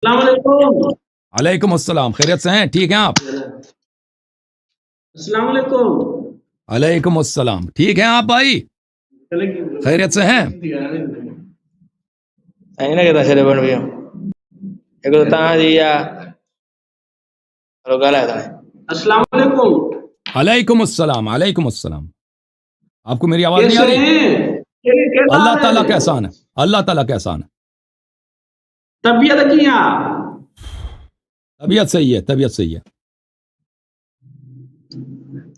السلام علیکم. علیکم السلام. خیریت سے ہیں؟ ٹھیک ہیں آپ؟ السلام علیکم. علیکم السلام. ٹھیک ہیں آپ بھائی؟ خیریت سے ہیں؟ Ahí que se le volvió. Es que estaba día a lo que la السلام علیکم. علیکم السلام. علیکم السلام. آپ کو میری آواز نہیں آ کیسے رہی؟ ہیں؟ کیسا اللہ ہے؟ تعالیٰ کا احسان ہے. اللہ تعالیٰ کا احسان ہے. طبیعت کی آپ طبیعت صحیح ہے. طبیعت صحیح ہے.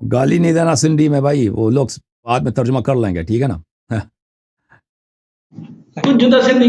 گالی نہیں دینا سندھی میں بھائی. وہ لوگ بعد میں ترجمہ کر لیں گے. ٹھیک ہے نا؟ کچھ تو سندھی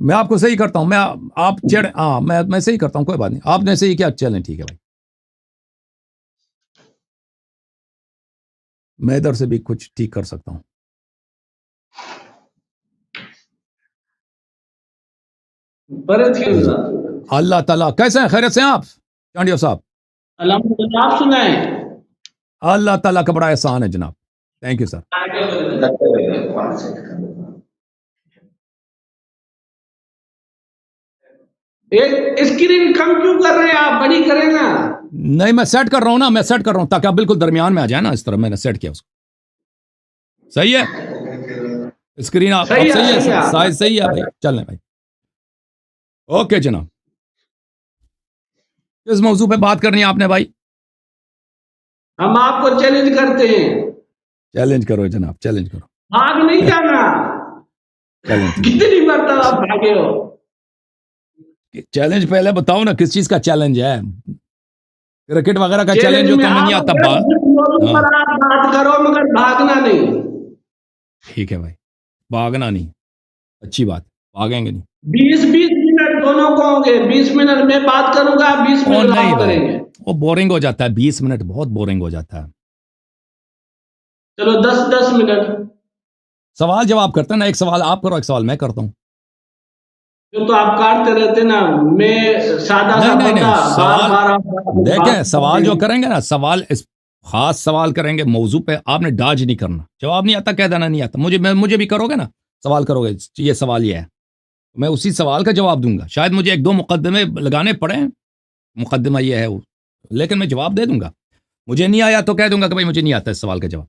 میں آپ کو صحیح کرتا ہوں. آپ ہاں میں صحیح کرتا ہوں. کوئی بات نہیں. آپ نے صحیح کیا. چلیں ٹھیک ہے بھائی. میں ادھر سے بھی کچھ ٹھیک کر سکتا ہوں. پر تھی اللہ تعالیٰ کیسے ہیں؟ خیریت سے ہیں آپ چانڈیو صاحب؟ الحمدللہ. آپ سنائیں. اللہ تعالیٰ کا بڑا احسان ہے جناب. Thank you sir. ایک اسکرین کم کیوں کر رہے ہیں آپ؟ بڑی کریں نا. نہیں میں سیٹ کر رہا ہوں نا. میں سیٹ کر رہا ہوں تاکہ آپ بالکل درمیان میں آ جائیں نا. اس طرح میں نے سیٹ کیا اس کو. صحیح ہے اسکرین. آپ صحیح ہے. سائز صحیح ہے بھائی. چلیں بھائی. اوکے جناب. کس موضوع پہ بات کرنی ہے آپ نے بھائی؟ ہم آپ کو چیلنج کرتے ہیں. چیلنج کرو جناب. چیلنج کرو. بھاگ نہیں جانا. چیلنج کتنی مرتبہ آپ بھاگے ہو؟ چیلنج پہلے بتاؤ نا کس چیز کا چیلنج ہے. کرکٹ وغیرہ کا چیلنج ہوتا ہے. نہیں آتا آپ بات کرو مگر بھاگنا نہیں. ٹھیک ہے بھائی. بھاگنا نہیں. اچھی بات. بھاگیں گے نہیں. 20 منٹ دونوں کو ہوں گے. 20 منٹ میں بات کروں گا. 20 منٹ آپ کریں گے. وہ بورنگ ہو جاتا ہے. 20 منٹ بہت بورنگ ہو جاتا ہے. چلو 10 منٹ. سوال جواب کرتے ہیں نا. ایک سوال آپ کرو ایک سوال میں کرتا ہوں. تو آپ کاٹتے رہتے نا. میں سادہ سا بندہ سوال دیکھیں. سوال جو کریں گے نا سوال خاص سوال کریں گے موضوع پہ. آپ نے ڈاج نہیں کرنا. جواب نہیں آتا کہہ دینا نہیں آتا. مجھے بھی کرو گے نا. سوال کرو گے یہ سوال یہ ہے میں اسی سوال کا جواب دوں گا. شاید مجھے 1-2 مقدمے لگانے پڑے. مقدمہ یہ ہے لیکن میں جواب دے دوں گا. مجھے نہیں آیا تو کہہ دوں گا کہ بھائی مجھے نہیں آتا اس سوال کا جواب.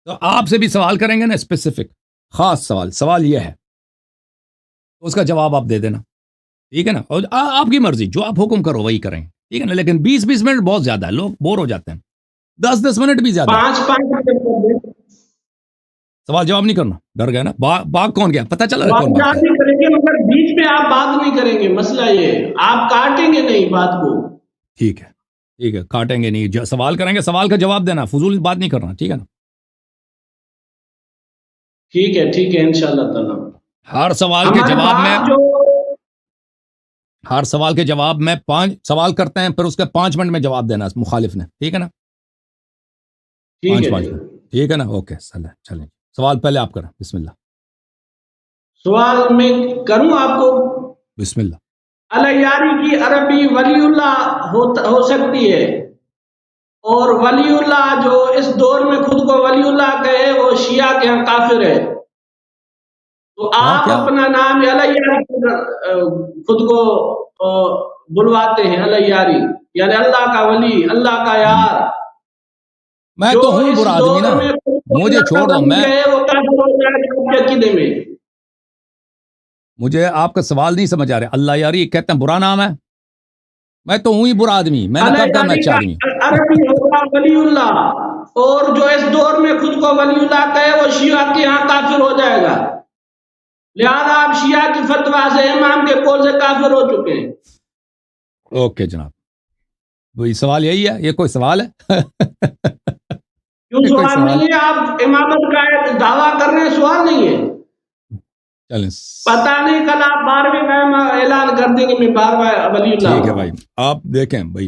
تو آپ سے بھی سوال کریں گے نا اسپیسیفک خاص سوال یہ ہے اس کا جواب آپ دے دینا. ٹھیک ہے نا. اور آپ کی مرضی جو آپ حکم کرو وہی کریں. ٹھیک ہے نا. لیکن 20 منٹ بہت زیادہ ہے. لوگ بور ہو جاتے ہیں. 10 منٹ بھی زیادہ. 5 سوال جواب نہیں کرنا. ڈر گئے نا. باغ کون گیا پتہ چلا کون باغ نہیں کریں گے مگر بیچ میں آپ بات نہیں کریں گے. مسئلہ یہ آپ کاٹیں گے نہیں بات کو. ٹھیک ہے. ٹھیک ہے کاٹیں گے نہیں. سوال کریں گے سوال کا جواب دینا. فضول بات نہیں کرنا. ٹھیک ہے نا. ٹھیک ہے. ٹھیک ہے انشاءاللہ تعالی. ہر سوال کے جواب میں 5 سوال کرتے ہیں. پھر اس کے 5 منٹ میں جواب دینا مخالف نے. ٹھیک ہے نا. 5 منٹ. ٹھیک ہے نا. اوکے چلیں. سوال پہلے آپ کریں. بسم اللہ. سوال میں کروں آپ کو. بسم اللہ. الیاری کی عربی ولی اللہ ہو سکتی ہے. اور ولی اللہ جو اس دور میں خود کو ولی اللہ کہے وہ شیعہ کے ہاں کافر ہے. تو آپ اپنا نام الیاری خود کو بلواتے ہیں. الیاری یعنی اللہ کا ولی اللہ کا یار. میں تو ہوں برا آدمی نا. مجھے چھوڑ دو. مجھے آپ کا سوال نہیں سمجھ آ رہا. اللہ یاری کہتے ہیں برا نام ہے. میں تو ہوں ہی برا آدمی. میں نے کب کہا میں اچھا آدمی. عربی ہوگا ولی اللہ. اور جو اس دور میں خود کو ولی اللہ کہے وہ شیعہ کے ہاں کافر ہو جائے گا. لہذا آپ شیعہ کی فتویٰ سے امام کے قول سے کافر ہو چکے ہیں. اوکے جناب. وہی سوال یہی ہے. یہ کوئی سوال ہے؟ کیوں سوال نہیں ہے؟ آپ امامت کا دعویٰ کر رہے ہیں. سوال نہیں ہے. چلیں پتہ نہیں کل آپ 12ویں میں اعلان کر دیں گے میں 12واں ولی اللہ. ٹھیک ہے بھائی. آپ دیکھیں بھائی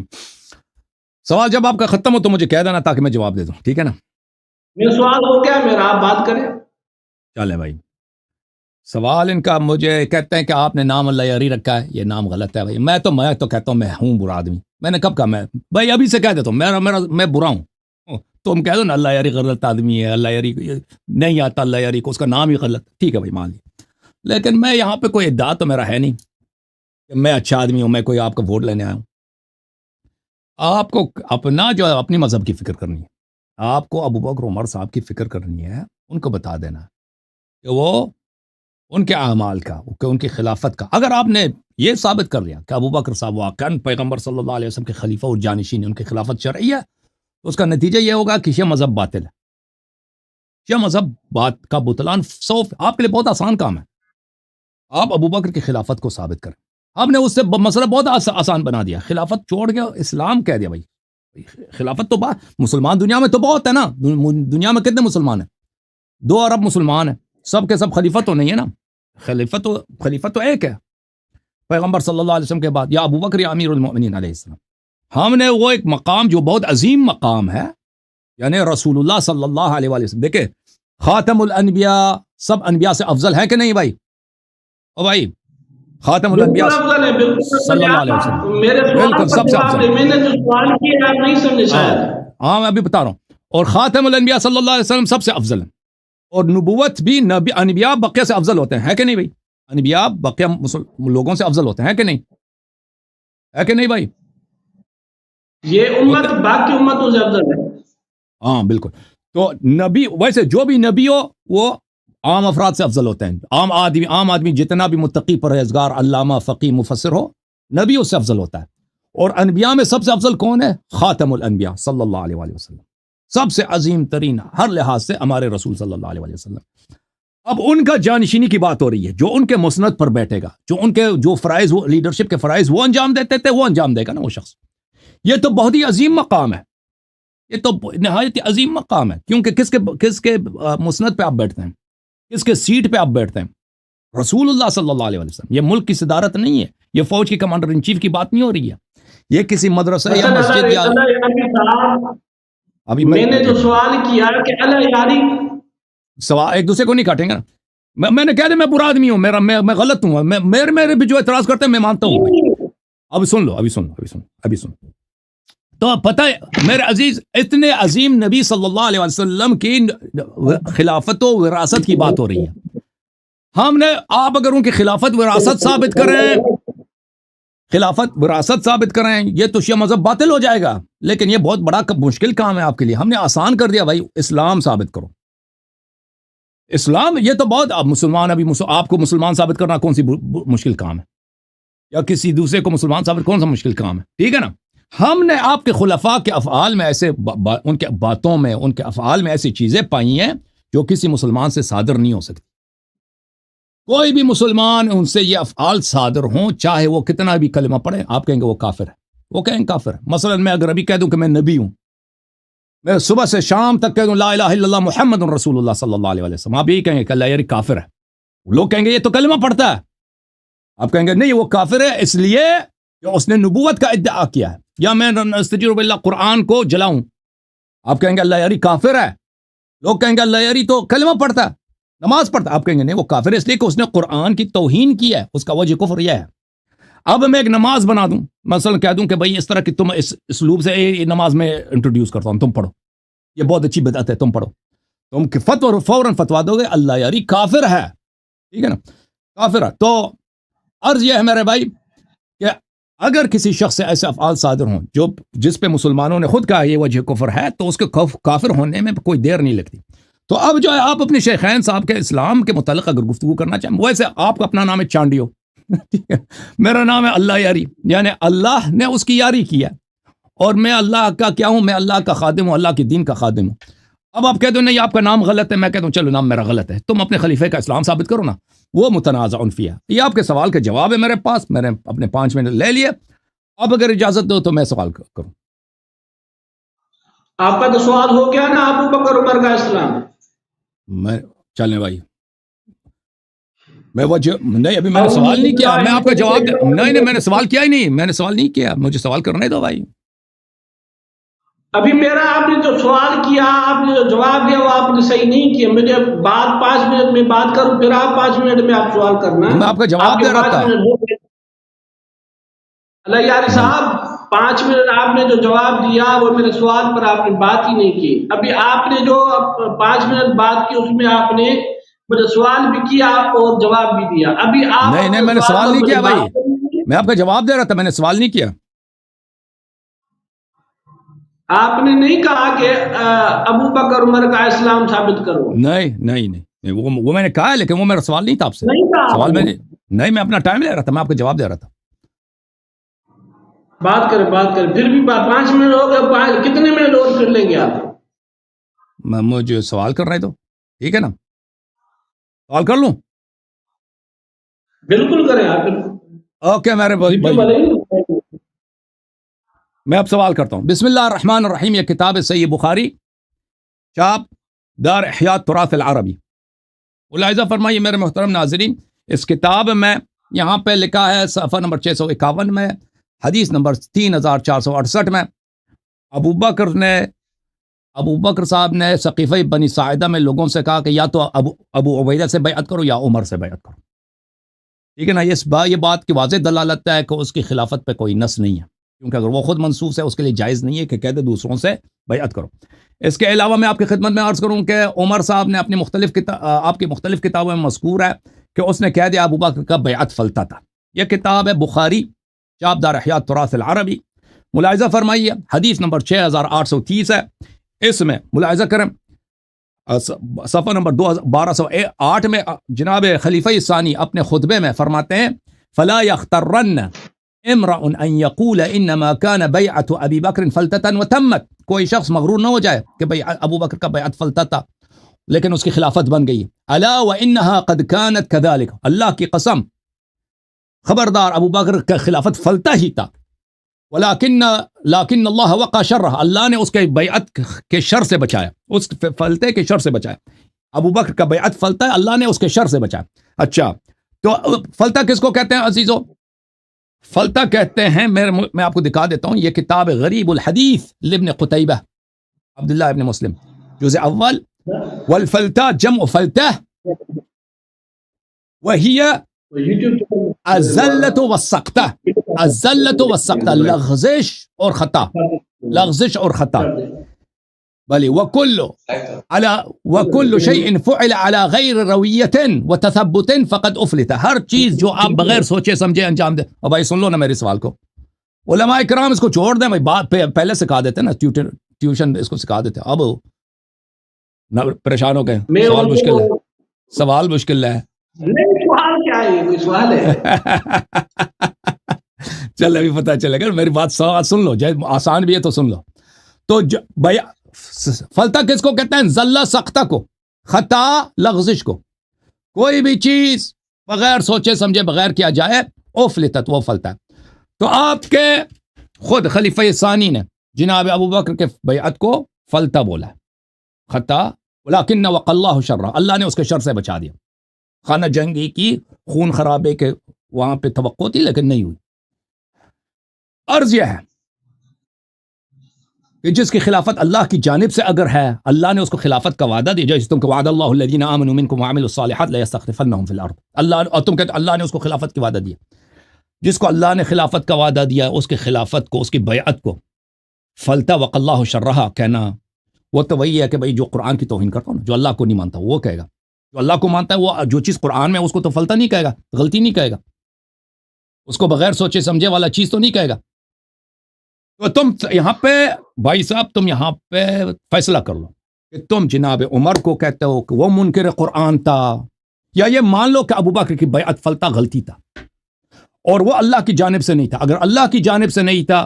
سوال جب آپ کا ختم ہو تو مجھے کہہ دینا تاکہ میں جواب دے دوں. ٹھیک ہے نا. میرا سوال ہو گیا میرا. آپ بات کریں. چلیں بھائی. سوال ان کا مجھے کہتے ہیں کہ آپ نے نام اللہ یاری رکھا ہے، یہ نام غلط ہے بھائی. میں تو کہتا ہوں میں ہوں برا آدمی. میں نے کب کہا؟ میں بھائی ابھی سے کہہ دیتا ہوں میں برا ہوں. تم کہہ دو نا اللہ یاری غلط آدمی ہے، اللہ یاری نہیں آتا، اللہ یاری کو اس کا نام ہی غلط. ٹھیک ہے بھائی مان لیا، لیکن میں یہاں پہ کوئی ادعا تو میرا ہے نہیں کہ میں اچھا آدمی ہوں، میں کوئی آپ کا ووٹ لینے آیا ہوں. آپ کو اپنا جو اپنی مذہب کی فکر کرنی ہے، آپ کو ابو بکر عمر صاحب کی فکر کرنی ہے، ان کو بتا دینا کہ وہ ان کے اعمال کا، کہ ان کی خلافت کا، اگر آپ نے یہ ثابت کر دیا کہ ابو بکر صاحب واقعاً پیغمبر صلی اللہ علیہ وسلم کے خلیفہ اور جانشین ہیں، ان کی خلافت شرعی ہے، تو اس کا نتیجہ یہ ہوگا کہ شیعہ مذہب باطل ہے. شیعہ مذہب بات کا بطلان آپ کے لیے بہت آسان کام ہے. آپ ابو بکر کی خلافت کو ثابت کریں. آپ نے اس سے مسئلہ بہت آسان بنا دیا، خلافت چھوڑ کے اسلام کہہ دیا. بھائی خلافت تو مسلمان دنیا میں تو بہت ہے نا، دنیا میں کتنے مسلمان ہیں؟ 2 ارب مسلمان ہیں، سب کے سب خلیفہ تو نہیں ہے نا. خلیفہ تو ایک ہے پیغمبر صلی اللہ علیہ وسلم کے بعد، یا ابو بکر یا امیر المؤمنین علیہ السلام. ہم نے وہ ایک مقام جو بہت عظیم مقام ہے، یعنی رسول اللہ صلی اللہ علیہ وسلم. دیکھیں خاتم الانبیاء سب انبیاء سے افضل ہے کہ نہیں بھائی؟ او بھائی خاتم الانبیاء صلی اللہ علیہ وسلم بالکل سب سے افضل. میں نے جو سوال کیا آپ نہیں سمجھے شاید. ہاں میں ابھی بتا رہا ہوں. اور خاتم الانبیاء صلی اللہ علیہ وسلم سب سے افضل ہے، اور نبوت بھی انبیاء بقیہ سے افضل ہوتے ہیں، ہے کہ نہیں بھائی؟ انبیاء بقیہ لوگوں سے افضل ہوتے ہیں، ہے کہ نہیں؟ ہے کہ نہیں بھائی؟ یہ امت باقی امتوں سے افضل ہے. ہاں بالکل. تو نبی ویسے جو بھی نبی ہو وہ عام افراد سے افضل ہوتے ہیں. عام آدمی جتنا بھی متقی پرہیزگار علامہ فقی مفسر ہو، نبی اس سے افضل ہوتا ہے. اور انبیاء میں سب سے افضل کون ہے؟ خاتم الانبیاء صلی اللہ علیہ وسلم، سب سے عظیم ترین ہر لحاظ سے ہمارے رسول صلی اللہ علیہ وسلم. اب ان کا جانشینی کی بات ہو رہی ہے، جو ان کے مسند پر بیٹھے گا، جو ان کے جو فرائض لیڈرشپ کے فرائض وہ انجام دیتے تھے وہ انجام دے گا نا وہ شخص. یہ تو بہت ہی عظیم مقام ہے، یہ تو نہایت عظیم مقام ہے. کیونکہ کس کے مسند پہ آپ بیٹھتے ہیں، کس کے سیٹ پہ آپ بیٹھتے ہیں؟ رسول اللہ صلی اللہ علیہ وسلم. یہ ملک کی صدارت نہیں ہے، یہ فوج کی کمانڈر ان چیف کی بات نہیں ہو رہی ہے، یہ کسی مدرسہ یا مسجد یا ابھی میں نے جو سوال کیا کہ اللہ یاری سوال ایک دوسرے کو نہیں کاٹیں گے نا. میں نے کہہ دیا میں برا آدمی ہوں، میں غلط ہوں، میرے بھی جو اعتراض کرتے ہیں میں مانتا ہوں. ابھی سن. تو پتہ ہے میرے عزیز، اتنے عظیم نبی صلی اللہ علیہ وسلم کی خلافت و وراثت کی بات ہو رہی ہے. ہم نے آپ اگر ان کی خلافت وراثت ثابت کریں یہ تو شیعہ مذہب باطل ہو جائے گا. لیکن یہ بہت بڑا مشکل کام ہے آپ کے لیے. ہم نے آسان کر دیا بھائی، اسلام ثابت کرو. اسلام یہ تو بہت مسلمان، ابھی آپ کو مسلمان ثابت کرنا کون سی مشکل کام ہے، یا کسی دوسرے کو مسلمان ثابت کون سا مشکل کام ہے؟ ٹھیک ہے نا. ہم نے آپ کے خلفاء کے افعال میں ایسے ان کے باتوں میں، ان کے افعال میں ایسی چیزیں پائی ہیں جو کسی مسلمان سے صادر نہیں ہو سکتی. کوئی بھی مسلمان ان سے یہ افعال صادر ہوں، چاہے وہ کتنا بھی کلمہ پڑھے، آپ کہیں گے وہ کافر ہے، وہ کہیں گے کافر ہے. مثلا میں اگر ابھی کہہ دوں کہ میں نبی ہوں، میں صبح سے شام تک کہہ دوں لا الہ الا اللہ محمد رسول اللہ صلی اللہ علیہ وسلم، آپ یہی کہیں گے کہ اللہ یاری کافر ہے. لوگ کہیں گے یہ تو کلمہ پڑھتا ہے، آپ کہیں گے نہیں وہ کافر ہے اس لیے کہ اس نے نبوت کا ادعا کیا ہے. یا میں استجیر باللہ قرآن کو جلاؤں، آپ کہیں گے اللہ یاری کافر ہے. لوگ کہیں گے اللہ یاری تو کلمہ پڑھتا ہے، نماز پڑھتا ہے، آپ کہیں گے نہیں وہ کافر ہے اس لیے کہ اس نے قرآن کی توہین کی ہے، اس کا وجہ کفر یہ ہے. اب میں ایک نماز بنا دوں، مثلا کہہ دوں کہ بھائی اس طرح کی تم اس اسلوب سے یہ نماز میں انٹروڈیوس کرتا ہوں، تم پڑھو، یہ بہت اچھی بدعت ہے، تم پڑھو. تم فوراً فتوا دو گے اللہ یاری کافر ہے. ٹھیک ہے نا، کافر ہے. تو عرض یہ ہے میرے بھائی کہ اگر کسی شخص سے ایسے افعال صادر ہوں جس پہ مسلمانوں نے خود کہا یہ وجہ کفر ہے، تو اس کے کافر ہونے میں کوئی دیر نہیں لگتی. تو اب جو ہے آپ اپنے شیخین صاحب کے اسلام کے متعلق اگر گفتگو کرنا چاہیں، ویسے آپ کا اپنا نام ہے چانڈیو، ٹھیک ہے، میرا نام ہے اللہ یاری، یعنی اللہ نے اس کی یاری کی ہے، اور میں اللہ کا کیا ہوں، میں اللہ کا خادم ہوں، اللہ کے دین کا خادم ہوں. اب آپ کہہ دو نہیں آپ کا نام غلط ہے، میں کہتا ہوں چلو نام میرا غلط ہے، تم اپنے خلیفے کا اسلام ثابت کرو نا، وہ متنازع فیہ. یہ آپ کے سوال کے جواب ہے میرے پاس، میں نے اپنے 5 منٹ لے لیے. اب اگر اجازت دو تو میں سوال کروں. آپ کا تو سوال ہو گیا نا ابو بکر عمر کا اسلام. میں چلنے بھائی میں وجہ نہیں، ابھی میں نے سوال نہیں کیا، میں آپ کا جواب نہیں میں نے سوال کیا ہی نہیں، میں نے سوال نہیں کیا، مجھے سوال کرنے دو بھائی. ابھی میرا آپ نے جو سوال کیا، آپ نے جو جواب دیا وہ آپ نے صحیح نہیں کیا. مجھے بعد 5 منٹ میں بات کروں، پھر آپ 5 منٹ میں آپ سوال کرنا. میں آپ کا جواب دے رہا تھا. اللہ یاری صاحب 5 منٹ آپ نے جو جواب دیا وہ میرے سوال پر آپ نے بات ہی نہیں کی. ابھی آپ نے جو 5 منٹ بات کی اس میں آپ نے مجھے سوال بھی کیا اور جواب بھی دیا. ابھی آپ نہیں میں نے سوال نہیں کیا بھائی، میں آپ کا جواب دے رہا تھا، میں نے سوال نہیں کیا. آپ نے نہیں کہا کہ ابو بکر عمر کا اسلام ثابت کرو. نہیں وہ میں نے کہا ہے، لیکن وہ میرا سوال نہیں تھا آپ سے. سوال میں نہیں، میں اپنا ٹائم لے رہا تھا، میں آپ کا جواب دے رہا تھا. بات کریں پھر بھی 5 منٹ ہو گئے، کتنے منٹ اور پھر لیں گے آپ؟ مجھے سوال کر رہے تو ٹھیک ہے نا، سوال کر لوں. بالکل کریں آپ. اوکے میرے بھائی، میں اب سوال کرتا ہوں. بسم اللہ الرحمن الرحیم. یہ کتاب ہے صحیح بخاری، چاپ دار احیاء تراث العربی. ملاحظہ فرمائیے میرے محترم ناظرین، اس کتاب میں یہاں پہ لکھا ہے صفحہ نمبر 651 میں، حدیث نمبر 3468 میں، ابو بکر صاحب نے سقیفہ بنی ساعدہ میں لوگوں سے کہا کہ یا تو ابو عبیدہ سے بیعت کرو یا عمر سے بیعت کرو. ٹھیک ہے نا. یہ بات کی واضح دلالت ہے کہ اس کی خلافت پہ کوئی نص نہیں ہے، کیونکہ اگر وہ خود منسوخ ہے اس کے لیے جائز نہیں ہے کہ کہہ دے دوسروں سے بیعت کرو. اس کے علاوہ میں آپ کی خدمت میں عرض کروں کہ عمر صاحب نے اپنی آپ کی مختلف کتابوں میں مذکور ہے کہ اس نے کہہ دیا ابو بکر کا بیعت فلتا تھا. یہ کتاب ہے بخاری، چاپ دار احیاء تراث العربی. ملاحظہ فرمائیے حدیث نمبر 6830 ہے. اس میں ملاحظہ کریں صفحہ نمبر 1208 میں جناب خلیفہ ثانی اپنے خطبے میں فرماتے ہیں فلا يخترن امرأ ان يقول انما كان بیعت ابی بکر فلتتا وتمت. کوئی شخص مغرور نہ ہو جائے کہ ابو بکر کا بیعت فلتا تھا لیکن اس کی خلافت بن گئی. الا وانها قد كانت كذلك. اللہ کی قسم، خبردار ابو بکر کا خلافت فلتا ہی تھا. لیکن اللہ وقع شرہ. اللہ نے اس کے بیعت کے شر سے بچایا، اس فلتے کے شر سے بچایا. ابو بکر کا بیعت فلتا ہے، اللہ نے اس کے شر سے بچایا. اچھا تو فلتا کس کو کہتے ہیں عزیزو؟ فلتا کہتے ہیں، میں آپ کو دکھا دیتا ہوں، یہ کتاب غریب الحدیث لابن قتیبہ عبداللہ ابن مسلم جزء اول. والفلتا جمع فلتہ وہی الزلت والسقطہ. الزلت والسقطہ لغزش اور خطا، لغزش اور خطا. بلی وکل شیء فعل على غیر رویت وتثبت فقد افلت. ہر چیز جو آپ بغیر سوچے سمجھے انجام دے. اور بھائی سن لو نا میرے سوال کو، علماء کرام اس کو چھوڑ دیں بھائی، بات پہلے سکھا دیتے نا، ٹیوشن اس کو سکھا دیتے. اب نہ پریشان ہو گئے، سوال مشکل ہے، سوال مشکل ہے. سوال کیا ہے؟ کوئی سوال ہے؟ چل ابھی پتہ چلے گا. میری بات سن لو، آسان بھی ہے تو سن لو. تو بھائی فلتا کس کو کہتے ہیں؟ زلہ سختہ کو، خطا لغزش کو. کوئی بھی چیز بغیر سوچے سمجھے بغیر کیا جائے افلتت، وہ فلتا ہے. تو آپ کے خود خلیفہ ثانی نے جناب ابو بکر کے بیعت کو فلتا بولا ہے، خطا. ولیکن وقع اللہ شرہ. اللہ نے اس کے شر سے بچا دیا. خانہ جنگی کی خون خرابے کے وہاں پہ توقع تھی لیکن نہیں ہوئی. عرض یہ ہے کہ جس کی خلافت اللہ کی جانب سے اگر ہے، اللہ نے اس کو خلافت کا وعدہ دیا. جیسے تم کہ وعد اللہ الذین آمنوا منکم وعملوا الصالحات لیستخلفنہم فی الارض. اور تم کہتے اللہ نے اس کو خلافت کی وعدہ دیا. جس کو اللہ نے خلافت کا وعدہ دیا اس کی خلافت کو، اس کی بیعت کو فلتا وقع اللہ شرہ کہنا، وہ تو وہی ہے کہ بھائی جو قرآن کی توہین کرتا ہوں، جو اللہ کو نہیں مانتا وہ کہے گا. جو اللہ کو مانتا ہے وہ جو چیز قرآن میں اس کو تو فلتا نہیں کہے گا، غلطی نہیں کہے گا، اس کو بغیر سوچے سمجھے والا چیز تو نہیں کہے گا. تو تم یہاں پہ بھائی صاحب، تم یہاں پہ فیصلہ کر لو کہ تم جناب عمر کو کہتے ہو کہ وہ منکر قرآن تھا، یا یہ مان لو کہ ابو بکر کی بیعت فلتا غلطی تھا اور وہ اللہ کی جانب سے نہیں تھا. اگر اللہ کی جانب سے نہیں تھا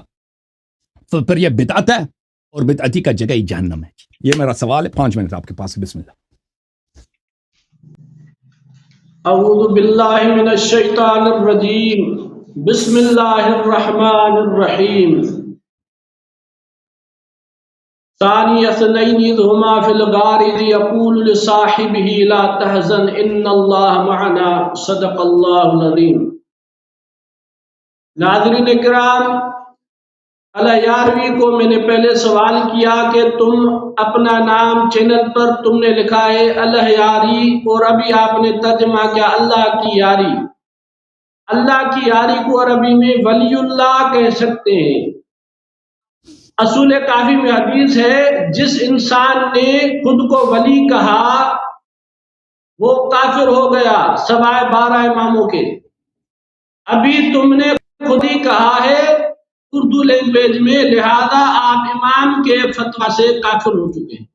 تو پھر یہ بدعت ہے اور بدعتی کا جگہ ہی جہنم ہے. یہ میرا سوال ہے، 5 منٹ آپ کے پاس. بسم اللہ. اعوذ باللہ من الشیطان الرجیم. بسم اللہ الرحمن الرحیم. ثانی اثنین اذ ہما فی الغار اذ یقول لصاحبہ لا تحزن ان اللہ معنا صدق اللہ العظیم. ناظرین کرام، 11 کو میں نے پہلے سوال کیا کہ تم اپنا نام چینل پر تم نے لکھا ہے اللہ یاری، اور ابھی آپ نے ترجمہ کیا اللہ کی یاری۔ اللہ کی یاری کو عربی میں ولی اللہ کہہ سکتے ہیں۔ اصول کافی میں حدیث ہے، جس انسان نے خود کو ولی کہا وہ کافر ہو گیا سوائے 12 اماموں کے۔ ابھی تم نے خود ہی کہا ہے اردو لینگویج میں، لہذا آپ امام کے فتویٰ سے کافر ہو چکے ہیں۔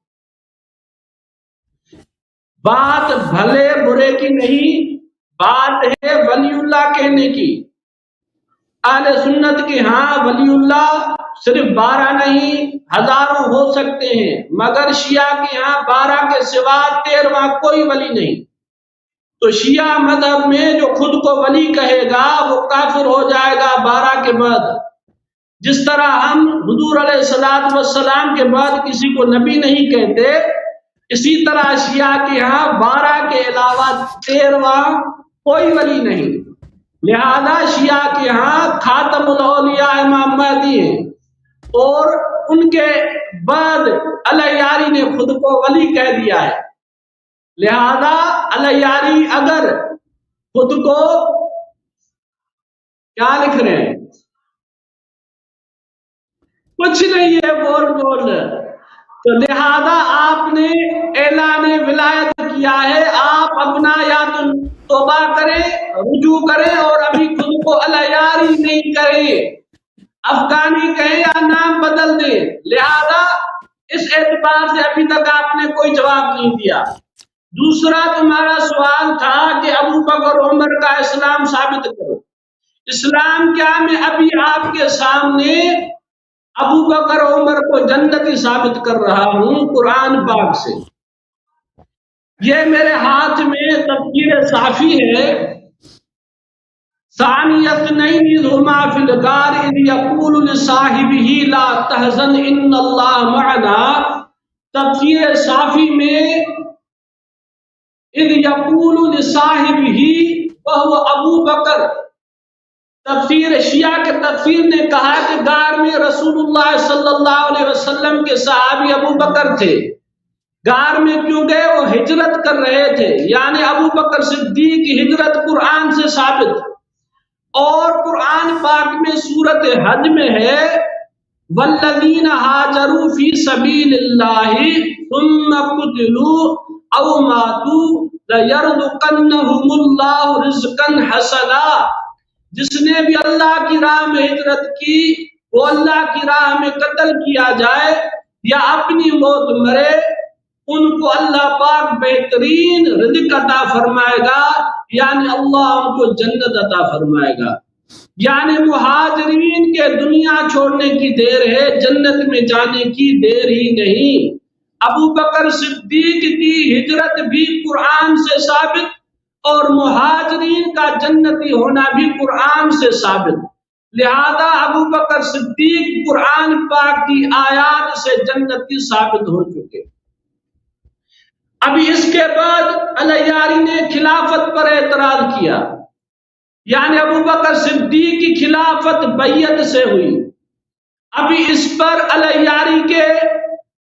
بات بھلے برے کی نہیں، بات ہے ولی اللہ کہنے کی۔ اہل سنت کے ہاں ولی اللہ صرف 12 نہیں ہزاروں ہو سکتے ہیں، مگر شیعہ کے ہاں 12 کے سوا 13واں کوئی ولی نہیں۔ تو شیعہ مذہب میں جو خود کو ولی کہے گا وہ کافر ہو جائے گا 12 کے بعد۔ جس طرح ہم حضور علیہ السلام کے بعد کسی کو نبی نہیں کہتے، اسی طرح شیعہ کے ہاں 12 کے علاوہ 13واں کوئی ولی نہیں۔ لہذا شیعہ کے ہاں خاتم الاولیاء امام مہدی ہیں، اور ان کے بعد الیاری نے خود کو ولی کہہ دیا ہے۔ لہذا الیاری اگر خود کو کیا لکھ رہے ہیں، کچھ نہیں ہے، بول تو لہذا آپ نے اعلان ولایت کیا ہے۔ آپ اپنا یا تو توبہ کریں، رجوع کریں، اور ابھی خود کو الیاری نہیں کریں، افغانی کہیں یا نام بدل دیں۔ لہذا اس اعتبار سے ابھی تک آپ نے کوئی جواب نہیں دیا۔ دوسرا تمہارا سوال تھا کہ ابو بکر عمر کا اسلام ثابت کرو۔ اسلام کیا، میں ابھی آپ کے سامنے ابو بکر عمر کو جنتی ثابت کر رہا ہوں قرآن پاک سے۔ یہ میرے ہاتھ میں تفسیر صافی ہے، ثانی اثنین اذ ہما فی الغار اذ یقول لصاحبہ لا تحزن ان اللہ معنا۔ تفسیر صافی میں اذ یقول لصاحبہ وہو ابو بکر، تفسیر شیعہ کے تفسیر نے کہا کہ غار میں رسول اللہ صلی اللہ علیہ وسلم کے صحابی ابو بکر تھے۔ غار میں کیوں گئے؟ وہ ہجرت کر رہے تھے، یعنی ابو بکر صدیق کی ہجرت قرآن سے ثابت۔ اور قرآن پاک میں سورۃ حج میں ہے والذین ہاجروا فی سبیل اللہ ثم قتلوا او ماتوا لیرزقنہم اللہ رزقا حسنا۔ جس نے بھی اللہ کی راہ میں ہجرت کی، وہ اللہ کی راہ میں قتل کیا جائے یا اپنی موت مرے، ان کو اللہ پاک بہترین رزق عطا فرمائے گا، یعنی اللہ ان کو جنت عطا فرمائے گا۔ یعنی مہاجرین کے دنیا چھوڑنے کی دیر ہے، جنت میں جانے کی دیر ہی نہیں۔ ابو بکر صدیق کی ہجرت بھی قرآن سے ثابت، اور مہاجرین کا جنتی ہونا بھی قرآن سے ثابت۔ لہذا ابو بکر صدیق قرآن پاک کی آیات سے جنتی ثابت ہو چکے۔ ابھی اس کے بعد الیاری نے خلافت پر اعتراض کیا، یعنی ابو بکر صدیق کی خلافت بیعت سے ہوئی۔ ابھی اس پر الیاری کے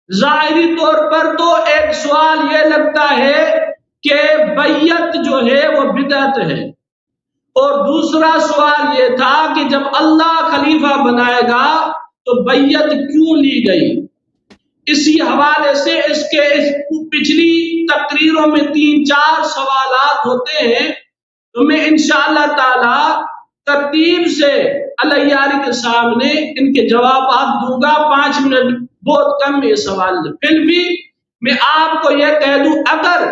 ظاہری طور پر تو ایک سوال یہ لگتا ہے کہ بیعت جو ہے وہ بدعت ہے، اور دوسرا سوال یہ تھا کہ جب اللہ خلیفہ بنائے گا تو بیعت کیوں لی گئی۔ اسی حوالے سے اس پچھلی تقریروں میں 3-4 سوالات ہوتے ہیں، تو میں انشاءاللہ تعالی ترتیب سے الیاری کے سامنے ان کے جوابات دوں گا۔ 5 منٹ بہت کم یہ سوال ہے۔ پھر بھی میں آپ کو یہ کہہ دوں، اگر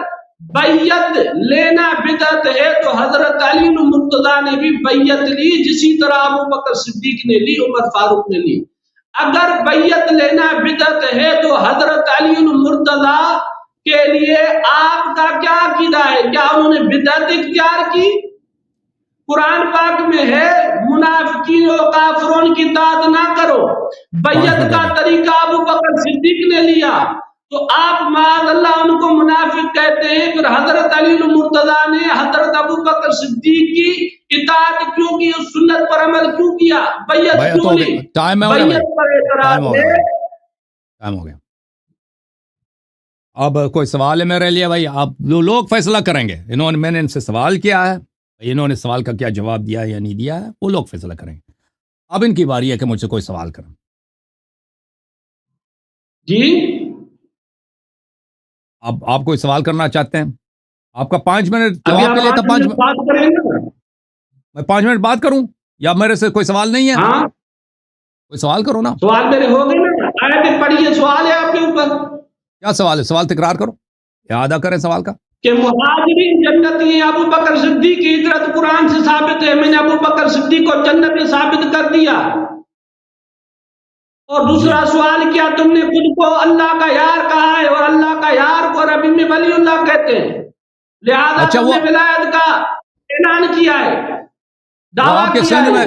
بیعت لینا بدعت ہے تو حضرت علی مرتضیٰ نے بھی بیعت لی، جسی طرح ابو بکر صدیق نے لی، عمر فاروق نے لی۔ اگر بیعت لینا بدعت ہے تو حضرت علی مرتضیٰ کے لیے آپ کا کیا عقیدہ ہے؟ کیا انہوں نے بدعت اختیار کی؟ قرآن پاک میں ہے منافقین و کافرون کی اطاعت نہ کرو۔ بیعت کا طریقہ ابو بکر صدیق نے لیا، تو آپ معاذ اللہ ان کو منافق کہتے ہیں. پھر حضرت علی المرتضیٰ نے حضرت ابو بکر صدیق کی اطاعت کیوں کی, اس سنت پر عمل کیوں کیا, بیعت بیعت کیوں ہو لی, گئی, ٹائم ہو گیا بھائی, بیعت پر اعتراض ٹائم ہو ہے. گیا, ٹائم ہو گیا. اب کوئی سوال ہے میرے لیے بھائی؟ آپ لوگ فیصلہ کریں گے. میں نے ان سے سوال کیا ہے, انہوں نے سوال کا کیا جواب دیا یا نہیں دیا ہے, وہ لوگ فیصلہ کریں گے. اب ان کی باری ہے کہ مجھ سے کوئی سوال کریں. جی اب آپ کوئی سوال کرنا چاہتے ہیں؟ آپ کا 5 منٹ ابھی جواب کے لیے تھا. 5 منٹ بات کریں گے. میں 5 منٹ بات کروں یا میرے سے کوئی سوال نہیں ہے؟ ہاں کوئی سوال کرو نا. سوال میرے ہو گئے نا, آیت پڑھیے, سوال ہے آپ کے اوپر. کیا سوال ہے؟ سوال تکرار کرو, اعادہ کریں سوال کا. کہ مہاجرین جنتی ہیں, ابو بکر صدیق کی ہجرت قرآن سے ثابت ہے, میں نے ابو بکر صدیق کو جنتی ثابت کر دیا. اور دوسرا سوال کیا, تم نے خود کو اللہ کا یار کہا ہے, اور اللہ کا یار کو عربی میں ولی اللہ کہتے ہیں, لہذا اچھا تم نے ولایت کا اعلان کیا ہے, وہ دعویٰ آپ کے کیا سندھ ہے. میں,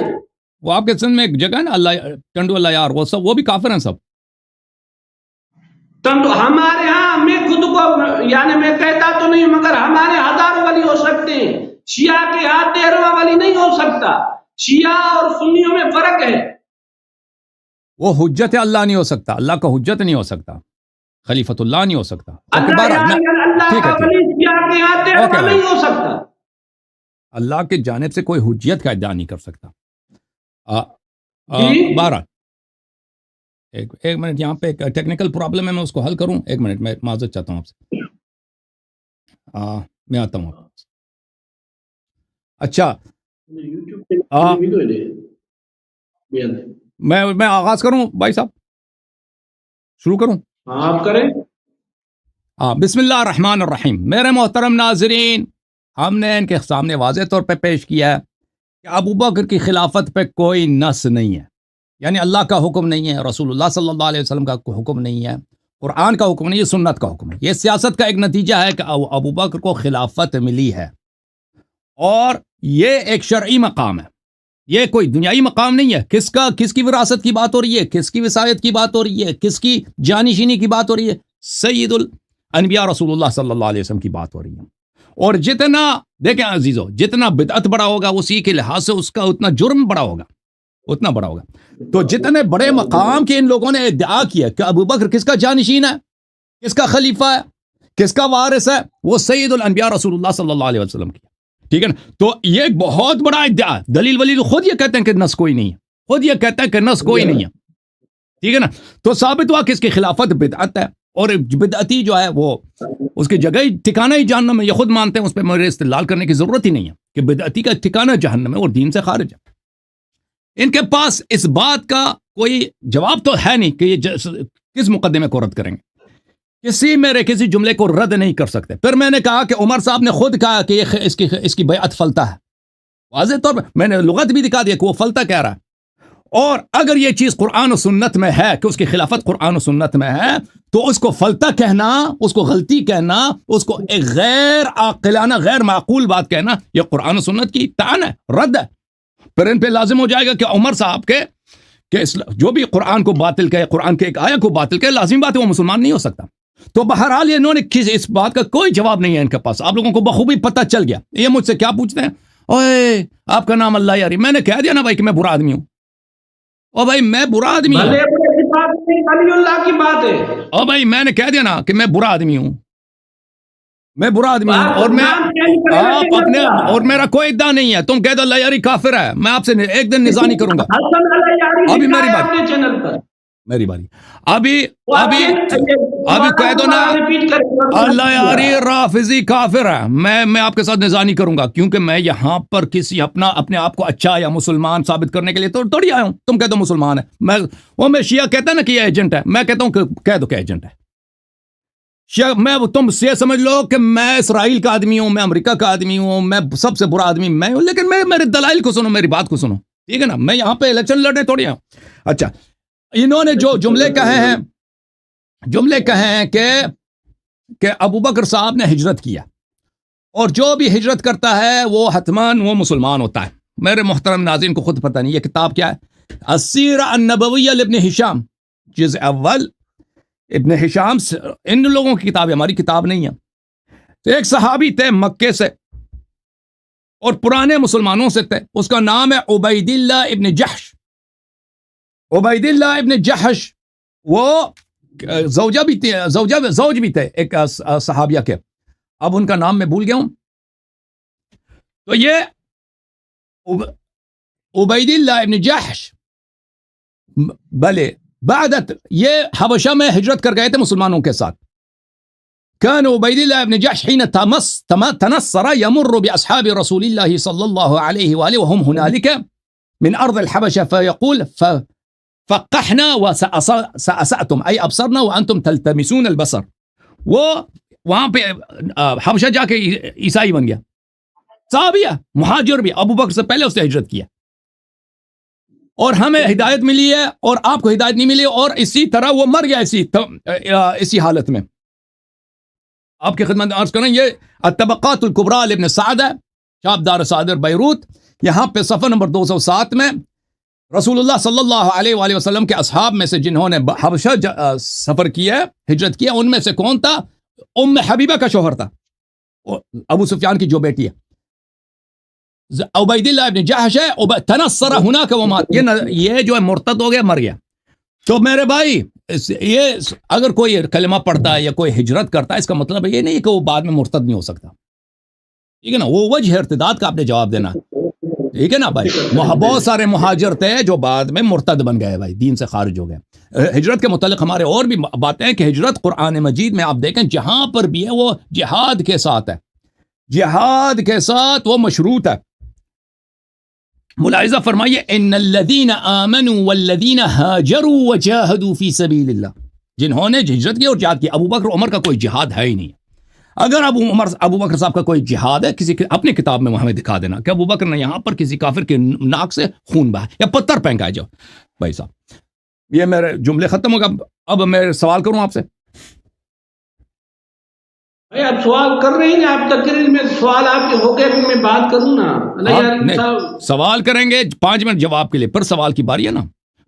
وہ آپ کے سندھ میں ایک جگہ ہے نا اللہ ٹنڈو اللہ یار, وہ سب وہ بھی کافر ہیں سب. ہمارے ہاں میں خود کو یعنی میں کہتا تو نہیں, مگر ہمارے ہزاروں ولی ہو سکتے ہیں, شیعہ کے ہاں 13واں ولی نہیں ہو سکتا. شیعہ اور سنیوں میں فرق ہے. وہ حجت اللہ نہیں ہو سکتا, اللہ کا حجت نہیں ہو سکتا, خلیفت اللہ نہیں ہو سکتا. اللہ کا ولی شیعہ کے ہاں 13واں نہیں ہو سکتا. اللہ کی جانب سے کوئی حجیت کا ادعا نہیں کر سکتا. جی 12 ایک منٹ, یہاں پہ ایک ٹیکنیکل پرابلم ہے, میں اس کو حل کروں. ایک منٹ, میں معذرت چاہتا ہوں آپ سے, میں آتا ہوں. اچھا میں آغاز کروں بھائی صاحب, شروع کروں؟ آپ کریں. بسم اللہ الرحمن الرحیم. میرے محترم ناظرین, ہم نے ان کے سامنے واضح طور پہ پیش کیا ہے کہ ابو بکر کی خلافت پہ کوئی نص نہیں ہے, یعنی اللہ کا حکم نہیں ہے, رسول اللہ صلی اللہ علیہ وسلم کا حکم نہیں ہے, قرآن کا حکم نہیں ہے, سنت کا حکم ہے. یہ سیاست کا ایک نتیجہ ہے کہ ابو بکر کو خلافت ملی ہے, اور یہ ایک شرعی مقام ہے, یہ کوئی دنیائی مقام نہیں ہے. کس کی وراثت کی بات ہو رہی ہے, کس کی وصایت کی بات ہو رہی ہے, کس کی جانشینی کی بات ہو رہی ہے؟ سید الانبیاء رسول اللہ صلی اللہ علیہ وسلم کی بات ہو رہی ہے. اور جتنا دیکھیں عزیزو, جتنا بدعت بڑا ہوگا اسی کے لحاظ سے اس کا اتنا جرم بڑا ہوگا, اتنا بڑا ہوگا. تو جتنے بڑے مقام کے ان لوگوں نے ادعا کیا کہ ابو بکر کس کا جانشین ہے, کس کا خلیفہ ہے, کس کا وارث ہے, وہ سید الانبیاء رسول اللہ صلی اللہ علیہ وسلم کی. ٹھیک ہے نا؟ تو یہ ایک بہت بڑا ادعا. دلیل ولیل خود یہ کہتے ہیں کہ نص کوئی نہیں ہے, خود یہ کہتا ہے کہ نص کوئی نہیں ہے. ٹھیک ہے نا؟ تو ثابت ہوا کہ اس کی خلافت بدعت ہے, اور بدعتی جو ہے وہ اس کی جگہ ہی ٹھکانہ ہی جہنم ہے. یہ خود مانتے ہیں, اس پہ میرے استدلال کرنے کی ضرورت ہی نہیں ہے کہ بدعتی کا ٹھکانہ جہنم ہے اور دین سے خارج ہے. ان کے پاس اس بات کا کوئی جواب تو ہے نہیں کہ یہ کس مقدمے کو رد کریں گے. کسی جملے کو رد نہیں کر سکتے. پھر میں نے کہا کہ عمر صاحب نے خود کہا کہ اس کی بیعت فلتہ ہے. واضح طور پر میں نے لغت بھی دکھا دیا کہ وہ فلتہ کہہ رہا ہے. اور اگر یہ چیز قرآن و سنت میں ہے کہ اس کی خلافت قرآن و سنت میں ہے, تو اس کو فلتہ کہنا, اس کو غلطی کہنا, اس کو ایک غیر عاقلانہ غیر معقول بات کہنا, یہ قرآن و سنت کی طعن ہے, رد ہے. پھر ان پہ لازم ہو جائے گا کہ عمر صاحب کے جو بھی قرآن کو باطل کہے, قرآن کے ایک آیت کو باطل کہے, لازم بات ہے وہ مسلمان نہیں ہو سکتا. تو بہرحال انہوں نے اس بات کا کوئی جواب نہیں ہے ان کے پاس. آپ لوگوں کو بخوبی پتہ چل گیا. یہ مجھ سے کیا پوچھتے ہیں, اوے آپ کا نام اللہ یاری. میں نے کہہ دیا نا بھائی کہ میں برا آدمی ہوں. او بھائی میں برا آدمی ہوں. ولی اللہ کی بات ہے. او بھائی میں نے کہہ دیا نا کہ میں برا آدمی ہوں, میں برا آدمی ہوں. اور میں آپ اپنے, اور میرا کوئی ادعا نہیں ہے. تم کہہ دو اللہ یاری کافر ہے, میں آپ سے ایک دن نزانی کروں گا. ابھی میری باری ابھی کہہ دو نا اللہ یاری رافضی کافر ہے, میں آپ کے ساتھ نزانی کروں گا, کیونکہ میں یہاں پر کسی اپنے آپ کو اچھا یا مسلمان ثابت کرنے کے لیے تھوڑی آیا ہوں. تم کہہ دو مسلمان ہے, میں شیعہ کہتا ہے نا کہ یہ ایجنٹ ہے, میں کہتا ہوں کہ کہہ دو کہ ایجنٹ ہے. تم یہ سمجھ لو کہ میں اسرائیل کا آدمی ہوں, میں امریکہ کا آدمی ہوں, میں سب سے برا آدمی میں ہوں, لیکن میرے دلائل کو سنو, میری بات کو سنو. ٹھیک ہے نا؟ میں یہاں پہ الیکشن لڑنے تھوڑی آؤں. اچھا, انہوں نے جو جملے کہے ہیں کہ ابو بکر صاحب نے ہجرت کیا, اور جو بھی ہجرت کرتا ہے وہ حتماً وہ مسلمان ہوتا ہے. میرے محترم ناظرین کو خود پتہ نہیں یہ کتاب کیا ہے, السیرہ النبویہ لابن ہشام, جزء اول ابن ہشام سے، ان لوگوں کی کتاب ہے، ہماری کتاب نہیں ہے. تو ایک صحابی تھے مکے سے اور پرانے مسلمانوں سے تھے، اس کا نام ہے عبید اللہ ابن جحش. عبید اللہ ابن جحش وہ زوجہ بھی تھے، زوج بھی تھے ایک صحابیہ کے، اب ان کا نام میں بھول گیا ہوں. تو یہ عبید اللہ ابن جحش بلے بعدت یہ حبشہ میں ہجرت کر گئے تھے مسلمانوں کے ساتھ. كان عبيد الله بن جحش حين تنصر يمر بأصحاب رسول الله صلى الله عليه وآله وهم هنالك من أرض الحبشة فيقول فقحنا وسأسأتم أي أبصرنا وأنتم تلتمسون البصر. وہاں پہ حبشہ جا کے عیسائی بن گیا، صحابی ہے، مہاجر بھی، ابو بکر سے پہلے اس نے ہجرت کیا، اور ہمیں ہدایت ملی ہے اور آپ کو ہدایت نہیں ملی، اور اسی طرح وہ مر گیا اسی حالت میں. آپ کی خدمت عرض کریں، یہ الطبقات الکبریٰ لابن سعد ہے، چاپ دار صادر بیروت. یہاں پہ صفحہ نمبر 207 میں رسول اللہ صلی اللہ علیہ وآلہ وسلم کے اصحاب میں سے جنہوں نے حبشہ سفر کیا، ہجرت کیا، ان میں سے کون تھا؟ ام حبیبہ کا شوہر تھا، ابو سفیان کی جو بیٹی ہے. عبید اللہ ابن جحش ہے، تنصر ہناک ومات، یہ جو ہے مرتد ہو گیا، مر گیا. تو میرے بھائی، یہ اگر کوئی کلمہ پڑھتا ہے یا کوئی ہجرت کرتا ہے، اس کا مطلب یہ نہیں کہ وہ بعد میں مرتد نہیں ہو سکتا، ٹھیک ہے نا؟ وہ وجہ ارتداد کا آپ نے جواب دینا، ٹھیک ہے نا بھائی؟ بہت سارے مہاجر تھے جو بعد میں مرتد بن گئے، بھائی دین سے خارج ہو گئے. ہجرت کے متعلق ہمارے اور بھی باتیں ہیں کہ ہجرت قرآن مجید میں آپ دیکھیں جہاں پر بھی ہے وہ جہاد کے ساتھ ہے، جہاد کے ساتھ وہ مشروط ہے. ملاحظہ فرمائیے، ان الذین آمنوا والذین ہاجروا وجاہدوا فی سبیل اللہ، جنہوں نے ہجرت کی اور جہاد کی. ابو بکر عمر کا کوئی جہاد ہے ہی نہیں. اگر ابو بکر صاحب کا کوئی جہاد ہے، کسی اپنی کتاب میں ہمیں دکھا دینا کہ ابو بکر نے یہاں پر کسی کافر کے ناک سے خون بہا یا پتھر پھینکا. جاؤ بھائی صاحب، یہ میرے جملے ختم ہو گئے. اب میں سوال کروں آپ سے. بھائی آپ سوال کر رہے ہیں، آپ تقریر میں سوال آپ کے ہو گئے، پھر میں بات کروں نا. سوال کریں گے 5 منٹ جواب کے لیے، پھر سوال کی باری ہے نا.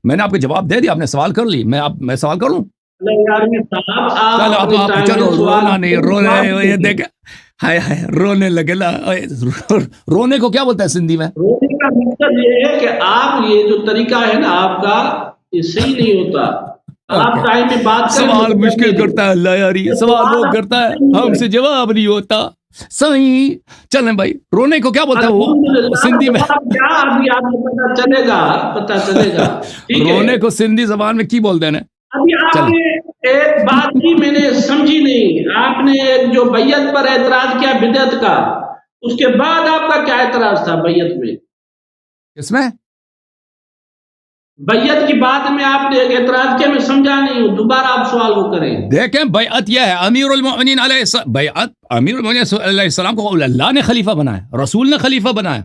میں نے آپ کو جواب دے دیا، آپ نے سوال کر لی، میں سوال کروں. چلو رونا نہیں، رونے یہ دیکھ، ہائے ہائے رونے لگے نا. رونے کو کیا بولتا ہے سندھی میں؟ رونے کا مطلب یہ ہے کہ آپ یہ جو طریقہ ہے نا آپ کا، یہ صحیح نہیں ہوتا. آپ ٹائم میں بات سوال مشکل کرتا ہے اللہ یاری، سوال وہ کرتا ہے، ہم سے جواب نہیں ہوتا. صحیح چلیں بھائی، رونے کو کیا بولتا ہے وہ سندھی میں؟ پتا چلے گا. رونے کو سندھی زبان میں کی بولتے ہیں؟ ابھی آپ نے ایک بات کی میں نے سمجھی نہیں. آپ نے جو بیعت پر اعتراض کیا بدعت کا، اس کے بعد آپ کا کیا اعتراض تھا بیعت میں؟ کس میں؟ بیعت کی بات میں آپ نے ایک اعتراض کیا، میں سمجھا نہیں ہوں، دوبارہ آپ سوال کو کریں. دیکھیں بیعت یہ ہے، امیر المؤمنین علیہ السلام، بیعت امیر المؤمنین علیہ السلام کو اللہ نے خلیفہ بنایا، رسول نے خلیفہ بنایا.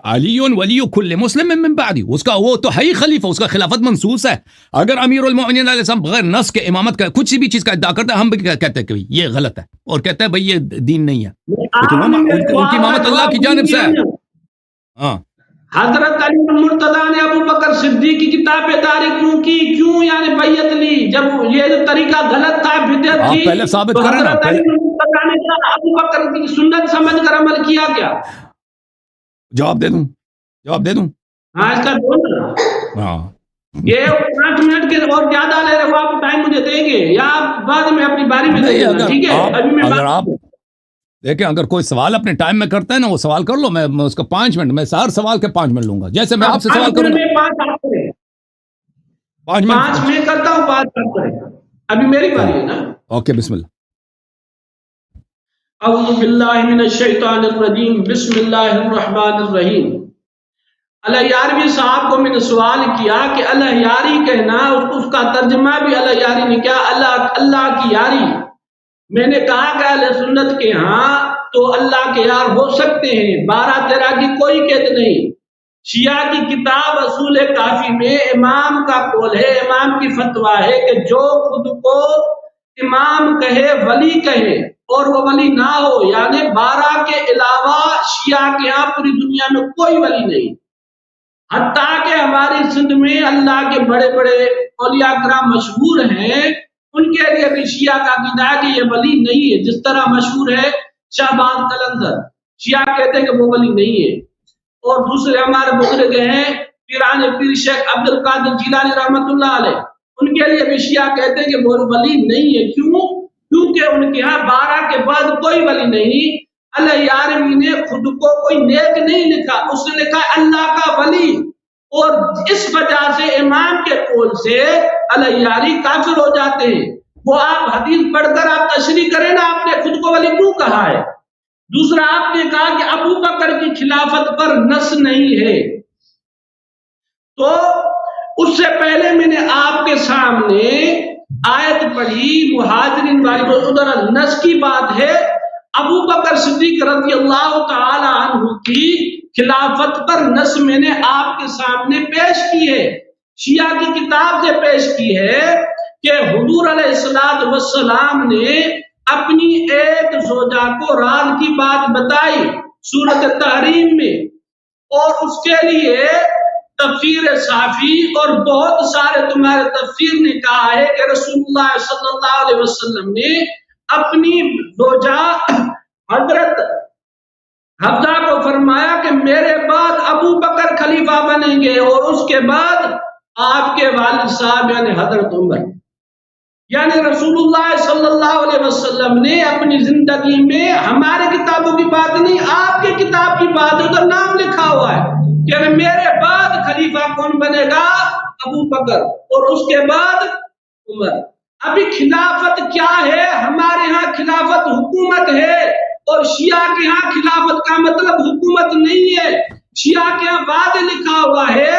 علی ولی کل مسلم من بعدی، اس کا وہ تو ہے ہی خلیفہ، اس کا خلافت منصوص ہے. اگر امیر المؤمنین علیہ السلام بغیر نص کے امامت کا کچھ بھی چیز کا ادعا کرتے ہیں، ہم بھی کہتے ہیں کہ یہ غلط ہے، اور کہتے ہیں بھئی یہ دین نہیں ہے، لیکن ان کی امامت اللہ کی جانب سے ہے. ہاں، حضرت علی مرتضیٰ نے ابو بکر صدیق کی کتاب داری کیوں کی، کیوں یعنی بیعت لی جب یہ طریقہ غلط تھا، بدعت تھی؟ پہلے ثابت کریں نا. حضرت علی مرتضیٰ نے کیا ابو بکر کی سنت سمجھ کر عمل کیا کیا؟ جواب دے دوں. ہاں اس کا بولنا. ہاں، یہ 5 منٹ کے اور زیادہ لے رہے ہو آپ، ٹائم مجھے دیں گے یا آپ بعد میں اپنی باری میں دیں گے؟ ٹھیک ہے، ابھی میں اگر آپ دیکھیں، اگر کوئی سوال اپنے ٹائم میں کرتا ہے نا، وہ سوال کر لو، میں اس کا 5 منٹ، میں ہر سوال کے 5 منٹ لوں گا. جیسے میں آپ سے سوال کروں گا 5 منٹ میں کرتا ہوں، 5 آپ کریں. ابھی میری باری ہے نا. اوکے، بسم اللہ. اعوذ باللہ من الشیطان الرجیم، بسم اللہ الرحمن الرحیم. الیاروی صاحب کو میں نے سوال کیا کہ الیاری کہنا، اس کا ترجمہ بھی الیاری نے کیا، اللہ کی یاری. میں نے کہا کہ اہل سنت کے ہاں تو اللہ کے یار ہو سکتے ہیں، 12-13 کی کوئی قید نہیں. شیعہ کی کتاب اصول کافی میں امام کا قول ہے، امام کی فتویٰ ہے کہ جو خود کو امام کہے، ولی کہے، اور وہ ولی نہ ہو، یعنی 12 کے علاوہ شیعہ کے ہاں پوری دنیا میں کوئی ولی نہیں. حتیٰ کہ ہماری سندھ میں اللہ کے بڑے بڑے اولیاء کرام مشہور ہیں، ان کے لیے بھی شیعہ کا عقیدہ ہے کہ یہ ولی نہیں ہے، جس طرح مشہور ہے شہباز قلندر، شیعہ کہتے ہیں کہ وہ ولی نہیں ہے۔ اور دوسرے ہمارے بزرگ ہیں پیران پیر شیخ عبد القادر جیلانی رحمۃ اللہ علیہ، ان کے لیے بھی شیعہ کہتے ہیں کہ وہ ولی نہیں ہے۔ کیوں؟ کیونکہ ان کے ہاں 12 کے بعد کوئی ولی نہیں۔ اللہ یارمی نے خود کو کوئی نیک نہیں لکھا، اس نے لکھا اللہ کا ولی، اور اس وجہ سے امام کے قول سے اللہ یاری کافر ہو جاتے ہیں۔ وہ آپ حدیث پڑھ کر آپ تشریح کریں نا، آپ نے خود کو ولی کیوں کہا ہے؟ دوسرا آپ نے کہا کہ ابو بکر کی خلافت پر نص نہیں ہے، تو اس سے پہلے میں نے آپ کے سامنے آیت پڑھی مہاجرین والی، ادھر نص کی بات ہے، ابو بکر صدیق رضی اللہ تعالی عنہ کی خلافت پر نص میں نے آپ کے سامنے پیش کی ہے، شیعہ کی کتاب سے پیش کی ہے کہ حضور علیہ السلام نے اپنی ایک زوجہ کو رات کی بات بتائی سورۃ تحریم میں، اور اس کے لیے تفسیر صافی اور بہت سارے تمہارے تفسیر نے کہا ہے کہ رسول اللہ صلی اللہ علیہ وسلم نے اپنی زوجہ حضرت حفصہ کو فرمایا کہ میرے بعد ابو بکر خلیفہ بنیں گے، اور اس کے بعد آپ کے والد صاحب یعنی حضرت عمر۔ یعنی رسول اللہ صلی اللہ علیہ وسلم نے اپنی زندگی میں ہمارے کتابوں کی بات نہیں، آپ کے کتاب کی بات، ادھر نام لکھا ہوا ہے کہ میرے بعد خلیفہ کون بنے گا؟ ابو بکر، اور اس کے بعد عمر۔ ابھی خلافت کیا ہے؟ ہمارے ہاں خلافت حکومت ہے، اور شیعہ کے ہاں خلافت کا مطلب حکومت نہیں ہے۔ شیعہ کے ہاں بعد لکھا ہوا ہے،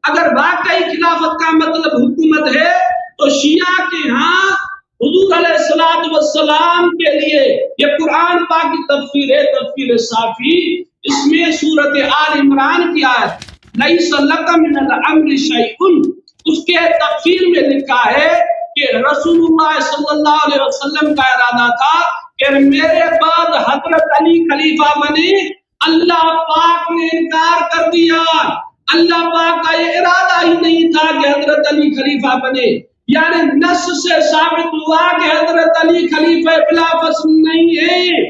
اگر واقعی خلافت کا مطلب حکومت ہے تو شیعہ کے ہاں حضور علیہ السلام کے لیے یہ قرآن پاک کی تفسیر ہے، تفسیر صافی، اس میں سورۃ آل عمران کی آیت لیس لک من الامر شیء، اس کے تفسیر میں لکھا ہے کہ رسول اللہ صلی اللہ علیہ وسلم کا ارادہ تھا کہ میرے بعد حضرت علی خلیفہ بنے، اللہ پاک نے انکار کر دیا، اللہ پاک کا یہ ارادہ ہی نہیں تھا کہ حضرت علی خلیفہ بنے۔ یعنی نص سے ثابت ہوا کہ حضرت علی خلیفہ بلا فصل نہیں ہے،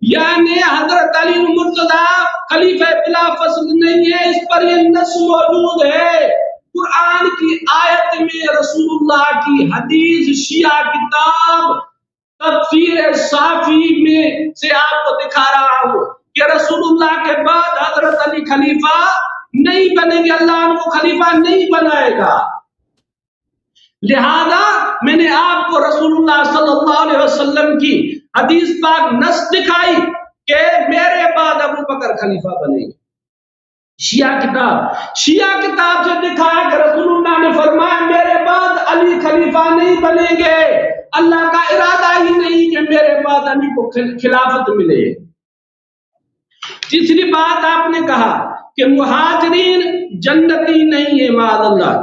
یعنی حضرت علی مرتضی خلیفہ بلا فصل نہیں ہے، اس پر یہ نص موجود ہے قرآن کی آیت میں، رسول اللہ کی حدیث، شیعہ کتاب تفسیر صافی میں سے آپ کو دکھا رہا ہوں کہ رسول اللہ کے بعد حضرت علی خلیفہ نہیں بنیں گے، اللہ ان کو خلیفہ نہیں بنائے گا۔ لہذا میں نے آپ کو رسول اللہ صلی اللہ علیہ وسلم کی حدیث پاک نص دکھائی کہ میرے بعد ابو بکر خلیفہ بنے گے۔ شیعہ کتاب سے دکھایا کہ رسول اللہ نے فرمایا میرے بعد علی خلیفہ نہیں بنیں گے، اللہ کا ارادہ ہی نہیں کہ میرے بعد علی کو خلافت ملے۔ تیسری بات آپ نے کہا کہ مہاجرین جنتی نہیں ہے معاذ اللہ،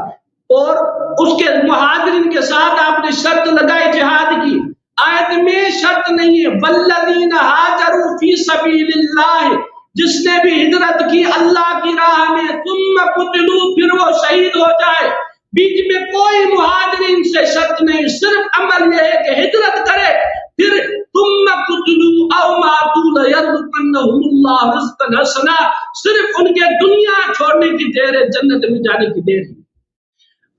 اور اس کے مہاجرین کے ساتھ آپ نے شرط لگائی جہاد کی، آیت میں شرط نہیں ہے والذین ہاجروا فی سبیل اللہ، جس نے بھی ہجرت کی اللہ کی راہ میں ثم قتلوا، پھر وہ شہید ہو جائے، بیچ میں کوئی مہاجرین سے شرط نہیں، صرف عمل یہ ہے کہ ہجرت کرے، پھر ثم قتلوا او ماتوا لیرزقنہم اللہ رزقا حسنا، صرف ان کے دنیا چھوڑنے کی دیر ہے، جنت میں جانے کی دیر ہے۔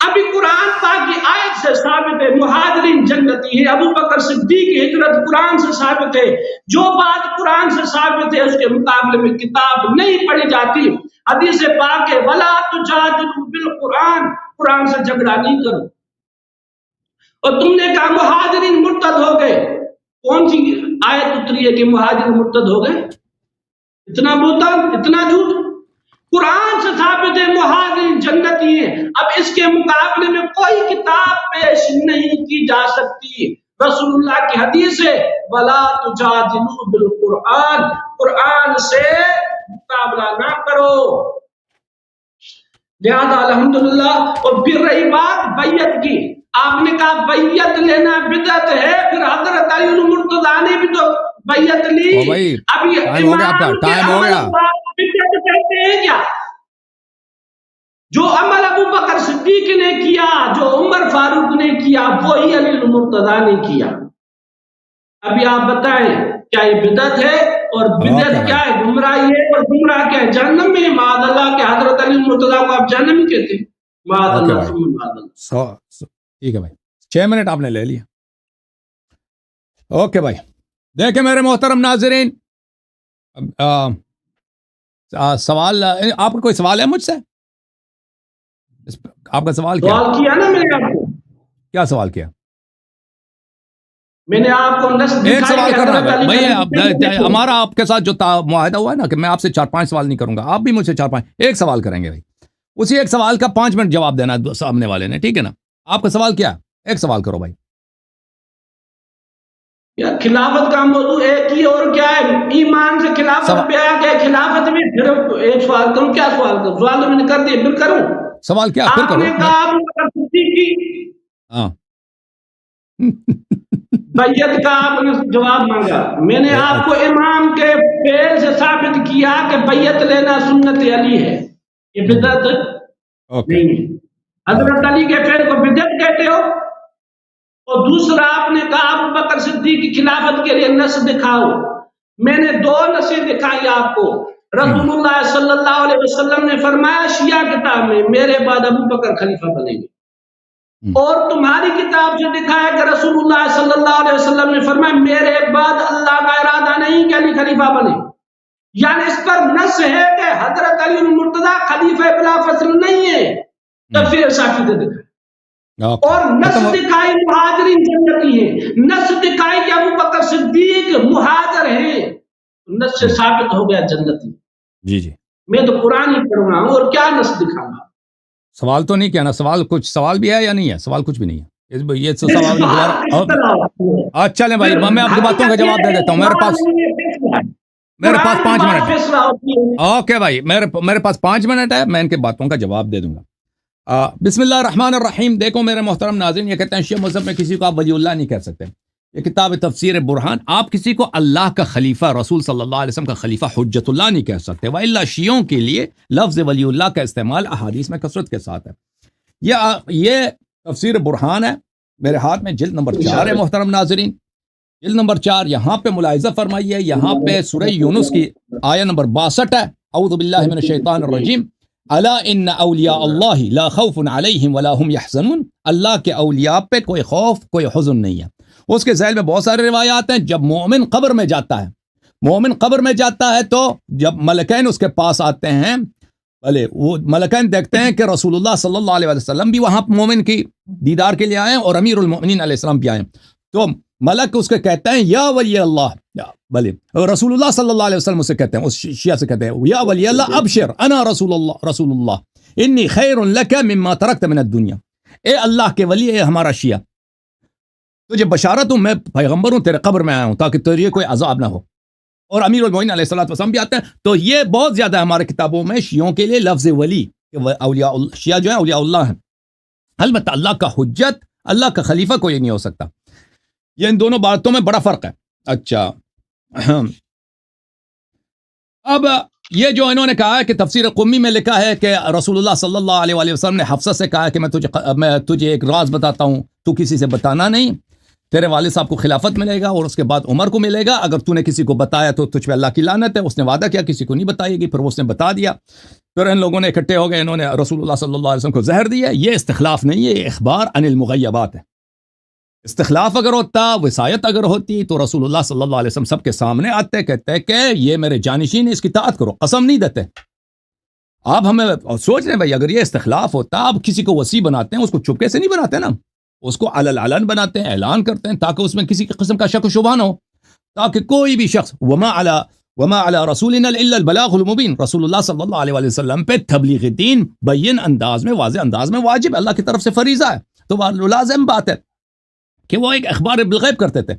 ابھی قرآن پاک کی آیت سے ثابت ہے مہاجرین جنتی ہے، ابو بکر صدیق کی ہجرت قرآن سے ثابت ہے، جو بات قرآن سے ثابت ہے اس کے مقابلے میں کتاب نہیں پڑھی جاتی۔ حدیث پاک ہے ولا تجادلوا بالقرآن، قرآن سے جھگڑا نہیں کرو۔ اور تم نے کہا مہاجرین مرتد ہو گئے، کون سی آیت اتری ہے کہ مہاجرین مرتد ہو گئے؟ اتنا بہتان، اتنا جھوٹ، قرآن سے ثابت ہے مہاجرین جنتی ہیں۔ اب اس کے مقابلے میں کوئی کتاب پیش نہیں کی جا سکتی، رسول اللہ کی حدیث ہے وَلَا تُجَادِلُوا بِالْقُرْآنِ، قرآن سے مقابلہ نہ کرو۔ لہذا الحمدللہ۔ اور پھر رہی بات بیعت کی، آپ نے کہا بیعت لینا بدعت ہے، پھر حضرت علی المرتضیٰ نے بھی تو بیعت لی، ابھی ٹائم ہو گیا آپ کا، ٹائم ہو گیا۔ بدعت کہتے ہیں کیا؟ جو عمل ابو بکر صدیق نے کیا، جو عمر فاروق نے کیا، وہی علی المرتضیٰ نے کیا۔ ابھی آپ بتائیں کیا یہ بدعت ہے؟ اور بدعت کیا ہے؟ گمراہی ہے، اور گمراہ کیا ہے؟ جہنم میں۔ معاذ اللہ کہ حضرت علی المرتضیٰ کو آپ جہنم کہتے ہیں؟ معاذ اللہ ثم معاذ اللہ۔ ٹھیک ہے بھائی، 6 منٹ آپ نے لے لیا۔ اوکے بھائی، دیکھیں میرے محترم ناظرین، سوال، آپ کا کوئی سوال ہے مجھ سے؟ آپ کا سوال کیا؟ سوال کیا نا میں نے آپ کو، کیا سوال کیا؟ میں نے آپ کو ایک سوال کر رہا ہے بھائی، ہمارا آپ کے ساتھ جو معاہدہ ہوا ہے نا کہ میں آپ سے 4-5 سوال نہیں کروں گا، آپ بھی مجھ سے 4-5 ایک سوال کریں گے بھائی، اسی ایک سوال کا 5 منٹ جواب دینا ہے سامنے والے نے، ٹھیک ہے نا؟ آپ کا سوال کیا؟ ایک سوال کرو بھائی۔ خلافت کا موضوع ایک ہی، اور کیا ہے؟ ایمان سے خلافت پہ آ گیا، خلافت میں پھر ایک سوال کروں، کیا سوال کروں؟ سوال تو میں نے کر دیا، پھر کروں سوال کیا؟ پھر کرو۔ آپ نے کہا ابو بکر صدیق کی ہاں بیعت کا آپ نے جواب مانگا، میں نے آپ کو امام کے فعل سے ثابت کیا کہ بیعت لینا سنت علی ہے، یہ بدعت نہیں ہے۔ حضرت علی کے فعل کو بدعت کہتے ہو؟ اور دوسرا آپ نے کہا ابو بکر صدیق کی خلافت کے لیے نص دکھاؤ، میں نے 2 نصیں دکھائی آپ کو۔ رسول اللہ صلی اللہ علیہ وسلم نے فرمایا شیعہ کتاب میں میرے بعد ابو بکر خلیفہ بنیں گے، اور تمہاری کتاب سے دکھایا کہ رسول اللہ صلی اللہ علیہ وسلم نے فرمایا میرے بعد اللہ کا ارادہ نہیں کہ علی خلیفہ بنے، یعنی اس پر نص ہے کہ حضرت علی المرتضیٰ خلیفہ بلا فصل نہیں ہے۔ تفسیر صافی سے دکھایا، اور نص دکھائی مہاجرین جنتی ہیں، نص دکھائی کہ ابو بکر صدیق مہاجر ہیں، نص سے ثابت ہو گیا جنتی۔ جی جی، میں تو قرآن ہی پڑھ رہا ہوں، اور کیا نص دکھاؤں گا؟ سوال تو نہیں کیا نا، سوال کچھ سوال بھی ہے یا نہیں ہے؟ سوال کچھ بھی نہیں ہے، یہ سوال دوبارہ چلیں بھائی، میں آپ کی باتوں کا جواب دے دیتا ہوں، میرے پاس 5 منٹ ہے۔ اوکے بھائی، میرے پاس 5 منٹ ہے، میں ان کے باتوں کا جواب دے دوں گا۔ بسم اللہ الرحمن الرحیم۔ دیکھو میرے محترم ناظرین، یہ کہتے ہیں شیعہ مذہب میں کسی کو آپ ولی اللہ نہیں کہہ سکتے، یہ کتاب تفسیر برہان، آپ کسی کو اللہ کا خلیفہ، رسول صلی اللہ علیہ وسلم کا خلیفہ، حجت اللہ نہیں کہہ سکتے، وَإِلَّا شیعوں کے لیے لفظ ولی اللہ کا استعمال احادیث میں کثرت کے ساتھ ہے۔ یہ تفسیر برہان ہے، میرے ہاتھ میں جلد نمبر 4 ہے محترم ناظرین، جلد نمبر 4، یہاں پہ ملاحظہ فرمائیے، یہاں پہ سورہ یونس کی آیہ نمبر 62 ہے، اعوذ باللہ من الشیطان الرجیم، الا ان اولیاء اللہ لا خوف علیہم ولا هم يحزنون، اللہ کے اولیاء پہ کوئی خوف کوئی حزن نہیں ہے۔ اس کے ذیل میں بہت سارے روایات ہیں، جب مومن قبر میں جاتا ہے، تو جب ملکین اس کے پاس آتے ہیں، بھلے وہ ملکین دیکھتے ہیں کہ رسول اللہ صلی اللہ علیہ وسلم بھی وہاں مومن کی دیدار کے لیے آئے اور امیر المؤمنین علیہ السلام بھی آئے، تو ملک اس کے کہتے ہیں یا ولی اللہ، بھلے رسول اللہ صلی اللہ علیہ وسلم سے کہتے ہیں، اس شیعہ سے کہتے ہیں یا ولی اللہ ابشر انا رسول اللہ انی خیر لک مما ترکت من الدنیا، اے اللہ کے ولی، اے ہمارا شیعہ، تجھے بشارت ہوں، میں پیغمبر ہوں، تیرے قبر میں آیا ہوں تاکہ تجھے کوئی عذاب نہ ہو، اور امیر المومنین علیہ السلام بھی آتے ہیں۔ تو یہ بہت زیادہ ہے ہمارے کتابوں میں شیعوں کے لیے لفظ ولی، اولیاء شیعہ جو ہیں اولیاء اللہ ہیں، البتہ اللہ کا حجت، اللہ کا خلیفہ کوئی نہیں ہو سکتا، یہ ان دونوں باتوں میں بڑا فرق ہے۔ اچھا، اب یہ جو انہوں نے کہا ہے کہ تفسیر قمی میں لکھا ہے کہ رسول اللہ صلی اللہ علیہ وسلم نے حفصہ سے کہا کہ میں تجھے ایک راز بتاتا ہوں، تو کسی سے بتانا نہیں، تیرے والد صاحب کو خلافت ملے گا اور اس کے بعد عمر کو ملے گا، اگر تو نے کسی کو بتایا تو تجھ پہ اللہ کی لعنت ہے۔ اس نے وعدہ کیا کسی کو نہیں بتائے گی، پھر اس نے بتا دیا، پھر ان لوگوں نے اکٹھے ہو گئے، انہوں نے رسول اللہ صلی اللہ علیہ وسلم کو زہر دیا۔ یہ استخلاف نہیں ہے، یہ اخبار عن المغیبات ہے۔ استخلاف اگر ہوتا، وصایت اگر ہوتی، تو رسول اللہ صلی اللہ علیہ وسلم سب کے سامنے آتے، کہتے کہ یہ میرے جانشین، اس کی اطاعت کرو، قسم نہیں دیتے۔ آپ ہمیں سوچ رہے ہیں بھائی، اگر یہ استخلاف ہوتا، آپ کسی کو وصی بناتے ہیں، اس کو چپکے سے نہیں بناتے نا، اس کو علن بناتے ہیں، اعلان کرتے ہیں، تاکہ اس میں کسی قسم کا شک و شبہ نہ ہو، تاکہ کوئی بھی شخص وما علی رسولنا الا البلاغ المبین، رسول اللہ صلی اللہ علیہ وسلم پہ تبلیغ دین بین انداز میں، واضح انداز میں واجب، اللہ کی طرف سے فریضہ ہے، تو لازم بات ہے کہ وہ ایک اخبار بالغیب کرتے تھے۔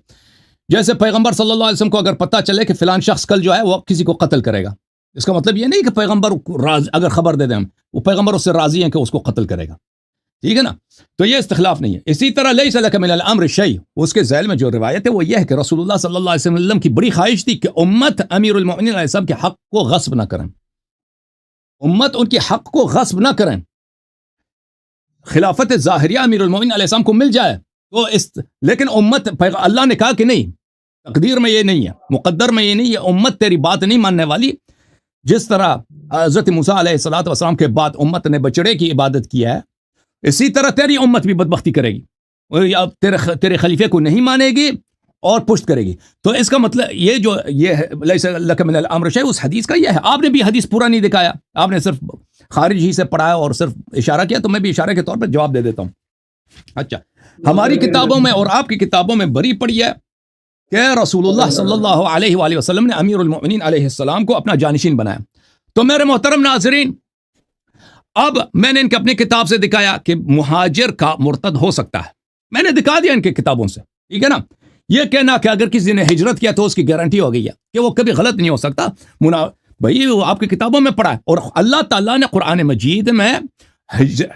جیسے پیغمبر صلی اللہ علیہ وسلم کو اگر پتہ چلے کہ فلان شخص کل جو ہے وہ کسی کو قتل کرے گا، اس کا مطلب یہ نہیں کہ پیغمبر اگر خبر دے دیں ہم، وہ پیغمبر اس سے راضی ہیں کہ اس کو قتل کرے گا، ٹھیک ہے نا؟ تو یہ استخلاف نہیں ہے۔ اسی طرح لیس لک من الامر شیء، اس کے ذیل میں جو روایت ہے وہ یہ ہے کہ رسول اللہ صلی اللہ علیہ وسلم کی بڑی خواہش تھی کہ امت امیر المؤمنین علیہ السلام کے حق کو غصب نہ کریں، امت ان کے حق کو غصب نہ کریں، خلافت ظاہریہ امیر المومنین علیہ السلام کو مل جائے تو لیکن امت اللہ نے کہا کہ نہیں، تقدیر میں یہ نہیں ہے، مقدر میں یہ نہیں ہے، امت تیری بات نہیں ماننے والی. جس طرح حضرت موسیٰ علیہ السلام کے بعد امت نے بچڑے کی عبادت کیا ہے، اسی طرح تیری امت بھی بدبختی کرے گی، تیرے خلیفے کو نہیں مانے گی اور پشت کرے گی. تو اس کا مطلب یہ ہے لیس لک من الامر شیء، اس حدیث کا یہ ہے. آپ نے بھی حدیث پورا نہیں دکھایا، آپ نے صرف خارج ہی سے پڑھایا اور صرف اشارہ کیا، تو میں بھی اشارے کے طور پر جواب دے دیتا ہوں. اچھا، ہماری کتابوں میں اور آپ کی کتابوں میں بری پڑی ہے کہ رسول اللہ صلی اللہ علیہ وآلہ وسلم نے امیر المؤمنین علیہ السلام کو اپنا جانشین بنایا. تو میرے محترم ناظرین، اب میں نے ان کے اپنی کتاب سے دکھایا کہ مہاجر کا مرتد ہو سکتا ہے. میں نے دکھا دیا ان کی کتابوں سے، ٹھیک ہے نا. یہ کہنا کہ اگر کسی نے ہجرت کیا تو اس کی گارنٹی ہو گئی ہے کہ وہ کبھی غلط نہیں ہو سکتا، بھائی وہ آپ کی کتابوں میں پڑھا ہے. اور اللہ تعالیٰ نے قرآن مجید میں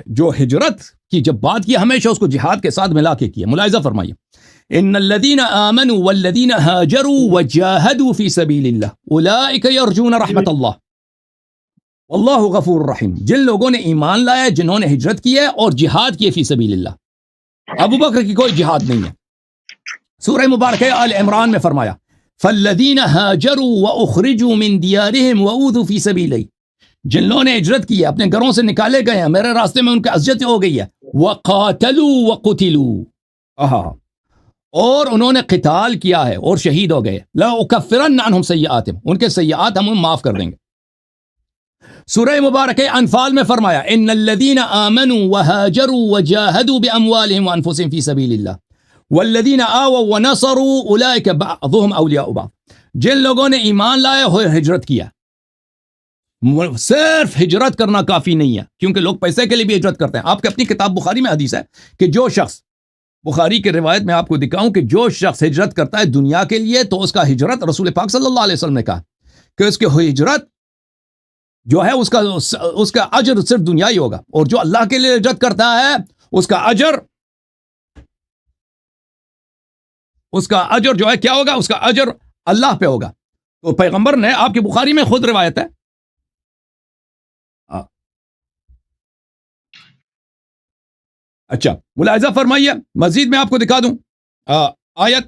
جو ہجرت کی جب بات کی، ہمیشہ اس کو جہاد کے ساتھ ملا کے کیا. ملاحظہ فرمائیے، ان الذين آمنوا والذين هاجروا وجاهدوا في سبيل الله اولئك يرجون رحمت اللہ واللہ غفور رحیم. جن لوگوں نے ایمان لایا، جنہوں نے ہجرت کی ہے اور جہاد کیے فی سبیل اللہ. ابو بکر کی کوئی جہاد نہیں ہے. سورہ مبارکہ آل عمران میں فرمایا فالذین ہاجروا واخرجوا من دیارہم واوذوا فی سبیلی، جن لوگوں نے ہجرت کی ہے، اپنے گھروں سے نکالے گئے ہیں، میرے راستے میں ان کی اذیت ہو گئی ہے، وقاتلوا وقتلوا، اور انہوں نے قتال کیا ہے اور شہید ہو گئے، لأکفرن عنہم سیئاتہم، ان کے سیئات ہم معاف کر دیں گے. سورہ مبارکہ انفال میں فرمایا ان الذین آمنوا وہاجروا وجاہدوا باموالہم وانفسہم فی سبیل اللہ والذین آووا ونصروا اولئک بعضهم اولیاء بعض. جن لوگوں نے ایمان لائے ہوئے ہجرت کیا، صرف ہجرت کرنا کافی نہیں ہے، کیونکہ لوگ پیسے کے لیے بھی ہجرت کرتے ہیں. آپ کے اپنی کتاب بخاری میں حدیث ہے کہ جو شخص، بخاری کی روایت میں آپ کو دکھاؤں کہ جو شخص ہجرت کرتا ہے دنیا کے لیے تو اس کا ہجرت، رسول پاک صلی اللہ علیہ وسلم نے کہا کہ اس کی ہجرت جو ہے اس کا اجر صرف دنیا ہی ہوگا، اور جو اللہ کے لیے ہجرت کرتا ہے اس کا اجر جو ہے کیا ہوگا، اس کا اجر اللہ پہ ہوگا. تو پیغمبر نے، آپ کی بخاری میں خود روایت ہے، اچھا ملاحظہ فرمائیے، مزید میں آپ کو دکھا دوں آیت،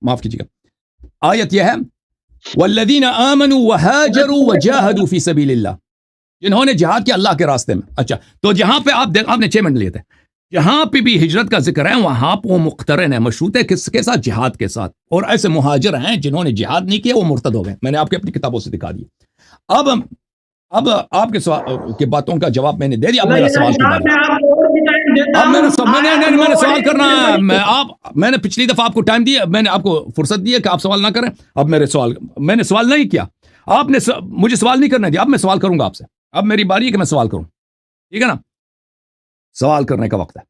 معاف کیجیے گا، آیت یہ ہے والذین آمنوا وہاجروا وجاہدوا فی سبیل اللہ، جنہوں نے جہاد کیا اللہ کے راستے میں. اچھا، تو جہاں پہ آپ نے 6 منٹ لیے تھے، جہاں پہ بھی ہجرت کا ذکر ہے وہاں پہ وہ مقترن ہے، مشروط ہے کس کے ساتھ؟ جہاد کے ساتھ. اور ایسے مہاجر ہیں جنہوں نے جہاد نہیں کیا، وہ مرتد ہو گئے. میں نے آپ کی اپنی کتابوں سے دکھا دیا. اب آپ کے باتوں کا جواب میں نے دے دیا. اب میرا سوال میں نے سوال کرنا ہے. میں نے پچھلی دفعہ آپ کو ٹائم دیا، میں نے آپ کو فرصت دی ہے کہ آپ سوال نہ کریں. اب میں نے سوال نہیں کیا، آپ نے مجھے سوال نہیں کرنا دیا. اب میں سوال کروں گا آپ سے. اب میری باری ہے کہ میں سوال کروں، ٹھیک ہے نا؟ سوال کرنے کا وقت ہے.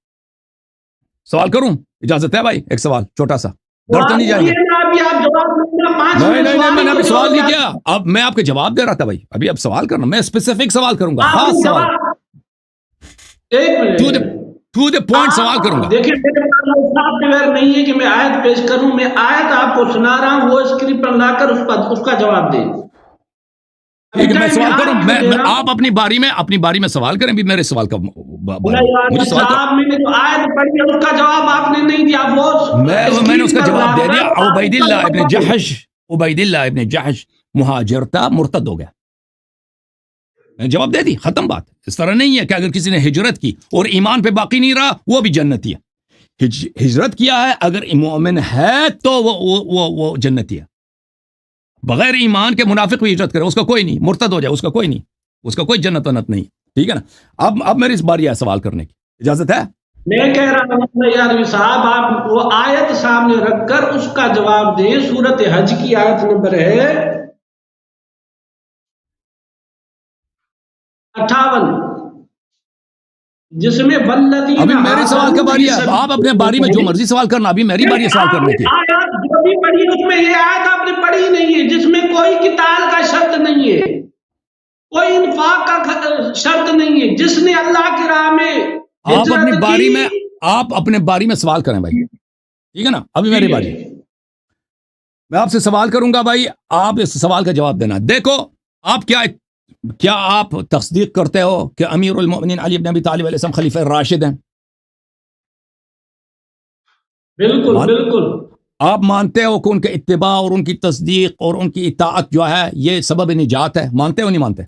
سوال کروں؟ اجازت ہے بھائی؟ ایک سوال چھوٹا سا، ڈر تو نہیں جائیں گے؟ نہیں، میں نے ابھی سوال نہیں کیا. اب میں آپ کے جواب دے رہا تھا بھائی. ابھی اب سوال کرنا، میں اسپیسیفک سوال کروں گا، خاص سوال، ٹو دی پوائنٹ سوال کروں گا. دیکھیں میرے پاس سافٹ ویئر نہیں ہے کہ میں آیت پیش کروں، میں آیت آپ کو سنا رہا ہوں، وہ اسکرپٹ پر لا کر اس کا جواب دیں. ٹھیک ہے، میں سوال کروں. آپ اپنی باری میں سوال کریں. بھی میرے سوال کا مجھے سوال میں نے جو آیت پڑھی ہے اس کا جواب آپ نے نہیں دیا. میں نے اس کا جواب دے دیا. عبید اللہ ابن جحش مہاجر تھا، مرتد ہو گیا. میں نے جواب دے دی، ختم بات. اس طرح نہیں ہے کہ اگر کسی نے ہجرت کی اور ایمان پہ باقی نہیں رہا وہ بھی جنتی ہے. ہجرت کیا ہے، اگر مومن ہے تو وہ جنتی ہے. بغیر ایمان کے منافق بھی ہجرت کرے اس کا کوئی نہیں، مرتد ہو جائے اس کا کوئی نہیں، اس کا کوئی جنت ونت نہیں. ٹھیک ہے نا؟ اب میری اس باری ہے سوال کرنے کی، اجازت ہے؟ میں کہہ رہا ہوں یار صاحب، آپ وہ آیت سامنے رکھ کر اس کا جواب دیں. سورت حج کی آیت نمبر ہے 58، جس میں والذین، ابھی میری سوال کا باری ہے. آپ اپنے باری میں جو مرضی سوال کرنا، ابھی میری باری ہے سوال کرنے کی. آیات جو بھی پڑھی اس میں یہ آیت آپ نے پڑھی نہیں ہے جس میں کوئی قتال کا شرط نہیں ہے، کوئی انفاق کا شرط نہیں ہے. جس نے اللہ کی راہ میں آپ اپنے باری میں سوال کریں بھائی، ٹھیک ہے نا؟ ابھی میری باری، میں آپ سے سوال کروں گا بھائی، آپ اس سوال کا جواب دینا. دیکھو آپ کیا کیا آپ تصدیق کرتے ہو کہ امیر المؤمنین علی بن ابی طالب علیہ السلام خلیفہ راشد ہیں؟ بالکل بالکل. آپ مانتے ہو کہ ان کے اتباع اور ان کی تصدیق اور ان کی اطاعت جو ہے یہ سبب نجات ہے؟ مانتے ہو نہیں مانتے؟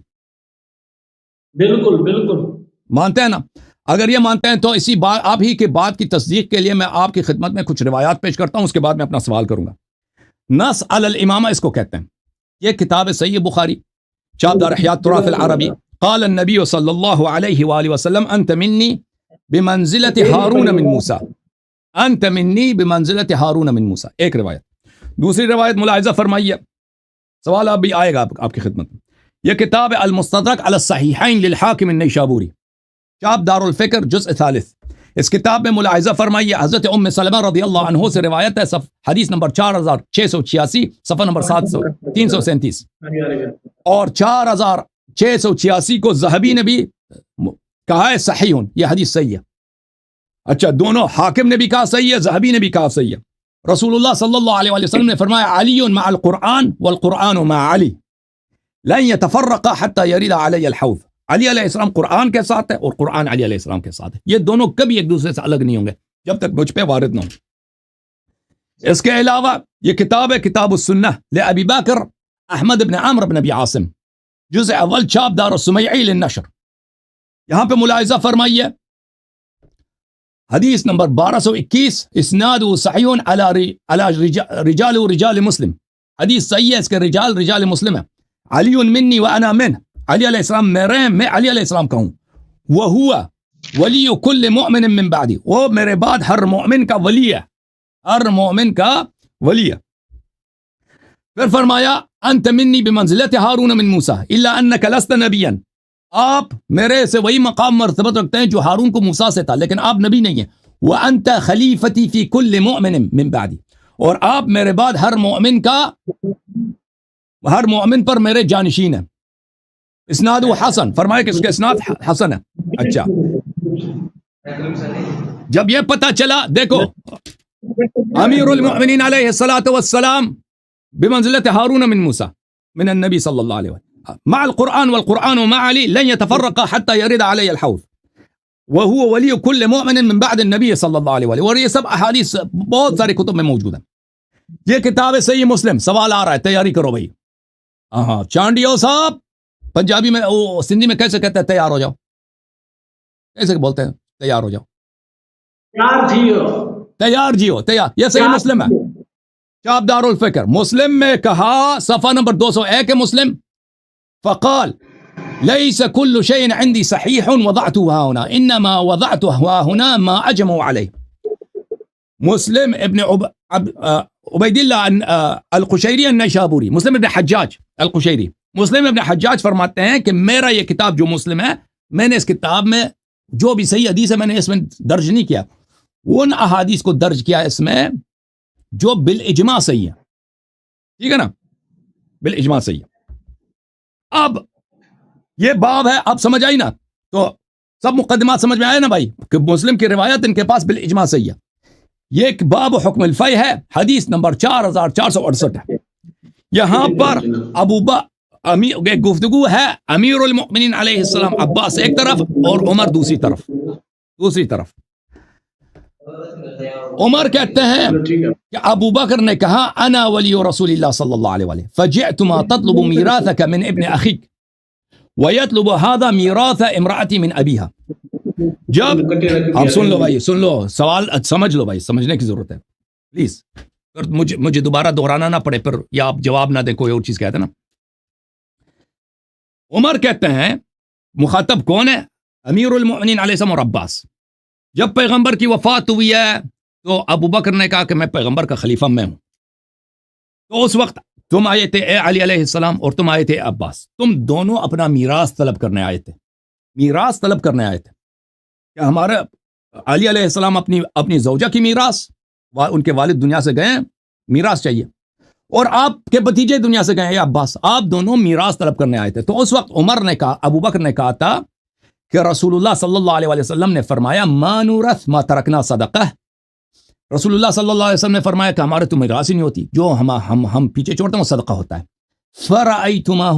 بالکل بالکل مانتے ہیں نا. اگر یہ مانتے ہیں تو اسی بات آپ ہی کے بات کی تصدیق کے لیے میں آپ کی خدمت میں کچھ روایات پیش کرتا ہوں، اس کے بعد میں اپنا سوال کروں گا. نص علی الامامہ اس کو کہتے ہیں. یہ کتاب صحیح بخاری چاپ دار احیاء التراث العربی. قال النبی صلی اللہ علیہ وآلہ وسلم انت منی بمنزلت ہارون من موسیٰ، انت منی بمنزلت ہارون من موسیٰ. ایک روایت. دوسری روایت ملاحظہ فرمائیے، سوال اب بھی آئے گا آپ کی خدمت میں. یہ کتاب المستدرک علی الصحیحین للحاکم النیشابوری چاپ دار الفکر جزء ثالث. اس کتاب میں ملاحظہ فرمائیے حضرت ام سلمہ رضی اللہ عنہ سے روایت ہے، حدیث نمبر 4686 صفحہ نمبر 337 اور 4686 کو ذہبی نے بھی کہا ہے صحیح، یہ حدیث صحیح ہے. اچھا، دونوں حاکم نے بھی کہا صحیح ہے، ذہبی نے بھی کہا صحیح ہے. رسول اللہ صلی اللہ علیہ وسلم نے فرمایا علی مع القرآن والقرآن مع علی لن يتفرق حتى يرد علی الحوض. علی علیہ السلام قرآن کے ساتھ ہے اور قرآن علی علیہ السلام کے ساتھ ہے. یہ دونوں کبھی ایک دوسرے سے الگ نہیں ہوں گے جب تک مجھ پہ وارد نہ ہوں. اس کے علاوہ یہ کتاب ہے کتاب السنہ لأبی بکر احمد بن عمرو بن ابی عاصم جزء اول چاپ دار السمیعی للنشر. یہاں پہ ملاحظہ فرمائیے حدیث نمبر 1221 اسناد صحیح علی رجال مسلم. حدیث صحیح ہے، اس کے رجال مسلم ہے. علی منی وانا منہ، علی علیہ السلام میرے ہیں، میں علی علیہ السلام کا ہوں. وَهُوَ وَلِيُّ كُلِّ مُؤْمِنٍ مِّن بَعْدِ، وہ میرے بعد ہر مومن کا ولی ہے، ہر مومن کا ولی ہے. پھر فرمایا انت منی بمنزلت ہارون من موسیٰ الا انک لست نبیا، آپ میرے سے وہی مقام مرتبت رکھتے ہیں جو ہارون کو موسیٰ سے تھا، لیکن آپ نبی نہیں ہیں. وانت خلیفتی فی کل مؤمن من بعدی، اور آپ میرے بعد ہر مومن پر میرے جانشین ہیں. اسناد حسن، فرمایا کہ اس کے اسناد حسن ہے. اچھا، جب یہ پتہ چلا، دیکھو امیر المؤمنین علیہ الصلاۃ والسلام بمنزلت ہارون من موسیٰ من النبی صلی اللہ علیہ وسلم مع القرآن والقرآن مع علی لن يتفرق حتى يرد علی الحوض وهو ولی كل مؤمن من بعد النبی صلی اللہ علیہ وسلم. اور یہ سب احادیث بہت سارے کتب میں موجود ہیں. یہ کتاب ہے صحیح مسلم. سوال آ رہا ہے، تیاری کرو بھائی. ہاں چانڈیو صاحب، پنجابی میں سندھی میں کیسے کہتے ہیں تیار ہو جاؤ؟ کیسے بولتے ہیں تیار ہو جاؤ؟ تیار جیو. یہ صحیح مسلم ہے، چاپ دار الفکر. مسلم میں کہا صفحہ نمبر 201 مسلم، فقال ليس كل شيء عندي صحيح وضعته ها هنا انما وضعته ها هنا ما اجمعوا عليه. مسلم ابن عبید اللہ القشیری النیشابوری، مسلم ابن حجاج القشیری، مسلم ابن حجاج فرماتے ہیں کہ میرا یہ کتاب جو مسلم ہے، میں نے اس کتاب میں جو بھی صحیح حدیث ہے میں نے اس میں درج نہیں کیا، ان احادیث کو درج کیا اس میں جو بالاجماع صحیح ہے. ٹھیک ہے نا، بالاجماع صحیح ہے. اب یہ باب ہے، اب سمجھ آئی نا؟ تو سب مقدمات سمجھ میں آئے نا بھائی کہ مسلم کی روایت ان کے پاس بالاجماع صحیح ہے. یہ ایک باب حکم الفی ہے، حدیث نمبر 4468 ہے. یہاں پر ایک گفتگو ہے امیر المؤمنین علیہ السلام عباس ایک طرف اور عمر دوسری طرف. عمر کہتے ہیں کہ ابو بکر نے کہا انا ولی رسول اللہ صلی اللہ علیہ وسلم فجئت ما تطلب میراثک من ابن اخیک ویطلب هذا میراث امرأتی من ابیہا. جب آپ سن لو بھائی، سن لو، سوال سمجھ لو بھائی، سمجھنے کی ضرورت ہے پلیز. مجھے دوبارہ دہرانا نہ پڑے پھر، یا آپ جواب نہ دیں کوئی اور چیز کہتے ہیں نا. عمر کہتے ہیں مخاطب کون ہے؟ امیر المؤمنین علیہ السلام اور عباس. جب پیغمبر کی وفات ہوئی ہے تو ابو بکر نے کہا کہ میں پیغمبر کا خلیفہ میں ہوں. تو اس وقت تم آئے تھے اے علی علیہ السلام اور تم آئے تھے عباس، تم دونوں اپنا میراث طلب کرنے آئے تھے. کہ ہمارے علی علیہ السلام اپنی زوجہ کی میراث، ان کے والد دنیا سے گئے، میراث چاہیے، اور آپ کے بھتیجے دنیا سے گئے عباس، آپ دونوں میراث طلب کرنے آئے تھے. تو اس وقت عمر نے کہا، ابو بکر نے کہا تھا کہ رسول اللہ صلی اللہ علیہ وسلم نے فرمایا ما نورث ما ترکنا صدقہ. رسول اللہ صلی اللہ علیہ وسلم نے فرمایا کہ ہمارے تو میراث ہی نہیں ہوتی، جو ہم پیچھے چھوڑتے ہیں وہ صدقہ ہوتا ہے. فرأیتماہ،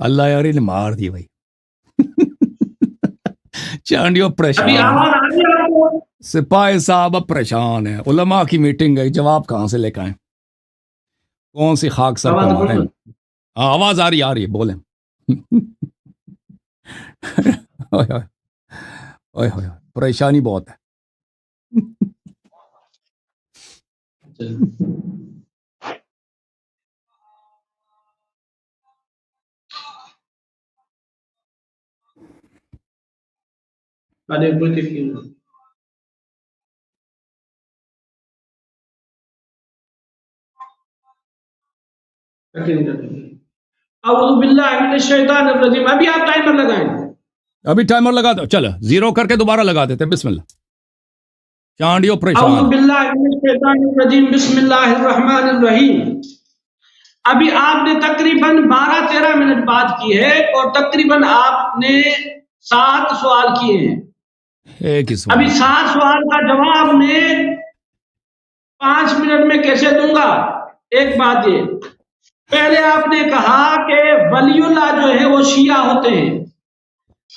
اللہ یاری نے مار دی بھائی چانڈیوں ابھی پریشان آواز آ رہی ہے آپ کو؟ سپاہی صاحب اب پریشان ہے، علماء کی میٹنگ گئی، جواب کہاں سے لے کے آئیں؟ کون سی خاک سر آواز پہ آ رہی ماریں؟ ہے؟ آواز آ رہی ہے بولیں اوئے ہوئے، اوئے ہوئے، پریشانی بہت ہے ارے کوئی تکلیف نہیں۔ اعوذ باللہ من الشیطان الرجیم، ابھی آپ ٹائمر لگائیں۔ ابھی ٹائمر لگا دو، چلو زیرو کر کے دوبارہ لگا دیتے ہیں، بسم اللہ۔ چانڈیوں اعوذ پریشان، باللہ من الشیطان الرجیم، بسم اللہ الرحمن الرحیم۔ ابھی آپ نے تقریباً 12-13 منٹ بات کی ہے اور تقریباً آپ نے 7 سوال کیے ہیں۔ ایک ہی ابھی سوال 7 سوال کا جواب میں 5 منٹ میں کیسے دوں گا؟ ایک بات یہ، پہلے آپ نے کہا کہ ولی اللہ جو ہے وہ شیعہ ہوتے ہیں،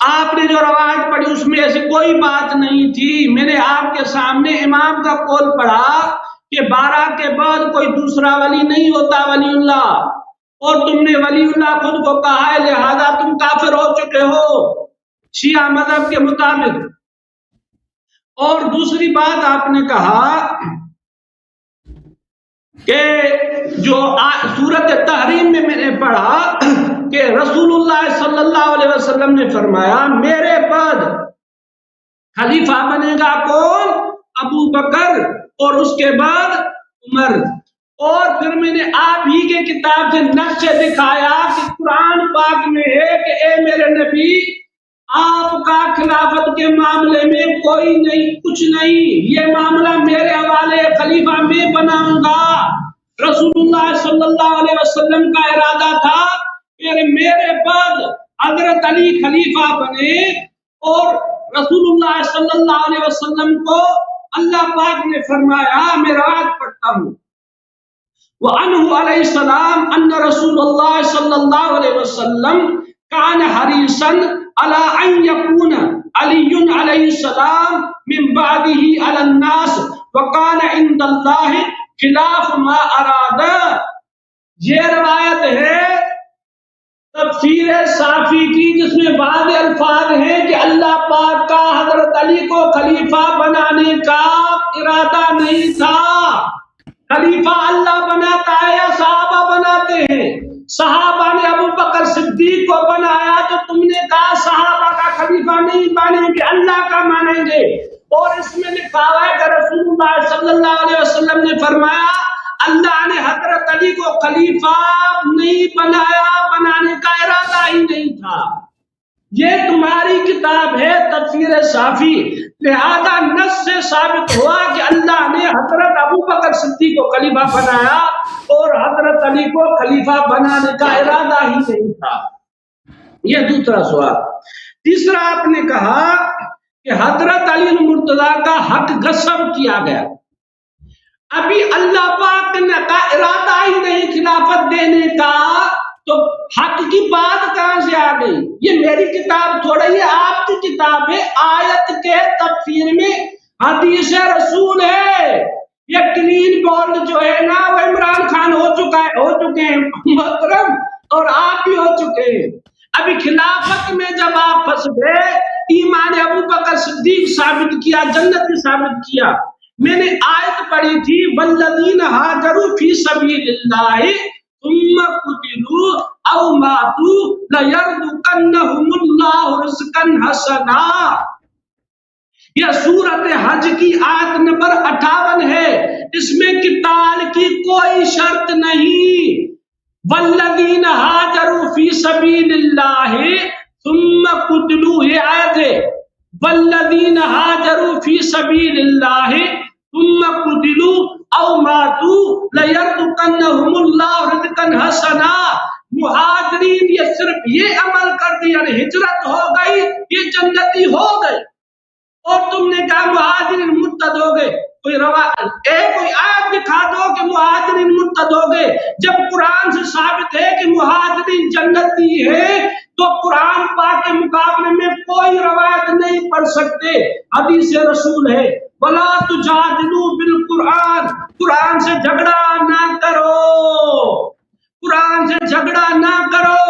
آپ نے جو روایت پڑھی اس میں ایسی کوئی بات نہیں تھی۔ میں نے آپ کے سامنے امام کا قول پڑھا کہ 12 کے بعد کوئی دوسرا ولی نہیں ہوتا ولی اللہ، اور تم نے ولی اللہ خود کو کہا ہے، لہذا تم کافر ہو چکے ہو شیعہ مذہب کے مطابق۔ اور دوسری بات آپ نے کہا کہ جو سورۃ تحریم میں نے پڑھا کہ رسول اللہ صلی اللہ علیہ وسلم نے فرمایا میرے بعد خلیفہ بنے گا کون؟ ابو بکر، اور اس کے بعد عمر۔ اور پھر میں نے آپ ہی کے کتاب سے نقشے دکھایا کہ قرآن پاک میں ہے کہ اے میرے نبی، آپ کا خلافت کے معاملے میں کوئی نہیں، کچھ نہیں، یہ معاملہ میرے حوالے، خلیفہ میں بناؤں گا۔ رسول اللہ صلی اللہ علیہ وسلم کا ارادہ تھا کہ میرے بعد حضرت علی خلیفہ بنے، اور رسول اللہ صلی اللہ علیہ وسلم کو اللہ پاک نے فرمایا، میں روایت پڑھتا ہوں، وَأَنْهُ عَلَيْهِ السَّلَامُ أَنَّ رَسُولَ اللَّهِ صَلَّى اللَّهُ عَلَيْهِ وَسَلَّمَ كَانَ حَرِيصًا عَلَىٰ أَنْ يَكُونَ عَلِيٌّ عَلَيْهِ السَّلَامُ مِنْ بَعْدِهِ عَلَى النَّاسِ وَكَانَ عِنْدَ اللَّهِ خِلَافُ مَا أَرَادَ۔ یہ روایت ہے تفسیر صافی کی، جس میں بعض الفاظ ہیں کہ اللہ پاک کا حضرت علی کو خلیفہ بنانے کا ارادہ نہیں تھا۔ خلیفہ اللہ بناتا ہے یا صحابہ بناتے ہیں؟ صحابہ نے ابو بکر صدیق کو بنایا تو تم نے کہا صحابہ کا خلیفہ نہیں مانیں گے، اللہ کا مانیں گے۔ اور اس میں لکھا ہوا ہے کہ رسول اللہ صلی اللہ علیہ وسلم نے فرمایا اللہ نے حضرت علی کو خلیفہ نہیں بنایا، بنانے کا ارادہ ہی نہیں تھا۔ یہ تمہاری کتاب ہے تفسیر صافی، لہذا نص سے ثابت ہوا کہ اللہ نے حضرت ابو بکر صدیق کو خلیفہ بنایا اور حضرت علی کو خلیفہ بنانے کا ارادہ ہی نہیں تھا۔ یہ دوسرا سوال۔ تیسرا آپ نے کہا کہ حضرت علی المرتضیٰ کا حق غصب کیا گیا۔ ابھی اللہ پاک کا ارادہ ہی نہیں خلافت دینے کا، تو حق کی بات کہاں سے آ گئی؟ یہ میری کتاب تھوڑا، یہ آپ کی کتاب ہے، آیت کے تفسیر میں حدیث رسول ہے۔ یہ کلین بولڈ جو ہے نا، وہ عمران خان ہو چکے ہیں محترم، اور آپ بھی ہو چکے ہیں۔ ابھی خلافت میں جب آپ پھنس گئے، ایمان ابو بکر صدیق ثابت کیا، جنت ثابت کیا۔ میں نے آیت پڑھی تھی والذین ہاجروا فی سبیل اللہ ثم قتلوا او ماتوا لیرزقنہم اللہ رزقا حسنا۔ یہ سورۃ حج کی آیت نمبر 58 ہے، اس میں قتال کی کوئی شرط نہیں۔ والذین ہاجروا فی سبیل اللہ ثم قتلوا، یہ آیت ہے، والذین ہاجروا فی سبیل اللہ ثم قتلوا او ماتوا لیرزقنہم اللہ رزقا حسنا۔ مہاجرین یہ صرف یہ عمل کر دیا، یعنی ہجرت ہو گئی، یہ جنتی ہو گئے۔ اور تم نے کہا مہاجرین مرتد ہو گئے، کوئی کوئی آیت دکھا دو کہ مہاجرین مرتد ہو گئے. جب قرآن سے ثابت ہے کہ مہاجرین جنتی ہے تو قرآن پاک کے مقابلے میں کوئی روایت نہیں پڑھ سکتے. حدیث رسول ہے وَلَا تُجَادِلُوا بِالْقُرْآنِ، قرآن سے جھگڑا نہ کرو، قرآن سے جھگڑا نہ کرو.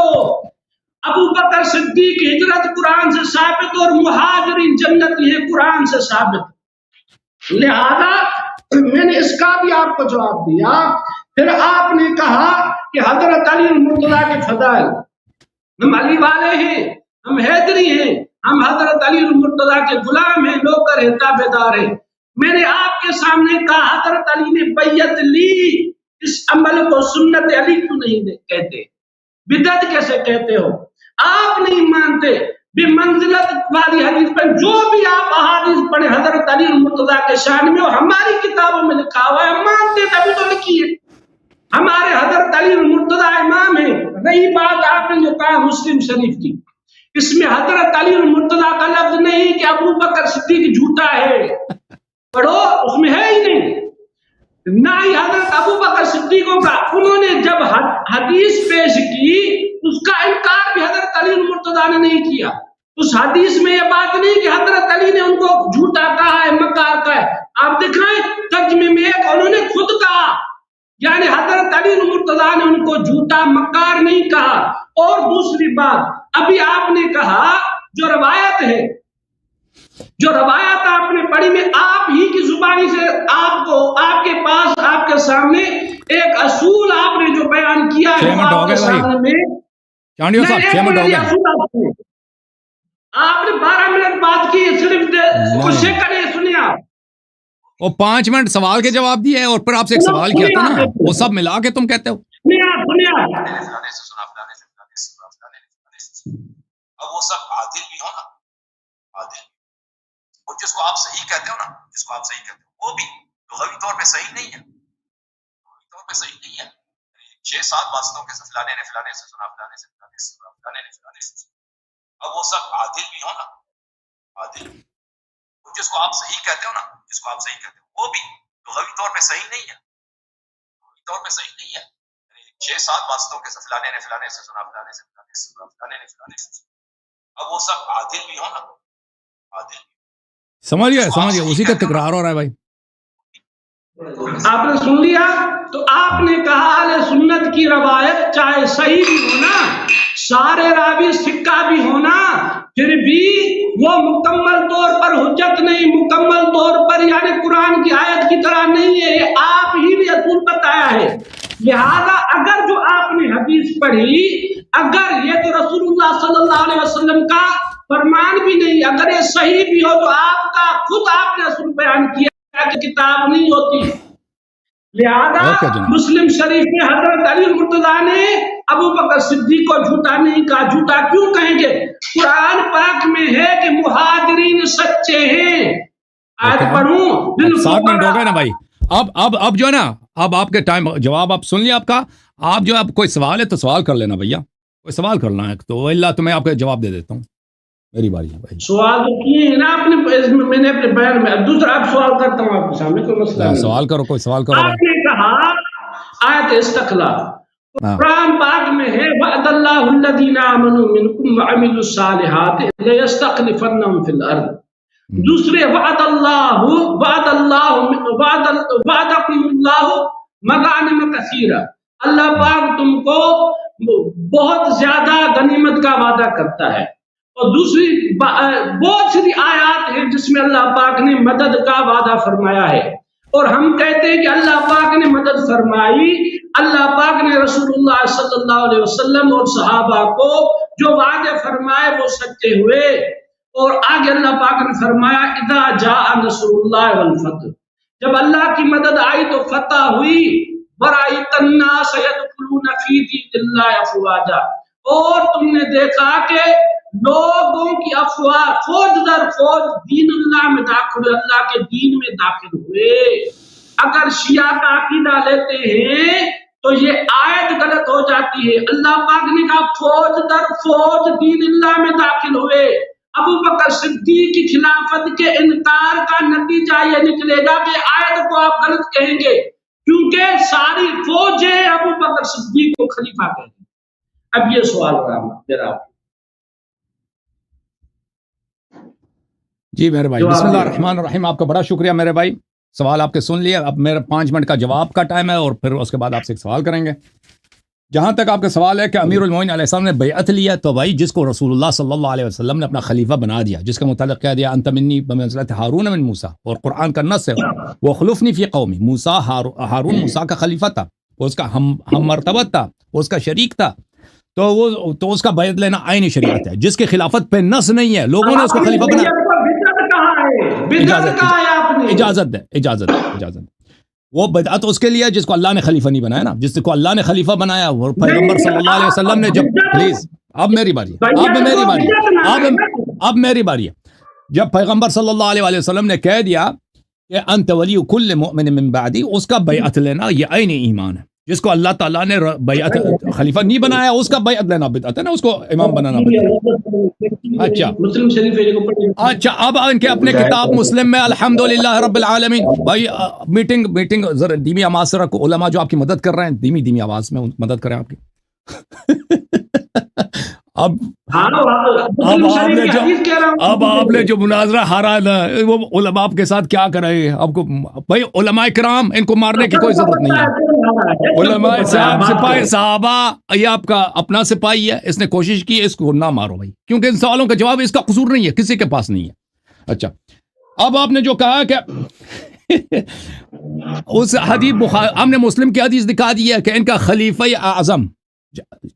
ابو بکر صدیق کی ہجرت قرآن سے ثابت اور مہاجرین جنتی ہے قرآن سے ثابت. لہذا میں نے اس کا بھی آپ کو جواب دیا. پھر آپ نے کہا کہ حضرت علی المرتضیٰ کے فضائل، ہم علی والے ہیں، ہم حیدری ہیں، ہم حضرت علی المرتضیٰ کے غلام ہیں، نوکر ہیں، تابع دار ہیں. میں نے آپ کے سامنے کہا حضرت علی نے بیعت لی، اس عمل کو سنت علی کیوں نہیں کہتے، بدعت کیسے کہتے ہو؟ آپ نہیں مانتے. بے منزلت والی حدیث پر جو بھی آپ احادیث پڑھیں حضرت علی المرتضیٰ کے شان میں، اور ہماری کتابوں میں لکھا ہوا ہے، ہم مانتے تبھی تو لکھی ہے. ہمارے حضرت علی المرتضیٰ امام ہیں. رہی بات آپ نے جو کہا مسلم شریف کی، اس میں حضرت علی المرتضیٰ کا لفظ نہیں کہ ابو بکر صدیق جھوٹا ہے، پڑھو، اس میں ہے ہی نہیں. نہ ہی حضرت ابو بکر صدیقوں کا، انہوں نے جب حدیث پیش کی اس کا انکار بھی حضرت علی المرتضیٰ نے نہیں کیا. اس حدیث میں یہ بات نہیں کہ حضرت علی نے ان کو جھوٹا کہا ہے، مکار کہا ہے. آپ دکھائیں ترجمے میں ایک انہوں نے خود کہا، یعنی حضرت علی المرتضیٰ نے ان کو جھوٹا مکار نہیں کہا. اور دوسری بات ابھی آپ نے کہا جو روایت ہے، جو روایت آپ نے پڑھی میں آپ ہی کی زبانی سے آپ کو، آپ کے پاس، آپ کے سامنے ایک اصول آپ نے جو بیان کیا ہے آپ کے سامنے میں، آپ نے 12 منٹ بات کی، صرف کچھ سیکنڈ سنیے آپ. وہ 5 منٹ سوال کے جواب دیے اور پھر آپ سے ایک سوال کیا تھا نا، وہ سب ملا کے تم کہتے ہو. اب وہ سب عادل بھی ہو نا، عادل، اور جس کو آپ صحیح کہتے ہو نا، جس کو آپ صحیح کہتے ہو وہ بھی لغوی طور پہ صحیح نہیں ہے، لغوی طور پہ صحیح نہیں ہے. 6-7 واسطوں کے سے فلانے نے فلانے سے سنا، فلانے سے فلانے سے سنا، فلانے نے فلانے سے سنا. اب وہ سب عادل بھی ہو نا، عادل، اور جس کو آپ صحیح کہتے ہو نا، جس کو آپ صحیح کہتے ہو وہ بھی لغوی طور پہ صحیح نہیں ہے، لغوی طور پہ صحیح نہیں ہے. 6-7 واسطوں کے سے فلانے نے فلانے سے سنا، فلانے سے فلانے سے سنا، فلانے نے فلانے سے سنا. اب وہ سب عادل بھی ہو نا، عادل. سمجھئے اسی کا تکرار ہو رہا ہے بھائی. آپ نے سن لیا. تو آپ نے کہا اہل سنت کی روایت چاہے صحیح بھی ہونا، سارے راوی سکہ بھی ہونا، پھر بھی وہ مکمل طور پر حجت نہیں، مکمل طور پر یعنی قرآن کی آیت کی طرح نہیں ہے. یہ آپ ہی نے اصول بتایا ہے. لہذا اگر جو آپ نے حدیث پڑھی، اگر یہ تو رسول اللہ صلی اللہ علیہ وسلم کا فرمان بھی نہیں، اگر یہ صحیح بھی ہو تو آپ کا خود آپ نے اصول بیان کیا کہ کتاب نہیں ہوتی. لہذا مسلم شریف میں حضرت علی المرتضیٰ نے ابو بکر صدیق کو جھوٹا نہیں کہا. جھوٹا کیوں کہیں گے؟ قرآن پاک میں ہے کہ مہاجرین سچے ہیں. آیت پڑھوں 7 منٹ ہو گئے نا بھائی. اب جو ہے نا، اب آپ کے ٹائم جواب آپ سن لیا آپ کا. آپ جو اب کوئی سوال ہے تو سوال کر لینا بھیا، کوئی سوال کرنا ہے تو اللہ تو میں آپ کا جواب دے دیتا ہوں. میری باری ہے بھائی. سوال کیے ہیں نا آپ نے، میں نے اپنے بیان میں. دوسرا آپ سوال کرتا ہوں آپ کے سامنے، کوئی مسئلہ نہیں. سوال کرو، کوئی سوال کرو. آپ نے کہا آیت استخلاف قرآن پاک میں ہے وعد اللہ الذین آمنوا منکم وعملوا الصالحات لیستخلفنہم فی الارض. دوسرے وعدکم اللہ مغانم کثیرہ، اللہ پاک تم کو بہت زیادہ غنیمت کا وعدہ کرتا ہے. اور دوسری بہت سی آیات ہیں جس میں اللہ پاک نے مدد کا وعدہ فرمایا ہے. اور ہم کہتے ہیں کہ اللہ پاک نے مدد فرمائی، اللہ پاک نے رسول اللہ صلی اللہ علیہ وسلم اور صحابہ کو جو وعدے فرمائے وہ سچے ہوئے. اور آگے اللہ پاک نے فرمایا اذا جاء نصر اللہ والفتح، جب اللہ کی مدد آئی تو فتح ہوئی. ورأیت الناس يدخلون فی دین اللہ افواجا، اور تم نے دیکھا کہ لوگوں کی افواہ فوج در فوج دین اللہ میں داخل ہوئے، اللہ کے دین میں داخل ہوئے. اگر شیعہ کا عقیدہ لیتے ہیں تو یہ آیت غلط ہو جاتی ہے. اللہ پاک نے کہا فوج در فوج دین اللہ میں داخل ہوئے. ابو بکر صدیق کی خلافت کے انکار کا نتیجہ یہ نکلے گا کہ آیت کو آپ غلط کہیں گے، کیونکہ ساری فوجیں ابو بکر صدیق کو خلیفہ کہیں گے۔ اب یہ سوال رہا میرا، جی میرے بھائی، بسم اللہ الرحمن الرحیم۔ آپ کا بڑا شکریہ میرے بھائی، سوال آپ کے سن لیے۔ اب میرا 5 منٹ کا جواب کا ٹائم ہے، اور پھر اس کے بعد آپ سے ایک سوال کریں گے۔ جہاں تک آپ کا سوال ہے کہ امیر المومنین علیہ السلام نے بیعت لیا، تو بھائی جس کو رسول اللہ صلی اللہ علیہ وسلم نے اپنا خلیفہ بنا دیا، جس کے متعلق کہہ دیا انت منی بمنزلۃ ہارون من موسیٰ، اور قرآن کا نص ہے وہ خلفنی فی قومی، موسیٰ ہارون موسیٰ کا خلیفہ تھا، وہ اس کا ہم مرتبت تھا، وہ اس کا شریک تھا، تو اس کا بیعت لینا عین شریعت ہے۔ جس کی خلافت پہ نص نہیں ہے، لوگوں نے اس کو خلیفہ بنا۔ اجازت ہے۔ وہ بدعت اس کے لیے جس کو اللہ نے خلیفہ نہیں بنایا نا، جس کو اللہ نے خلیفہ بنایا وہ پیغمبر صلی اللہ علیہ وسلم نے جب، پلیز اب میری باری ہے، جب پیغمبر صلی اللہ علیہ وسلم نے کہہ دیا کہ انت ولی کل مؤمن من بعدی، اس کا بیعت لینا یہ عین ایمان ہے۔ جس کو اللہ تعالیٰ نے بیعت خلیفہ نہیں بنایا اس کا بیعت لینا بدعت ہے نا، اس کو امام بنانا بدعت۔ اچھا اب ان کے اپنے کتاب مسلم میں الحمدللہ رب العالمین، بھائی میٹنگ ذرا دھیمی آواز سے رکھو، علماء جو آپ کی مدد کر رہے ہیں دھیمی آواز میں مدد کریں آپ کی۔ اب آپ نے جو مناظرہ ہارا نا، وہ علماء آپ کے ساتھ کیا کرے؟ آپ کو بھائی علماء کرام ان کو مارنے کی کوئی ضرورت نہیں ہے۔ علماء صاحب سپاہی صحابہ، یہ آپ کا اپنا سپاہی ہے، اس نے کوشش کی، اس کو نہ مارو بھائی، کیونکہ ان سوالوں کا جواب اس کا قصور نہیں ہے، کسی کے پاس نہیں ہے۔ اچھا اب آپ نے جو کہا کہ اس حدیث بخاری، ہم نے مسلم کی حدیث دکھا دی ہے کہ ان کا خلیفہ اعظم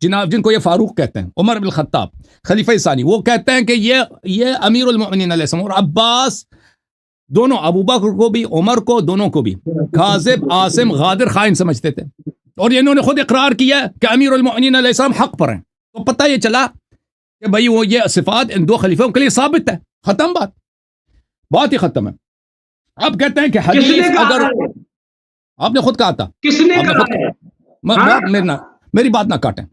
جناب، جن کو یہ فاروق کہتے ہیں، عمر بن الخطاب خلیفہ ثانی، وہ کہتے ہیں کہ یہ امیر المؤمنین علیہ السلام اور عباس دونوں، ابو بکر کو بھی عمر کو، دونوں کو بھی کاذب، عاصم، غادر، خائن سمجھتے تھے، اور انہوں نے خود اقرار کیا کہ امیر المؤمنین علیہ السلام حق پر ہیں۔ تو پتہ یہ چلا کہ بھائی وہ یہ صفات ان دو خلیفوں کے لیے ثابت ہے، ختم بات ہی ختم ہے۔ اب کہتے ہیں کہ حدیث اگر آپ نے خود کہا تھا، کس نے کہا؟ میری بات نہ کاٹیں،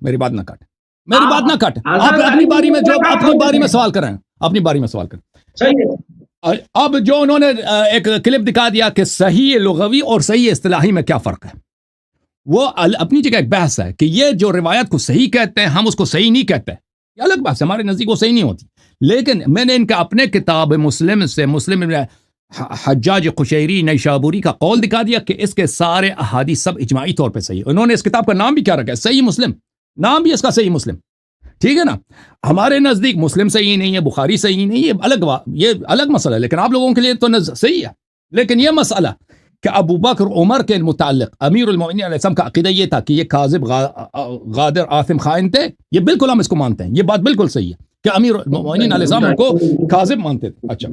آپ اپنی باری میں جو اپنی باری میں سوال کریں، اپنی باری میں سوال کریں۔ اب جو انہوں نے ایک کلپ دکھا دیا کہ صحیح لغوی اور صحیح اصطلاحی میں کیا فرق ہے، وہ اپنی جگہ ایک بحث ہے کہ یہ جو روایت کو صحیح کہتے ہیں ہم اس کو صحیح نہیں کہتے، یہ الگ بحث ہے، ہمارے نزدیک وہ صحیح نہیں ہوتی۔ لیکن میں نے ان کا اپنے کتاب مسلم سے، مسلم حجاج قشیری نیشابوری کا قول دکھا دیا کہ اس کے سارے احادیث سب اجماعی طور پہ صحیح۔ انہوں نے اس کتاب کا نام بھی کیا رکھا ہے؟ صحیح مسلم، نام بھی اس کا صحیح مسلم، ٹھیک ہے نا۔ ہمارے نزدیک مسلم صحیح نہیں ہے، بخاری صحیح نہیں، یہ الگ مسئلہ ہے، لیکن آپ لوگوں کے لیے تو صحیح ہے۔ لیکن یہ مسئلہ کہ ابو بکر عمر کے متعلق امیر المؤمنین علیہ السلام کا عقیدہ یہ تھا کہ یہ کاذب، غادر، آثم، خائن تھے، یہ بالکل ہم اس کو مانتے ہیں، یہ بات بالکل صحیح ہے کہ امیر المؤمنین علیہ السلام ان کو کاذب مانتے تھے۔ اچھا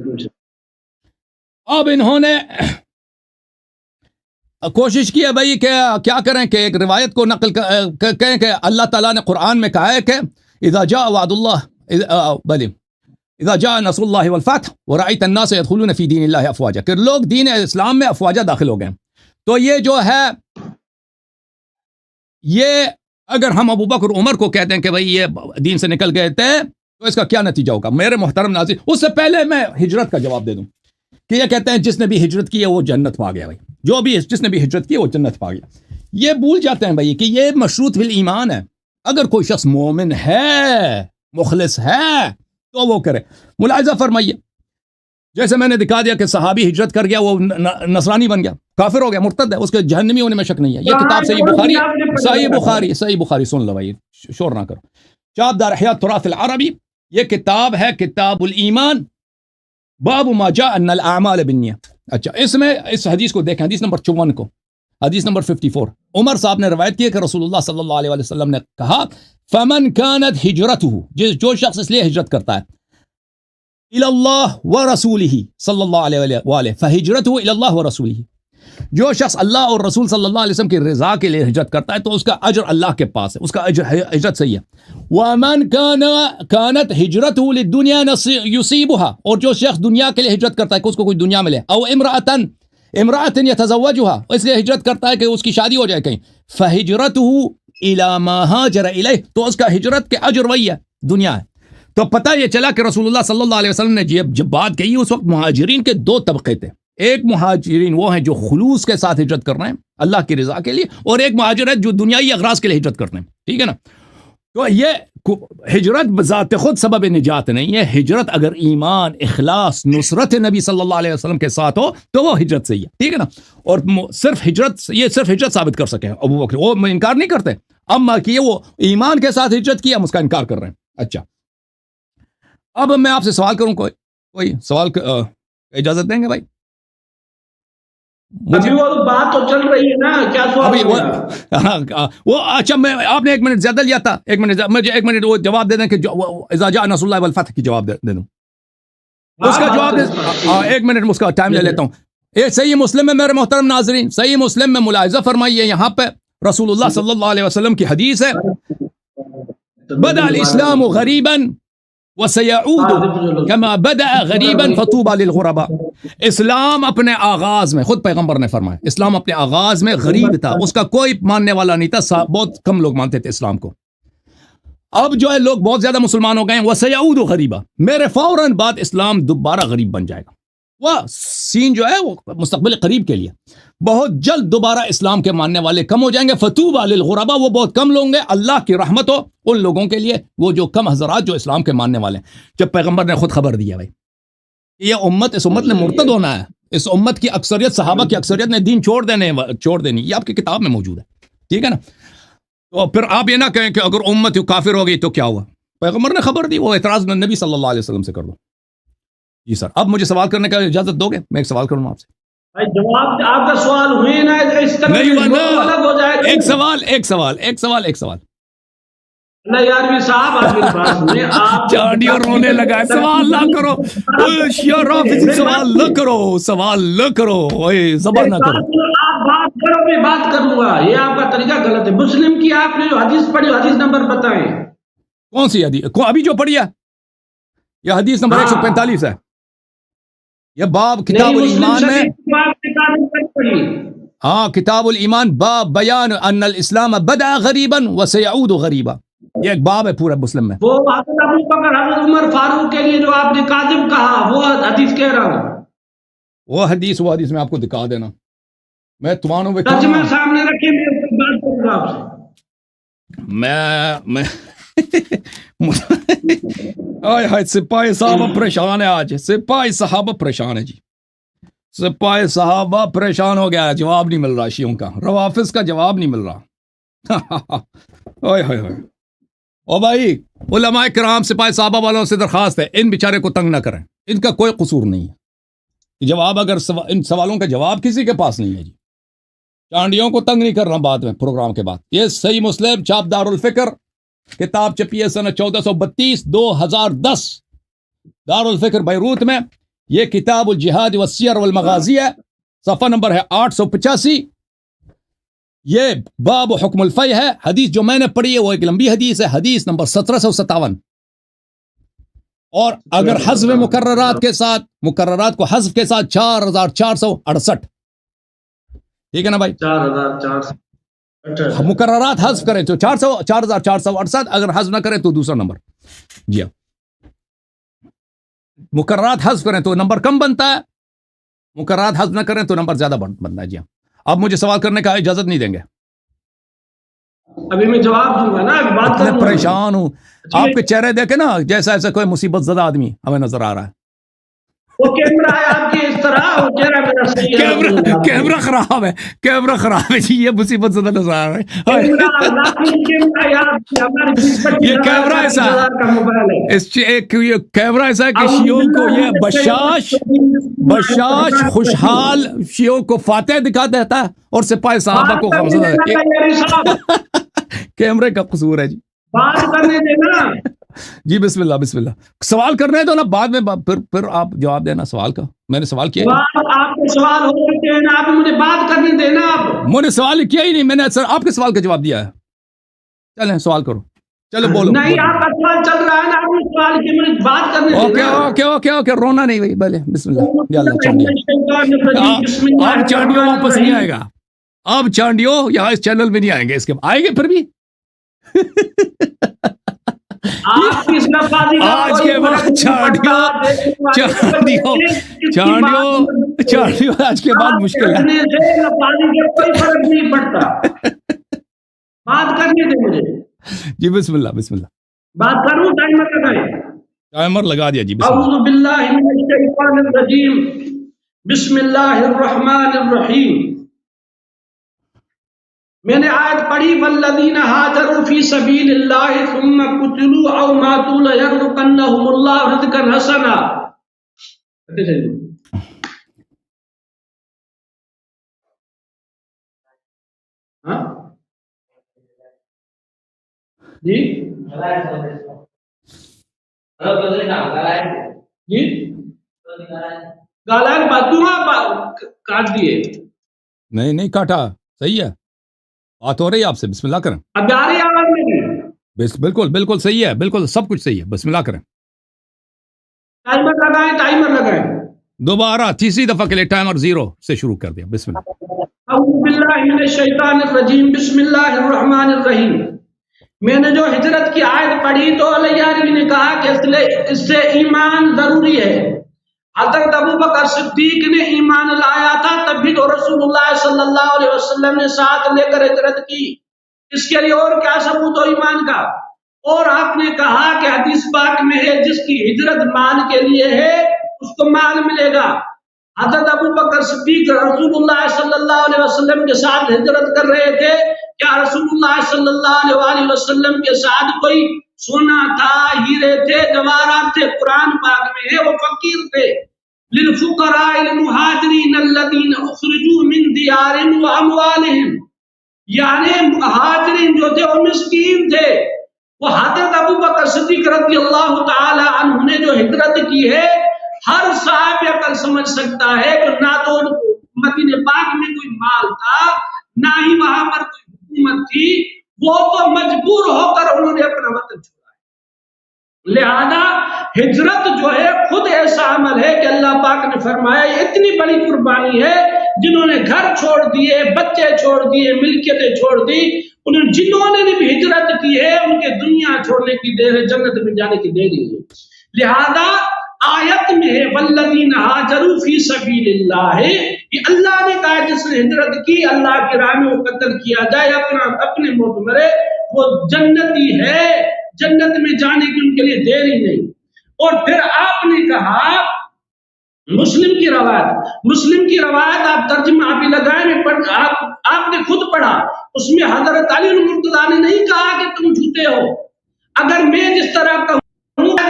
اب انہوں نے کوشش کی ہے بھائی کہ کیا کریں کہ ایک روایت کو نقل کہیں کہ اللہ تعالیٰ نے قرآن میں کہا ہے کہ اذا جاء وعد اللہ اذا جاء نصر اللہ والفتح ورأيت الناس يدخلون في دین اللہ افواجا، کہ لوگ دین اسلام میں افواجا داخل ہو گئے۔ تو یہ جو ہے، یہ اگر ہم ابو بکر عمر کو کہتے ہیں کہ بھائی یہ دین سے نکل گئے تھے تو اس کا کیا نتیجہ ہوگا؟ میرے محترم ناظرین، اس سے پہلے میں ہجرت کا جواب دے دوں کہ یہ کہتے ہیں جس نے بھی ہجرت کی ہے وہ جنت پا گیا، بھائی جو بھی جس نے بھی ہجرت کی ہے وہ جنت پا گیا۔ یہ بھول جاتے ہیں بھائی کہ یہ مشروط فی ایمان ہے، اگر کوئی شخص مومن ہے، مخلص ہے تو وہ کرے۔ ملاحظہ فرمائیے، جیسے میں نے دکھا دیا کہ صحابی ہجرت کر گیا، وہ نصرانی بن گیا، کافر ہو گیا، مرتد ہے، اس کے جہنمی ہونے میں شک نہیں ہے۔ یہ کتاب صحیح بخاری سن لو بھائی، شور نہ کرو، چاپ دار احیاء تراث العربی، یہ کتاب ہے کتاب الایمان، باب ما جاء ان الاعمال بالنیات۔ اچھا اس میں اس حدیث کو دیکھیں، حدیث نمبر 54 کو، حدیث نمبر 54، عمر صاحب نے روایت کی ہے کہ رسول اللہ صلی اللہ علیہ وسلم نے کہا فمن كانت ہجرته، جو شخص اس لیے ہجرت کرتا ہے الى اللہ ورسولہ صلی اللہ علیہ وآلہ فہجرته الى اللہ ورسولہ، جو شخص اللہ اور رسول صلی اللہ علیہ وسلم کی رضا کے لیے ہجرت کرتا ہے تو اس کا اجر اللہ کے پاس ہے، اس کا ہجرت صحیح ہے۔ ومن كانت ہجرته للدنيا يصيبها، اور جو شخص دنیا کے لیے ہجرت کرتا ہے کہ اس کو کوئی دنیا ملے، او امرأة يتزوجها، اس لیے ہجرت کرتا ہے کہ اس کی شادی ہو جائے کہیں، فہجرته الى ما هاجر الیہ، تو اس کا ہجرت کے اجر وہی ہے، دنیا ہے۔ تو پتہ یہ چلا کہ رسول اللہ صلی اللہ علیہ وسلم نے جب بات کہی اس وقت مہاجرین کے دو طبقے تھے. ایک مہاجرین وہ ہیں جو خلوص کے ساتھ ہجرت کر رہے ہیں اللہ کی رضا کے لیے, اور ایک مہاجر ہے جو دنیائی اغراض کے لیے ہجرت کرتے ہیں, ٹھیک ہے نا. تو یہ ہجرت بذات خود سبب نجات نہیں ہے. ہجرت اگر ایمان, اخلاص, نصرت نبی صلی اللہ علیہ وسلم کے ساتھ ہو تو وہ ہجرت صحیح ہے, ٹھیک ہے نا. اور صرف ہجرت ثابت کر سکے ابو بکر, وہ انکار نہیں کرتے. اما کہ وہ ایمان کے ساتھ ہجرت کیا, ہم اس کا انکار کر رہے ہیں. اچھا, اب میں آپ سے سوال کروں, کوئی سوال اجازت دیں گے بھائی؟ ابھی وہ بات تو چل رہی ہے نا, کیا سوال وہ اچھا, میں آپ نے 1 منٹ زیادہ لیا تھا, مجھے 1 منٹ وہ جواب دے دیں کہ اذا جاء نصر اللہ والفتح کی جواب دے دوں, اس کا جواب 1 منٹ اس کا ٹائم لے لیتا ہوں. یہ صحیح مسلم میں میرے محترم ناظرین, صحیح مسلم میں ملاحظہ فرمائیے, یہاں پہ رسول اللہ صلی اللہ علیہ وسلم کی حدیث ہے, بدأ الاسلام غریبا وسيعود كما بدأ غریبا فطوبى للغرباء. اسلام اپنے آغاز میں, خود پیغمبر نے فرمایا, اسلام اپنے آغاز میں غریب تھا, اس کا کوئی ماننے والا نہیں تھا, بہت کم لوگ مانتے تھے اسلام کو. اب جو ہے لوگ بہت زیادہ مسلمان ہو گئے ہیں. وسيعود غریبا, میرے فوراً بعد اسلام دوبارہ غریب بن جائے گا. وہ سین جو ہے وہ مستقبل قریب کے لیے, بہت جلد دوبارہ اسلام کے ماننے والے کم ہو جائیں گے. فطوبى للغرباء, وہ بہت کم لوگ ہیں. اللہ کی رحمت ہو ان لوگوں کے لیے, وہ جو کم حضرات جو اسلام کے ماننے والے ہیں. جب پیغمبر نے خود خبر دیا بھائی یہ امت, اس امت نے مرتد ہونا ہے, اس امت کی اکثریت, صحابہ کی اکثریت نے دین چھوڑ دینی, یہ آپ کی کتاب میں موجود ہے, ٹھیک ہے نا. تو پھر آپ یہ نہ کہیں کہ اگر امت کافر ہوگی تو کیا ہوا, پیغمبر نے خبر دی, وہ اعتراض نبی صلی اللہ علیہ وسلم سے کر دو. جی سر, اب مجھے سوال کرنے کا اجازت دو گے؟ میں ایک سوال کروں آپ سے. جواب آپ کا سوال ہوئی نا, اس طرح الگ ہو جائے گا. ایک سوال. نہیں یار بھی صاحب, آپ کے پاس میں آپ چانڈیوں رونے لگا ہے, سوال نہ کرو, سوال نہ کرو, زبر نہ کرو. آپ بات کرو, میں بات کروں گا, یہ آپ کا طریقہ غلط ہے. مسلم کی آپ نے جو حدیث پڑھی, حدیث نمبر بتائیں. کون سی حدیث؟ ابھی جو پڑھی ہے یہ حدیث نمبر 145 ہے. یہ باب کتاب الایمان میں, ہاں کتاب الایمان, باب بیان ان الاسلام بدأ غریبا وسيعود غریبا, یہ ایک باب ہے پورا مسلم میں. وہ حضرت ابو بکر, حضرت عمر فاروق کے لیے جو آپ نے کاذب کہا, وہ حدیث کہہ رہا ہوں. وہ حدیث میں آپ کو دکھا دینا, میں تمہاروں پہ ترجمہ سامنے رکھے, میں بات کروں گا آپ سے. میں سپاہی صحابہ پریشان ہے آج, سپاہی صحابہ پریشان ہے جی, سپاہی صحابہ پریشان ہو گیا ہے. جواب نہیں مل رہا شیعوں کا, روافظ کا جواب نہیں مل رہا. او بھائی, علماء کرام سپاہی صحابہ والوں سے درخواست ہے, ان بیچارے کو تنگ نہ کریں, ان کا کوئی قصور نہیں ہے. جواب اگر ان سوالوں کا جواب کسی کے پاس نہیں ہے جی, چانڈیوں کو تنگ نہیں کر رہا بعد میں پروگرام کے بعد. یہ صحیح مسلم, چھاپ دار الفکر, کتاب چھپی ہے سنہ 1432 2010, دار الفکر بیروت میں. یہ کتاب الجہاد والسیر والمغازی ہے, صفحہ نمبر ہے 885. یہ باب حکم الفی ہے. حدیث جو میں نے پڑھی ہے وہ ایک لمبی حدیث ہے, حدیث نمبر 1757. اور اگر حذف مکررات کے ساتھ, مکررات کو حذف کے ساتھ 4468. ٹھیک ہے نا بھائی, 4468. مقررات حذف کریں تو 4468, اگر حذف نہ کریں تو دوسرا نمبر. جی ہاں, مقررات حذف کریں تو نمبر کم بنتا ہے, مقررات حذف نہ کریں تو نمبر زیادہ بنتا ہے. جی ہاں, اب مجھے سوال کرنے کا اجازت نہیں دیں گے. ابھی میں جواب دوں گا نا, بات کروں گا. پریشان ہوں, آپ کے چہرے دیکھیں نا, جیسا ایسا کوئی مصیبت زدہ آدمی ہمیں نظر آ رہا ہے. وہ کیمرہ ہے آپ کی اس طرح, وہ چہرہ میرا صحیح ہے. کیمرہ خراب ہے جی, یہ مصیبت زدہ نظر آ رہا ہے. یہ کیمرہ ایسا ہے کہ شیعوں کو یہ بشاش خوشحال شیعوں کو فاتح دکھا دیتا ہے, اور سپاہی صحابہ کو غمزدہ. کیمرے کا قصور ہے جی, بات کرنے دینا. جی بسم اللہ, سوال کرنے دو نا, بعد میں پھر آپ جواب دینا سوال کا. میں نے سوال کیا, آپ کے سوال ہو سکتے ہیں, آپ مجھے بات کرنے دینا. میں نے سوال کیا ہی نہیں, میں نے سر آپ کے سوال کا جواب دیا ہے. چلیں سوال کرو, چلو بولو. نہیں, آپ کا سوال چل رہا ہے نا, آپ نے سوال کیا, مجھے بات کرنے. اوکے, رونا نہیں بھائی, بھلے بسم اللہ. اب چانڈیوں واپس نہیں آئے گا, اب چانڈیوں یہاں اس چینل میں نہیں آئیں گے, اس کے آئیں گے پھر بھی. آپ کی اس نفاذی کا آج کوئی کے بعد فرق نہیں پڑتا، چاڑیو آج کے بعد مشکل ہے. کرنے سے نفاذی کا کوئی فرق نہیں پڑتا. بات کرنے دیں مجھے. جی بسم اللہ بسم اللہ. بات کروں ٹائمر لگائیں. ٹائمر لگا دیا جی. بسم اللہ. اعوذ باللہ من الشیطان الرجیم. بسم اللہ الرحمن الرحیم. میں نے آیت پڑھی والذین ہاجروا فی سبیل اللہ ثم قتلوا او ماتوا لیرزقنہم اللہ رزقا حسنا. جی جی گالان باتوں کاٹ دیے. نہیں کاٹا. صحیح ہے. بات ہو رہی ہے آپ سے. بسم اللہ کریں. اب جا رہی آواز نہیں. بالکل صحیح ہے. بالکل سب کچھ صحیح ہے. بسم اللہ کریں. ٹائمر لگائیں. دوبارہ تیسری دفعہ کے لیے ٹائمر 0 سے شروع کر دیا. بسم اللہ. اعوذ باللہ من الشیطان الرجیم. بسم اللہ الرحمن الرحیم. میں نے جو ہجرت کی آیت پڑھی تو علیہ نے کہا کہ اس سے ایمان ضروری ہے. حضرت ابوبکر صدیق نے ایمان لایا تھا تب بھی تو رسول اللہ صلی اللہ علیہ وسلم نے ساتھ لے کر ہجرت کی. اس کے لیے اور کیا ثبوت ہو ایمان کا. اور آپ نے کہا کہ حدیث پاک میں ہے جس کی ہجرت مال کے لیے ہے اس کو مال ملے گا. حضرت ابوبکر صدیق رسول اللہ صلی اللہ علیہ وسلم کے ساتھ ہجرت کر رہے تھے. کیا رسول اللہ صلی اللہ علیہ وسلم کے ساتھ کوئی سونا تھا، ہیرے تھے، جواہرات تھے؟ قرآن پاک میں ہے وہ فقیر تھے. للفقراء المہاجرین الذین اخرجوا من دیارہم واموالہم. یعنی مہاجرین جو تھے وہ مسکین تھے. وہ حضرت ابوبکر صدیق رضی اللہ تعالی عنہ نے جو ہجرت کی ہے ہر صاحب عقل سمجھ سکتا ہے کہ نہ تو مدینہ پاک میں کوئی مال تھا نہ ہی وہاں پر کوئی حکومت تھی. وہ تو مجبور ہو کر انہوں نے اپنا وطن چھوڑا. لہذا ہجرت جو ہے خود ایسا عمل ہے کہ اللہ پاک نے فرمایا یہ اتنی بڑی قربانی ہے. جنہوں نے گھر چھوڑ دیے، بچے چھوڑ دیے، ملکیتیں چھوڑ دی، جنہوں نے بھی ہجرت کی ہے ان کے دنیا چھوڑنے کی دیر ہے، جنت میں جانے کی دیر ہے. لہذا آیت میں ہے والذین ہاجروا فی سبیل اللہ. یہ اللہ نے کہا جس نے ہجرت کی اللہ کی راہ میں وہ قتل کیا جائے اپنے موت مرے وہ جنتی ہے. جنت میں جانے کی ان کے لیے دیر ہی نہیں. اور پھر آپ نے کہا مسلم کی روایت آپ ترجمہ آپ لگائیں آپ نے خود پڑھا. اس میں حضرت علی المرتضیٰ نے نہیں کہا کہ تم جھوٹے ہو. اگر میں جس طرح کا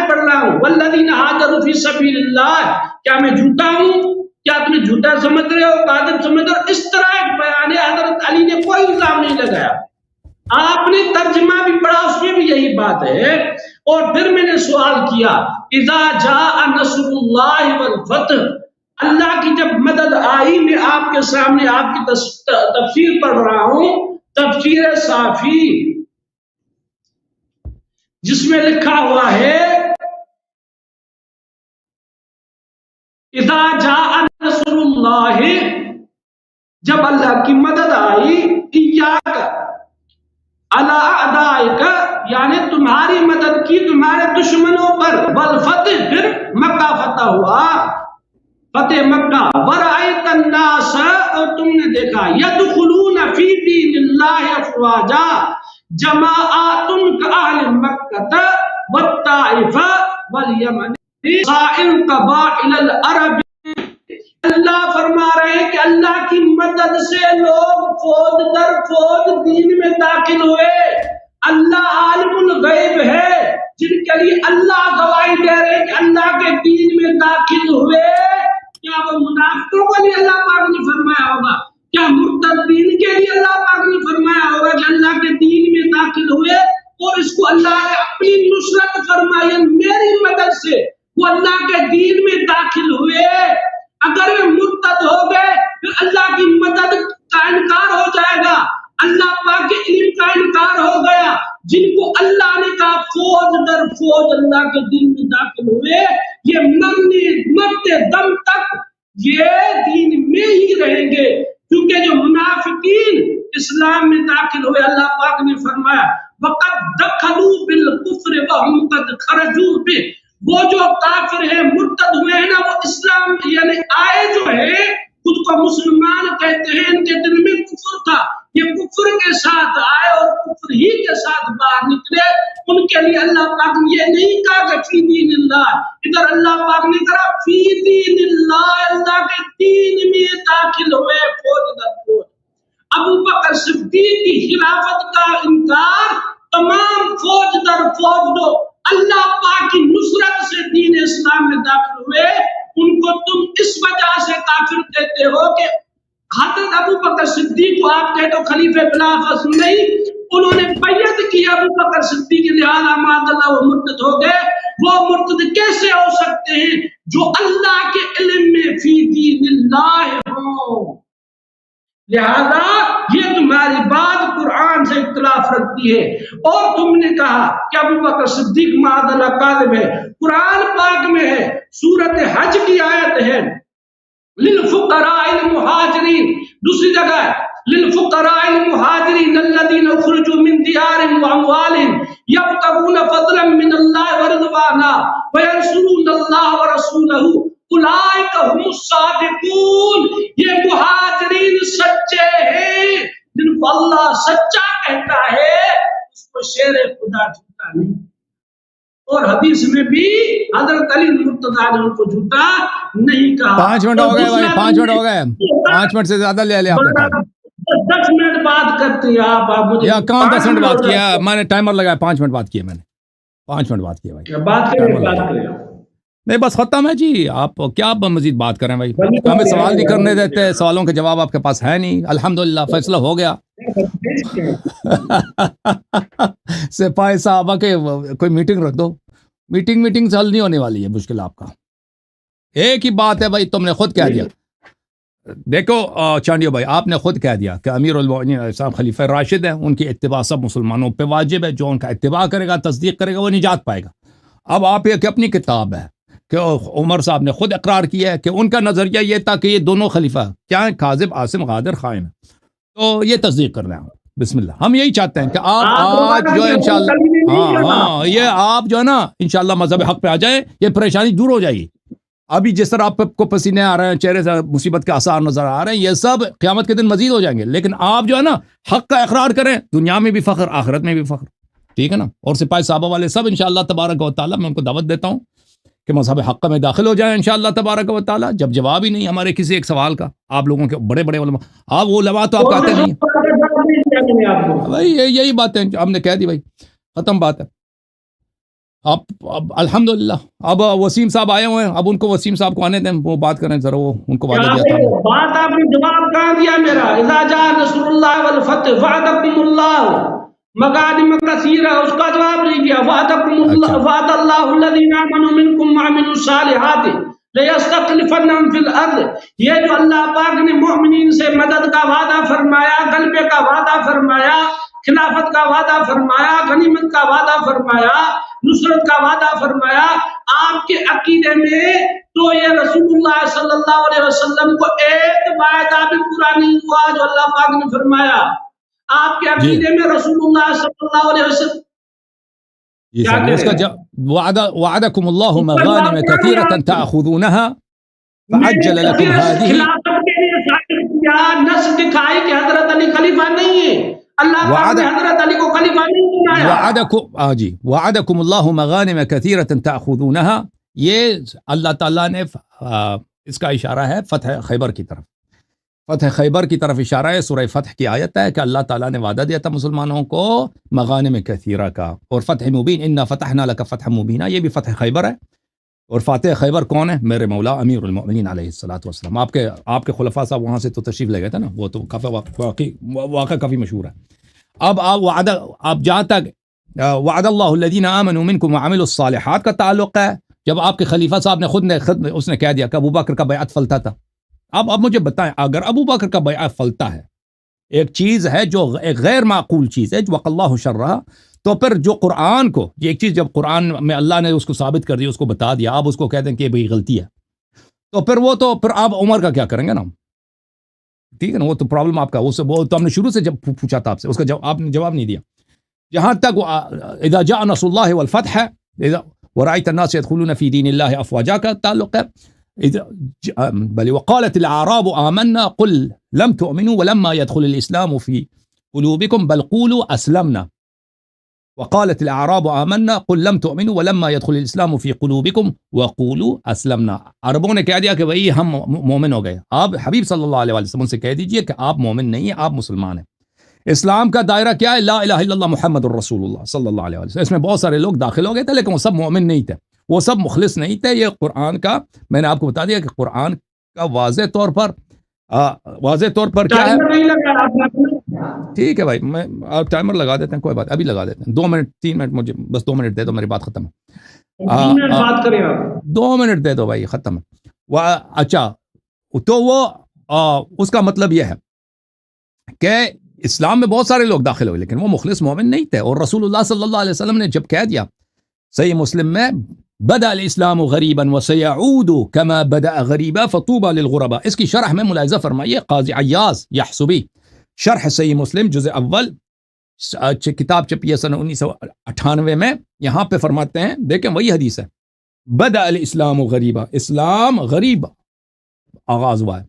پڑھ رہا ہوں والذین ہاجروا فی سبیل اللہ، کیا میں جھوٹا ہوں؟ کیا تمہیں جھوٹا سمجھ رہے ہو، کاذب سمجھ رہے ہو؟ اس طرح ایک بیان ہے. حضرت علی نے کوئی الزام نہیں لگایا. آپ نے ترجمہ بھی پڑھا اس میں بھی یہی بات ہے. اور پھر میں نے سوال کیا اذا جاء نصر اللہ والفتح، اللہ کی جب مدد آئی. میں آپ کے سامنے آپ کی تفسیر پڑھ رہا ہوں، تفسیر صافی، جس میں لکھا ہوا ہے اذا جاء نصر اللہ، جب اللہ کی مدد آئی، ایاک علی اعدائک، یعنی تمہاری مدد کی تمہارے دشمنوں پر، والفتح، پھر مکہ فتح ہوا، فتح مکہ، ورأیت الناس، اور تم نے دیکھا، یدخلون فی دین اللہ افواجا، جماعات کاہل مکہ والطائف والیمن سائر قبائل العرب. اللہ فرما رہے ہیں کہ اللہ کی مدد سے لوگ فوج در فوج دین میں داخل ہوئے. اللہ عالم الغیب ہے، جن کے لیے اللہ گواہی دے رہے ہیں کہ اللہ کے دین میں داخل ہوئے. کیا وہ منافقوں کے لیے اللہ پاک نے فرمایا ہوگا؟ کیا مرتدین کے لیے اللہ پاک نے فرمایا ہوگا کہ اللہ کے دین میں داخل ہوئے اور اس کو اللہ نے اپنی نصرت فرمائی میری مدد سے وہ اللہ کے دین میں داخل ہوئے؟ اگر وہ مرتد ہو گئے پھر اللہ کی مدد کا انکار ہو جائے گا، اللہ پاک کے علم کا انکار ہو گیا. جن کو اللہ نے کہا فوج در فوج اللہ کے دین میں داخل ہوئے، یہ مرتے دم تک یہ دین میں ہی رہیں گے. کیونکہ جو منافقین اسلام میں داخل ہوئے اللہ پاک نے فرمایا وَقَدْ دَخَلُوا بِالْكُفْرِ وَهُمْ ساتھ باہر نکلے ان کے لیے اللہ پاک نے یہ نہیں کہا کہ فی دین اللہ، ادھر اللہ پاک نے کہا فی دین اللہ، اللہ کے دین میں داخل ہوئے فوج در فوج۔ ابو بکر صدیق کی خلافت کا انکار، تمام فوج در فوج جو اللہ پاک کی نصرت سے دین اسلام میں داخل ہوئے، ان کو تم اس وجہ سے کافر کہتے ہو کہ حضرت ابو بکر صدیق کو آپ کہتے ہو خلیفہ بلا فصل نہیں، انہوں نے بیعت کی ابو بکر صدیق لہذا معاذ اللہ وہ مرتد ہو گئے۔ وہ مرتد کیسے ہو سکتے ہیں جو اللہ کے علم میں فی دین اللہ ہوں؟ لہذا یہ تمہاری بات قرآن سے اختلاف رکھتی ہے۔ اور تم نے کہا کہ ابو بکر صدیق معاذ اللہ کاذب ہے، قرآن پاک میں ہے، سورۃ حج کی آیت ہے للفقراء المہاجرین، دوسری جگہ للفقراء المہاجرین الذین اخرجوا من دیارہم واموالہم یبتغون فضلا من اللہ ورضوانا وینصرون اللہ ورسولہ اولئک هم الصادقون۔ یہ مہاجرین سچے ہیں، جن کو اللہ سچا کہتا ہے، اس کو شیر خدا جھوٹا نہیں۔ اور حدیث میں بھی حضرت علی مرتضیٰ نے ان کو جھوٹا نہیں کہا۔ 5 منٹ ہو گئے بھائی، 5 منٹ ہو گئے، 5 منٹ سے زیادہ لے آپ نے۔ 10 منٹ بات کرتے ہیں آپ مجھے کہاں 10 منٹ بات کیا؟ میں نے ٹائمر لگایا، 5 منٹ بات کیا میں نے، 5 منٹ بات کیا بھائی۔ بات کریں نہیں بس ختم ہے جی، آپ کیا مزید بات کریں بھائی؟ ہمیں سوال نہیں کرنے دیتے، سوالوں کے جواب آپ کے پاس ہے نہیں۔ الحمدللہ فیصلہ ہو گیا۔ سپاہی صاحبہ کے کوئی میٹنگ رکھ دو، میٹنگ سے حل نہیں ہونے والی ہے مشکل آپ کا۔ ایک ہی بات ہے بھائی، تم نے خود کہہ دیا، دیکھو چانڈیو بھائی آپ نے خود کہہ دیا کہ امیر المؤمنین علیہ السلام خلیفہ راشد ہیں، ان کی اتباع سب مسلمانوں پہ واجب ہے، جو ان کا اتباع کرے گا تصدیق کرے گا وہ نجات پائے گا۔ اب آپ یہ کہ اپنی کتاب ہے کہ عمر صاحب نے خود اقرار کیا ہے کہ ان کا نظریہ یہ تھا کہ یہ دونوں خلیفہ کیا ہیں، کاذب، عاصم، غادر، خائن، تو یہ تصدیق کر رہے ہیں۔ بسم اللہ، ہم یہی چاہتے ہیں کہ آپ آج جو ہے انشاءاللہ ہاں یہ آپ جو ہے نا انشاءاللہ مذہب حق پہ آ جائیں، یہ پریشانی دور ہو جائے گی۔ ابھی جس طرح آپ کو پسینے آ رہے ہیں، چہرے سے مصیبت کے آثار نظر آ رہے ہیں، یہ سب قیامت کے دن مزید ہو جائیں گے، لیکن آپ جو ہے نا حق کا اقرار کریں، دنیا میں بھی فخر، آخرت میں بھی فخر، ٹھیک ہے نا۔ اور سپاہی صحابہ والے سب انشاءاللہ تبارک و تعالیٰ میں ان کو دعوت دیتا ہوں کہ مذہب حق میں داخل ہو جائیں انشاءاللہ تبارک و تعالیٰ۔ جب جواب ہی نہیں ہمارے کسی ایک سوال کا، آپ لوگوں کے بڑے بڑے علماء، آپ وہ علماء تو آپ کہتے نہیں بھائی، یہی بات ہے، ہم نے کہہ دی بھائی، ختم بات ہے۔ اب الحمدللہ اب وسیم صاحب آئے ہوئے ہیں، اب ان کو وسیم صاحب کو آنے دیں، وہ بات کریں ذرا، وہ ان کو وعدہ دیا تھا۔ بات آپ نے جواب کہاں دیا میرا؟ اذا جاء نصر اللہ والفتح وعدکم اللہ مغانم کثیرہ، اس کا جواب نہیں دیا۔ وعدکم اللہ، وعد اللہ الذین آمنوا منکم وعملوا الصالحات لیستخلفنہم فی الارض، یہ جو اللہ پاک نے مومنین سے مدد کا وعدہ فرمایا، غلبے کا وعدہ فرمایا، خلافت کا وعدہ فرمایا، غنیمت کا وعدہ فرمایا، نصرت کا وعدہ فرمایا، آپ کے عقیدے میں تو یہ رسول اللہ صلی اللہ علیہ وسلم کو ایک وعدہ بھی پورا نہیں ہوا جو اللہ پاک نے فرمایا۔ آپ کے عقیدے میں رسول اللہ صلی اللہ علیہ وسلم اس کا وعدکم اللہ مغانم کثیرۃ تأخذونها فعجل لكم هذه، خلافت کے لیے ظاہر کیا، نص دکھائی کہ حضرت علی خلیفہ نہیں ہے، اللہ پاک نے حضرت علی کو خلیفہ نہیں بنایا۔ وعدکم اللہ مغانم کثیرۃ تأخذونها، یہ اللہ تعالیٰ نے اس کا اشارہ ہے فتح خیبر کی طرف، فتح خیبر کی طرف اشارہ ہے، سورہ فتح کی آیت ہے کہ اللہ تعالیٰ نے وعدہ دیا تھا مسلمانوں کو مغانم کثیرہ کا، اور فتح مبین، انا فتحنا لک فتح مبینا، یہ بھی فتح خیبر ہے۔ اور فاتح خیبر کون ہے؟ میرے مولا امیر المؤمنین علیہ الصلوۃ والسلام۔ آپ کے خلفاء صاحب وہاں سے تو تشریف لے گئے تھے نا، وہ تو واقعہ کافی مشہور ہے۔ اب آپ جہاں تک وعد اللہ الذین آمنوا منکم وعملوا الصالحات کا تعلق ہے، جب آپ کے خلیفہ صاحب نے خود اس نے کہہ دیا کہ ابو بکر کا بیعت فلتا تھا۔ اب مجھے بتائیں، اگر ابو بکر کا بیعت فلتا ہے، ایک چیز ہے جو ایک غیر معقول چیز ہے، وقى اللہ شرها، تو پھر جو قرآن کو، یہ ایک چیز جب قرآن میں اللہ نے اس کو ثابت کر دیا، اس کو بتا دیا، آپ اس کو کہتے ہیں کہ بھئی غلطی ہے، تو پھر آپ عمر کا کیا کریں گے نا؟ ٹھیک ہے نا، وہ تو پرابلم آپ کا، وہ تو ہم نے شروع سے جب پوچھا تھا آپ سے، اس کا آپ نے جواب نہیں دیا۔ جہاں تک اذا جاء نصر اللہ والفتح ورأيت الناس يدخلون في دين الله افواجا کا تعلق ہے، بل وقالت الاعراب آمنا قل لم تؤمنوا ولما يدخل الاسلام في قلوبكم بل قولوا اسلمنا، وقالت الاعراب آمنا قل لم تؤمنوا ولما يدخل الاسلام في قلوبكم وقولوا اسلمنا. عربوں نے کہہ دیا کہ بھئی ہم مومن ہو گئے. آپ حبیب صلی اللہ علیہ وسلم سے کہہ دیجئے کہ آپ مومن نہیں ہیں, آپ مسلمان ہیں. اسلام کا دائرہ کیا ہے؟ لا الہ الا اللہ محمد الرسول اللہ صلی اللہ علیہ وسلم. اس میں بہت سارے لوگ داخل ہو گئے تھے لیکن وہ سب مومن نہیں تھے, وہ سب مخلص نہیں تھے. یہ قرآن کا, میں نے آپ کو بتا دیا کہ قرآن کا واضح طور پر کیا ہے. ٹھیک ہے بھائی, میں آپ ٹائمر لگا دیتے ہیں, کوئی بات, ابھی لگا دیتے ہیں. 2 منٹ 3 منٹ, مجھے بس 2 منٹ دے دو, میری بات ختم ہے. 2 منٹ دے دو بھائی, ختم ہے. اچھا, تو وہ اس کا مطلب یہ ہے کہ اسلام میں بہت سارے لوگ داخل ہوئے لیکن وہ مخلص مومن نہیں تھے. اور رسول اللہ صلی اللہ علیہ وسلم نے جب کہہ دیا صحیح مسلم میں, بدأ الاسلام غریبا وسيعود كما بدأ غریبا فطوبى للغرباء. اس کی شرح میں ملاحظہ فرمائیے, قاضی عیاض یحسبی شرح صحیح مسلم جزء اول کتاب چھپی ہے سن 1998 میں, یہاں پہ فرماتے ہیں, دیکھیں وہی حدیث ہے, بدأ الاسلام غریبا, اسلام غریب آغاز ہوا ہے,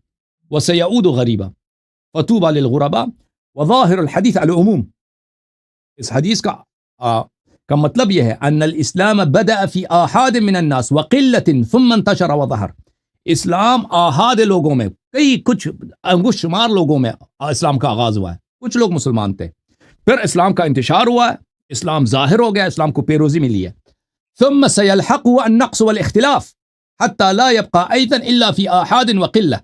وسيعود غریبا فطوبى للغرباء وظاہر الحدیث العموم. اس حدیث کا مطلب یہ ہے ان الاسلام بدأ فی آحاد من الناس وقلت ثم انتشر وظہر. اسلام آحاد لوگوں میں, کئی کچھ انگشت شمار لوگوں میں اسلام کا آغاز ہوا ہے, کچھ لوگ مسلمان تھے, پھر اسلام کا انتشار ہوا ہے, اسلام ظاہر ہو گیا, اسلام کو پیروزی ملی ہے. ثم سيلحقه النقص والاختلاف حتى لا يبقى ايضا الا في آحاد وقلة.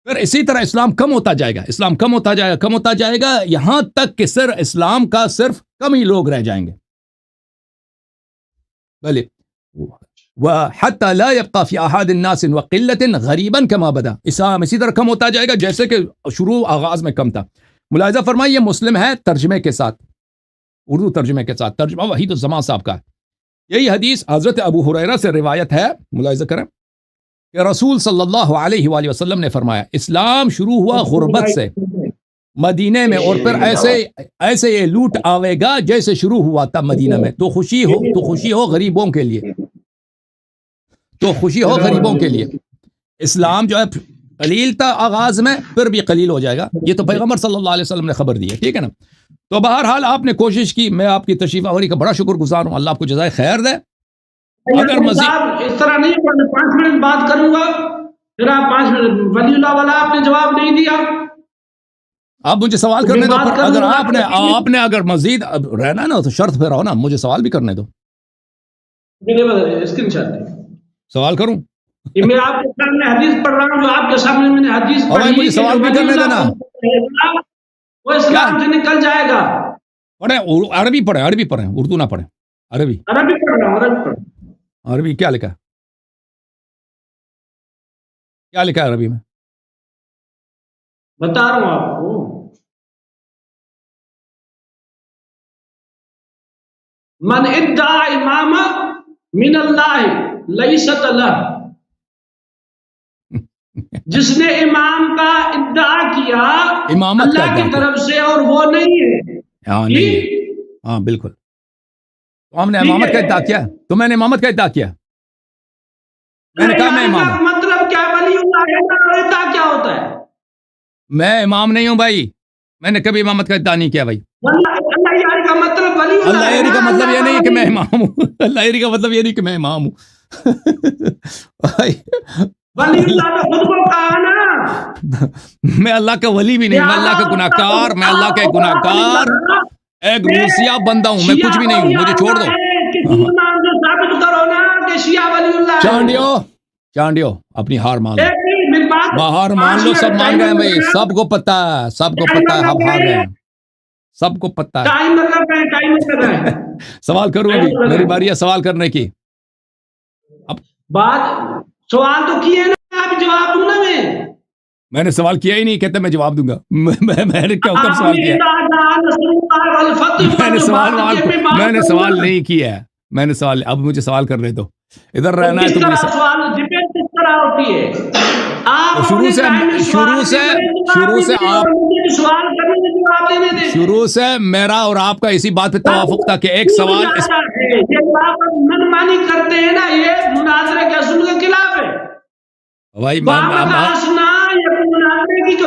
پھر اسی طرح اسلام کم ہوتا جائے گا, اسلام کم ہوتا جائے گا یہاں تک کہ صرف اسلام کا صرف کم ہی لوگ رہ جائیں گے. بلے وحتى لا يبقى في احد الناس وقلة غريبا كما بدا. اسلام اسی طرح کم ہوتا جائے گا جیسے کہ شروع آغاز میں کم تھا. ملاحظہ فرمائیے, یہ مسلم ہے ترجمے کے ساتھ, اردو ترجمے کے ساتھ, ترجمہ وحید الزمان صاحب کا ہے. یہی حدیث حضرت ابو ہریرہ سے روایت ہے, ملاحظہ کریں کہ رسول صلی اللہ علیہ وآلہ وسلم نے فرمایا, اسلام شروع ہوا غربت سے مدینے میں, اور پھر ایسے یہ لوٹ آوے گا جیسے شروع ہوا تھا مدینہ میں. تو خوشی ہو غریبوں کے لیے, تو خوشی ہو غریبوں کے لیے. اسلام جو ہے قلیل تھا آغاز میں, پھر بھی قلیل ہو جائے گا. یہ تو پیغمبر صلی اللہ علیہ وسلم نے خبر دی ہے, ٹھیک ہے نا. تو بہرحال آپ نے کوشش کی, میں آپ کی تشریف آوری کا بڑا شکر گزار ہوں, اللہ آپ کو جزائے خیر دے. اگر مزید اس طرح نہیں, 5 منٹ بات کروں گا, پھر آپ 5 منٹ, ولی اللہ والا آپ نے جواب نہیں دیا. آپ مجھے سوال کرنے دو, اگر آپ نے اگر مزید رہنا نا تو شرط پہ رہو نا, مجھے سوال بھی کرنے دو. اسکرین شاٹ سوال کروں, میں آپ کے سامنے حدیث پڑھ رہا ہوں, جو آپ کے سامنے میں نے حدیث پڑھی, مجھے سوال بھی کرنے دینا. وہ اسلام سے نکل جائے گا. پڑھیں عربی پڑھیں, اردو نہ پڑھیں, عربی پڑھ رہا ہوں. عربی کیا لکھا ہے عربی میں, بتا رہا ہوں آپ کو. من ادعا امام من اللہ لیست لہ, جس نے امام کا ادعا کیا امامت اللہ کی طرف سے اور وہ نہیں ہے. ہاں بالکل, تو ہم نے امامت کا ادعا کیا, تو میں نے امامت کا ادعا کیا, میں نے کہا میں امام ہوں. مطلب کیا ولی اللہ ادعا کیا ہوتا ہے؟ میں امام نہیں ہوں بھائی, میں نے کبھی امامت کا ادعا نہیں کیا بھائی. اللہ کا مطلب ولی اللہ کا مطلب یہ نہیں کہ میں امام ہوں, اللہ کا مطلب یہ نہیں کہ میں امام ہوں. ولی اللہ نے خود کو کہا نا, میں اللہ کا ولی بھی نہیں, میں اللہ کا گناہ کار, میں اللہ کا گناہ کار ایک روسیا بندہ ہوں, میں کچھ بھی نہیں ہوں, مجھے چھوڑ دو. چانڈیو اپنی ہار مان لو, ہار مان لو, سب مان گئے بھائی, سب کو پتا ہے, سب کو پتا ہے, ہم ہار گئے ہیں, سب کو پتا ہے. سوال کروں ابھی, میری باری ہے سوال کرنے کی. بات سوال تو کیے نا, آپ جواب دوں نا. میں نے سوال کیا ہی نہیں, کہتے میں جواب دوں گا. میں نے کیا سوال کیا, میں نے سوال نہیں کیا ہے, میں نے سوال, اب مجھے سوال کرنے دو, ادھر رہنا ہے. شروع سے میرا اور آپ کا اسی بات پہ توافق تھا کہ ایک سوال منمانی کرتے ہیں نا, یہ مناظرے کے اصول کے خلاف ہے بھائی.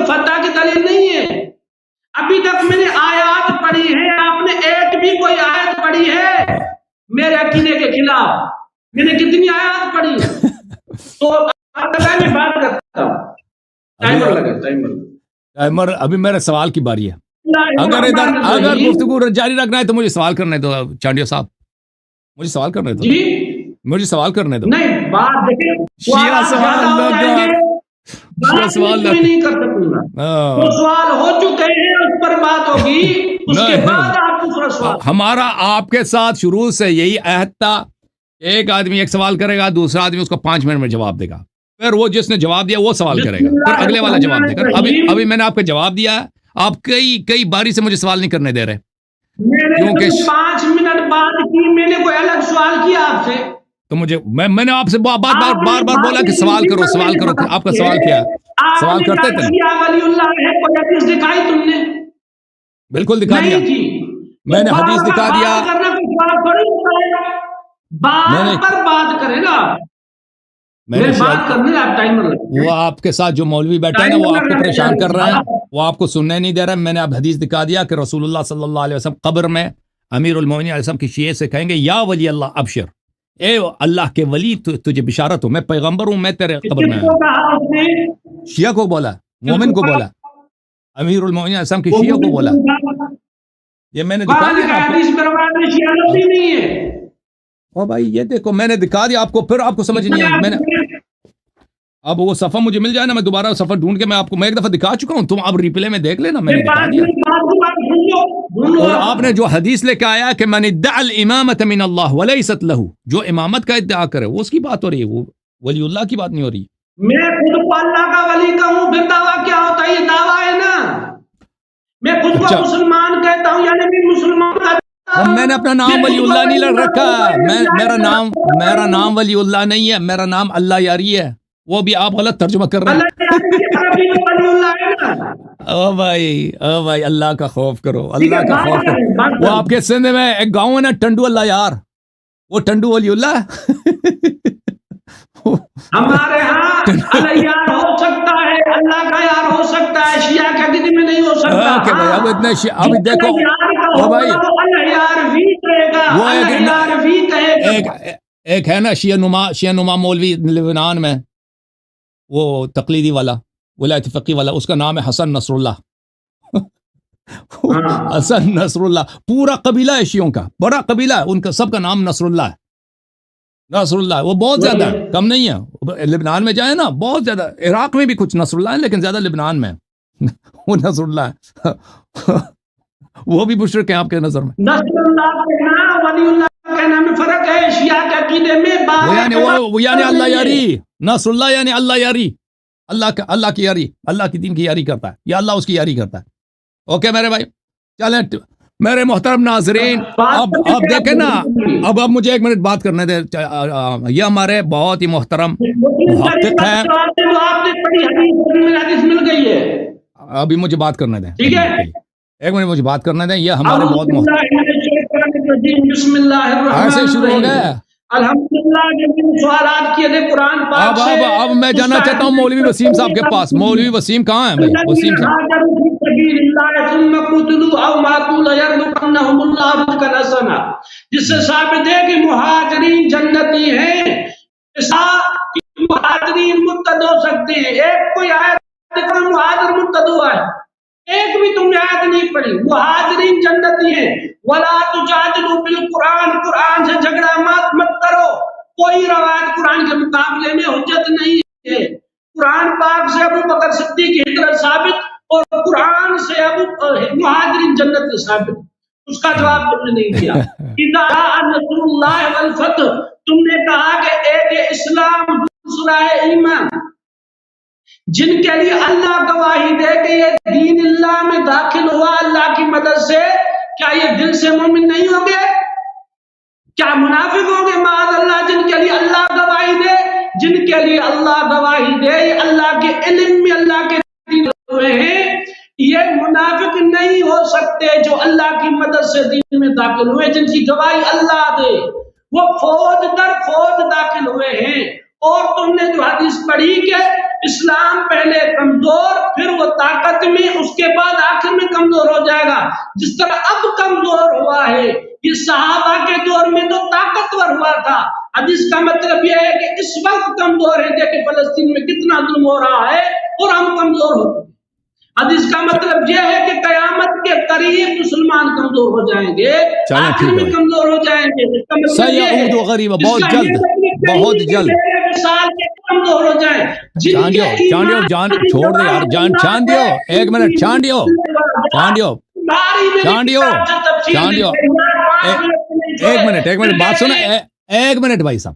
فتح کی دلیل نہیں ہے. ابھی تک میں نے آیات پڑھی ہے, آپ نے ایک بھی کوئی آیت پڑھی ہے میرے عقیدے کے خلاف؟ میں نے کتنی آیات پڑھی ہیں؟ تو میں بات کرتا ہوں. ٹائمر لگا، ٹائمر. ابھی میرے سوال کی باری ہے. اگر گفتگو جاری رکھنا ہے تو مجھے سوال کرنے دو چانڈیا صاحب، مجھے سوال کرنے دو. مجھے سوال کرنے دو. نہیں بات دیکھیں، شیعہ سوال نہیں کر سکوں گا. وہ سوال ہو چکے ہیں، اس پر بات ہوگی، اس کے بعد آپ دوسرا سوال. ہمارا آپ کے ساتھ شروع سے یہی عہد تھا، ایک آدمی ایک سوال کرے گا، دوسرا آدمی اس کو 5 منٹ میں جواب دے گا، پھر وہ جس نے جواب دیا وہ سوال کرے گا، پھر اگلے والا جواب دے گا. ابھی میں نے آپ کو جواب دیا ہے، آپ کئی باری سے مجھے سوال نہیں کرنے دے رہے. کیونکہ 5 منٹ بعد کی میں نے کوئی الگ سوال کیا آپ سے، تو میں نے آپ سے بار بولا کہ سوال کرو. آپ کا سوال کیا ہے؟ سوال کرتے تھے. ولی اللہ ہے، کوئی حدیث دکھائی تم نے؟ بالکل دکھا دیا، میں نے حدیث دکھا دیا. بات پر بات کرے گا، وہ آپ کے ساتھ جو مولوی بیٹھا ہے نا، وہ آپ کو پریشان کر رہے ہیں، وہ آپ کو سننے نہیں دے رہا ہے. میں نے اب حدیث دکھا دیا کہ رسول اللہ صلی اللہ علیہ وسلم قبر میں امیر المومنین علیہ السلام کی شیعہ سے کہیں گے یا ولی اللہ ابشر، اے اللہ کے ولی تجھے بشارت ہو، میں پیغمبر ہوں، میں تیرے قبر میں آیا. شیعہ کو بولا، مومن کو بولا، امیر المومنین علیہ السلام کی شیعہ کو بولا. یہ میں نے دکھا دیا. او بھائی یہ دیکھو میں نے دکھا دیا آپ کو، پھر آپ کو سمجھ نہیں آئی. میں نے اب وہ صفحہ مجھے مل جائے نا، میں دوبارہ صفحہ ڈھونڈ کے میں آپ کو ایک دفعہ دکھا چکا ہوں، تم اب ریپلے میں دیکھ لینا، میں نے دکھا دیا. اور آپ نے جو حدیث لے کے آیا کہ من ادعى الامامۃ من اللہ وليست له، جو امامت کا ادعا کرے وہ اس کی بات ہو رہی ہے، وہ ولی اللہ کی بات نہیں ہو رہی. میں خود کو اللہ کا ولی کہوں پھر دعویٰ کیا ہوتا ہے؟ یہ دعویٰ ہے نا. میں خود کو مسلمان کہتا ہوں، یعنی میں مسلمان کا. میں نے اپنا نام ولی اللہ نہیں لڑ رکھا، میرا نام ولی اللہ نہیں ہے، میرا نام اللہ یاری ہے. وہ بھی آپ غلط ترجمہ کر رہے ہیں. او بھائی اللہ کا خوف کرو، اللہ کا خوف کرو. وہ آپ کے سندھ میں ایک گاؤں ہے نا ٹنڈو اللہ یار، وہ ٹنڈو ولی اللہ. ہمارے ہاں اللہ یار ہو سکتا ہے، اللہ کا یار ہو سکتا ہے، شیعہ کا کسی میں نہیں ہو سکتا. اب اتنے اب دیکھو بھائی، ایک ہے نا شیعہ نما مولوی لبنان میں، وہ تقلیدی والا ولایت فقی والا، اس کا نام ہے حسن نصر اللہ. حسن نصر اللہ پورا قبیلہ ہے شیعوں کا، بڑا قبیلہ ہے ان کا، سب کا نام نصر اللہ ہے. نصر اللہ وہ بہت زیادہ ہے، کم نہیں ہے. لبنان میں جائیں نا بہت زیادہ، عراق میں بھی کچھ نصر اللہ ہے لیکن زیادہ لبنان میں وہ نصر اللہ ہے. وہ بھی مشرک ہیں آپ کے نظر میں. نصر اللہ کہنا ولی اللہ کہنا میں فرق ہے. شیعہ کے عقیدے میں وہ یعنی اللہ یاری، نصر اللہ یعنی اللہ یاری، اللہ کی یاری، اللہ کی دین کی یاری کرتا ہے، یا اللہ اس کی یاری کرتا ہے. اوکے میرے بھائی چلیں. میرے محترم ناظرین اب دیکھیں نا، اب مجھے 1 منٹ بات کرنے دیں. یہ ہمارے بہت ہی محترم محقق ہیں، ابھی مجھے بات کرنے دیں، 1 منٹ مجھے بات کرنے دیں. یہ ہمارے بہت محترم ایسے شروع ہو گئے. الحمدللہ سوالات کیے تھے قرآن پاک سے. اب میں جانا چاہتا ہوں مولوی وسیم صاحب کے پاس. مولوی وسیم کہاں ہیں بھائی؟ وسیم صاحب جس سے ثابت ہے کہ مہاجرین جنتی ہیں. مہاجرین مرتد ہو سکتے ہیں. ایک کوئی آیت مہاجر مرتد ہوا ہے، ایک بھی تم نے آیت نہیں پڑھی. مہاجرین جنتی ہیں. ولا تجادلوا بالقرآن، قرآن سے جھگڑا مت کرو. کوئی روایت قرآن کے مقابلے میں حجت نہیں ہے. قرآن پاک سے ابو بکر صدیق کی ہجرت ثابت، اور قرآن سے مہاجرین جنت ثابت. اس کا جواب تم نے نہیں دیا. اذا نصر اللہ والفتح، تم نے کہا کہ ایک اسلام دوسرا ہے ایمان. جن کے لیے اللہ گواہی دے کہ یہ دین اللہ میں داخل ہوا اللہ کی مدد سے، کیا یہ دل سے مومن نہیں ہوں گے؟ کیا منافق ہوں گے؟ معاذ اللہ. جن کے لیے اللہ گواہی دے، جن کے لیے اللہ گواہی دے، اللہ کے علم میں اللہ کے دین ہوئے ہیں، یہ منافق نہیں ہو سکتے جو اللہ کی مدد سے دین میں داخل ہوئے. جن کی گواہی اللہ دے وہ فوج در فوج داخل ہوئے ہیں. اور تم نے جو حدیث پڑھی کہ اسلام پہلے کمزور، پھر وہ طاقت میں، اس کے بعد آخر میں کمزور ہو جائے گا جس طرح اب کمزور ہوا ہے. یہ صحابہ کے دور میں تو طاقتور ہوا تھا. حدیث کا مطلب یہ ہے کہ اس وقت کمزور ہے. دیکھیں فلسطین میں کتنا ظلم ہو رہا ہے اور ہم کمزور ہو چکے. حدیث کا مطلب یہ ہے کہ قیامت کے قریب مسلمان کمزور ہو جائیں گے, آخر میں کمزور ہو جائیں گے. اس کا مطلب یہ ہے بہت جلد سال کے کمزور ہو جائیں. جان چھوڑ دے یار, چاندیو ایک منٹ, چاندیو ایک منٹ بات سنو, ایک منٹ بھائی صاحب.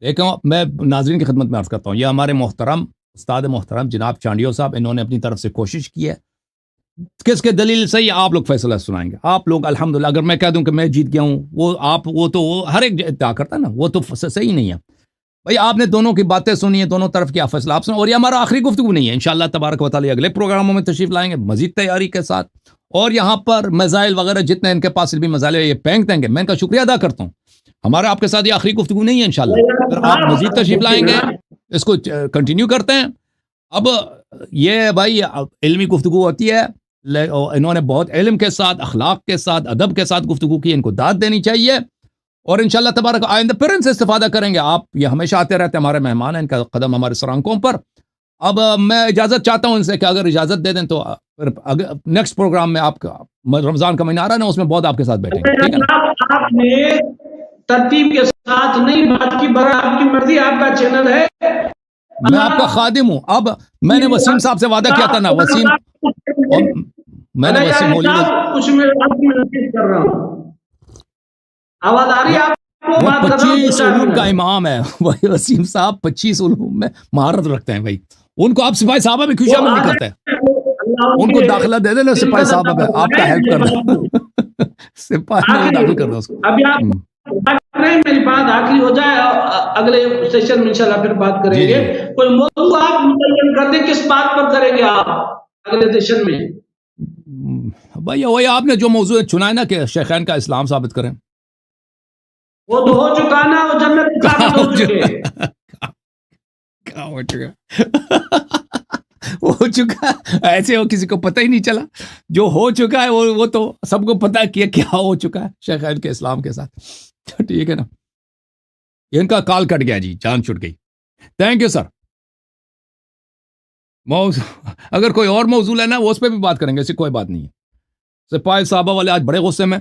دیکھو میں ناظرین کی خدمت میں عرض کرتا ہوں, یہ ہمارے محترم استاد محترم جناب چانڈیو صاحب, انہوں نے اپنی طرف سے کوشش کی ہے. کس کے دلیل صحیح آپ لوگ فیصلہ سنائیں گے. آپ لوگ الحمدللہ, اگر میں کہہ دوں کہ میں جیت گیا ہوں, وہ تو ہر ایک ادعا کرتا ہے نا, وہ تو صحیح نہیں ہے بھائی. آپ نے دونوں کی باتیں سنی ہیں, دونوں طرف کیا فیصلہ آپ سنیں. اور یہ ہمارا آخری گفتگو نہیں ہے, انشاءاللہ تبارک و تعالی اگلے پروگراموں میں تشریف لائیں گے مزید تیاری کے ساتھ. اور یہاں پر میزائل وغیرہ جتنے ان کے پاس بھی میزائل ہے یہ پھینک دیں گے. میں ان کا شکریہ ادا کرتا ہوں. ہمارا آپ کے ساتھ یہ آخری گفتگو نہیں ہے انشاءاللہ. اگر آپ مزید تشریف لائیں گے اس کو کنٹینیو کرتے ہیں. اب یہ بھائی علمی گفتگو ہوتی ہے, انہوں نے بہت علم کے ساتھ, اخلاق کے ساتھ, ادب کے ساتھ گفتگو کی, ان کو داد دینی چاہیے. اور انشاءاللہ تبارک آئندہ پھر ان سے استفادہ کریں گے. آپ یہ ہمیشہ آتے رہتے ہیں, ہمارے مہمان ہیں, ان کا قدم ہمارے سر آنکھوں پر. اب میں اجازت چاہتا ہوں ان سے کہ اگر اجازت دے دیں تو نیکسٹ پروگرام میں آپ کا رمضان کا مہینہ آ رہا ہے نا, اس میں بہت آپ کے ساتھ بیٹھیں گے. ٹھیک ہے نا, آپ نے ترتیب کے ساتھ نہیں بات کی, برا آپ کی مرضی, آپ کا چینل ہے, میں آپ کا خادم ہوں. اب میں نے وسیم صاحب سے وعدہ کیا تھا نا, میں نے وسیم مولوی کچھ میں کر رہا ہوں, آواز آ رہی ہے آپ کو, وہ 25 علوم کا امام ہے بھائی وسیم صاحب, 25 علوم میں مہارت رکھتے ہیں بھائی. ان کو آپ سپاہی صاحبہ بھی خوش آمد نہیں کرتے ہیں, ان کو داخلہ دے دینا سپاہی صاحبہ میں, آپ کا ہیلپ کر دو, سپاہی میں داخل کر دو اس کو. ابھی آپ میری بات آخری ہو جائے, اگلے سیشن میں انشاءاللہ پھر بات کریں گے. کوئی موضوع آپ متعین کر دیں, کس بات پر کریں گے آپ اگلے سیشن میں؟ بھائی وہی آپ نے جو موضوع چنا ہے نا کہ شیخین کا اسلام ثابت کریں, وہ تو ہو چکا نا, وہ جنت ثابت ہو چکے. ہو چکا ایسے ہو کسی کو پتہ ہی نہیں چلا. جو ہو چکا ہے وہ تو سب کو پتہ ہے کیا ہو چکا ہے شیخین کے اسلام کے ساتھ. ٹھیک ہے نا, ان کا کال کٹ گیا جی, جان چھٹ گئی. Thank you sir. موضوع اگر کوئی اور موضوع لینا ہے وہ اس پہ بھی بات کریں گے, ایسی کوئی بات نہیں ہے. سپاہی صحابہ والے آج بڑے غصے میں,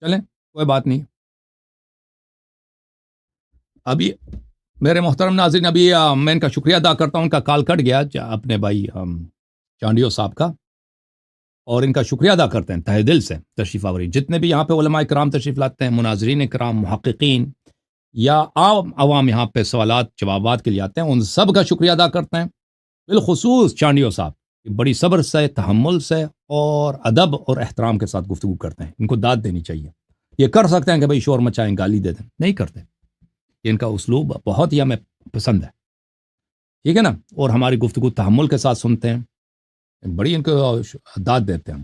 چلیں کوئی بات نہیں. ابھی میرے محترم ناظرین, ابھی میں ان کا شکریہ ادا کرتا ہوں, ان کا کال کٹ گیا اپنے بھائی چانڈیو صاحب کا, اور ان کا شکریہ ادا کرتے ہیں تہ دل سے تشریف آوری. جتنے بھی یہاں پہ علماء کرام تشریف لاتے ہیں, مناظرین کرام, محققین یا عام عوام یہاں پہ سوالات جوابات کے لیے آتے ہیں, ان سب کا شکریہ ادا کرتے ہیں. بالخصوص چانڈیو صاحب بڑی صبر سے, تحمل سے اور ادب اور احترام کے ساتھ گفتگو کرتے ہیں. ان کو داد دینی چاہیے. یہ کر سکتے ہیں کہ بھائی شور مچائیں, گالی دے دیں, نہیں کرتے. ان کا اسلوب بہت ہی ہمیں پسند ہے. ٹھیک ہے نا, اور ہماری گفتگو تحمل کے ساتھ سنتے ہیں, بڑی ان کو داد دیتے ہیں.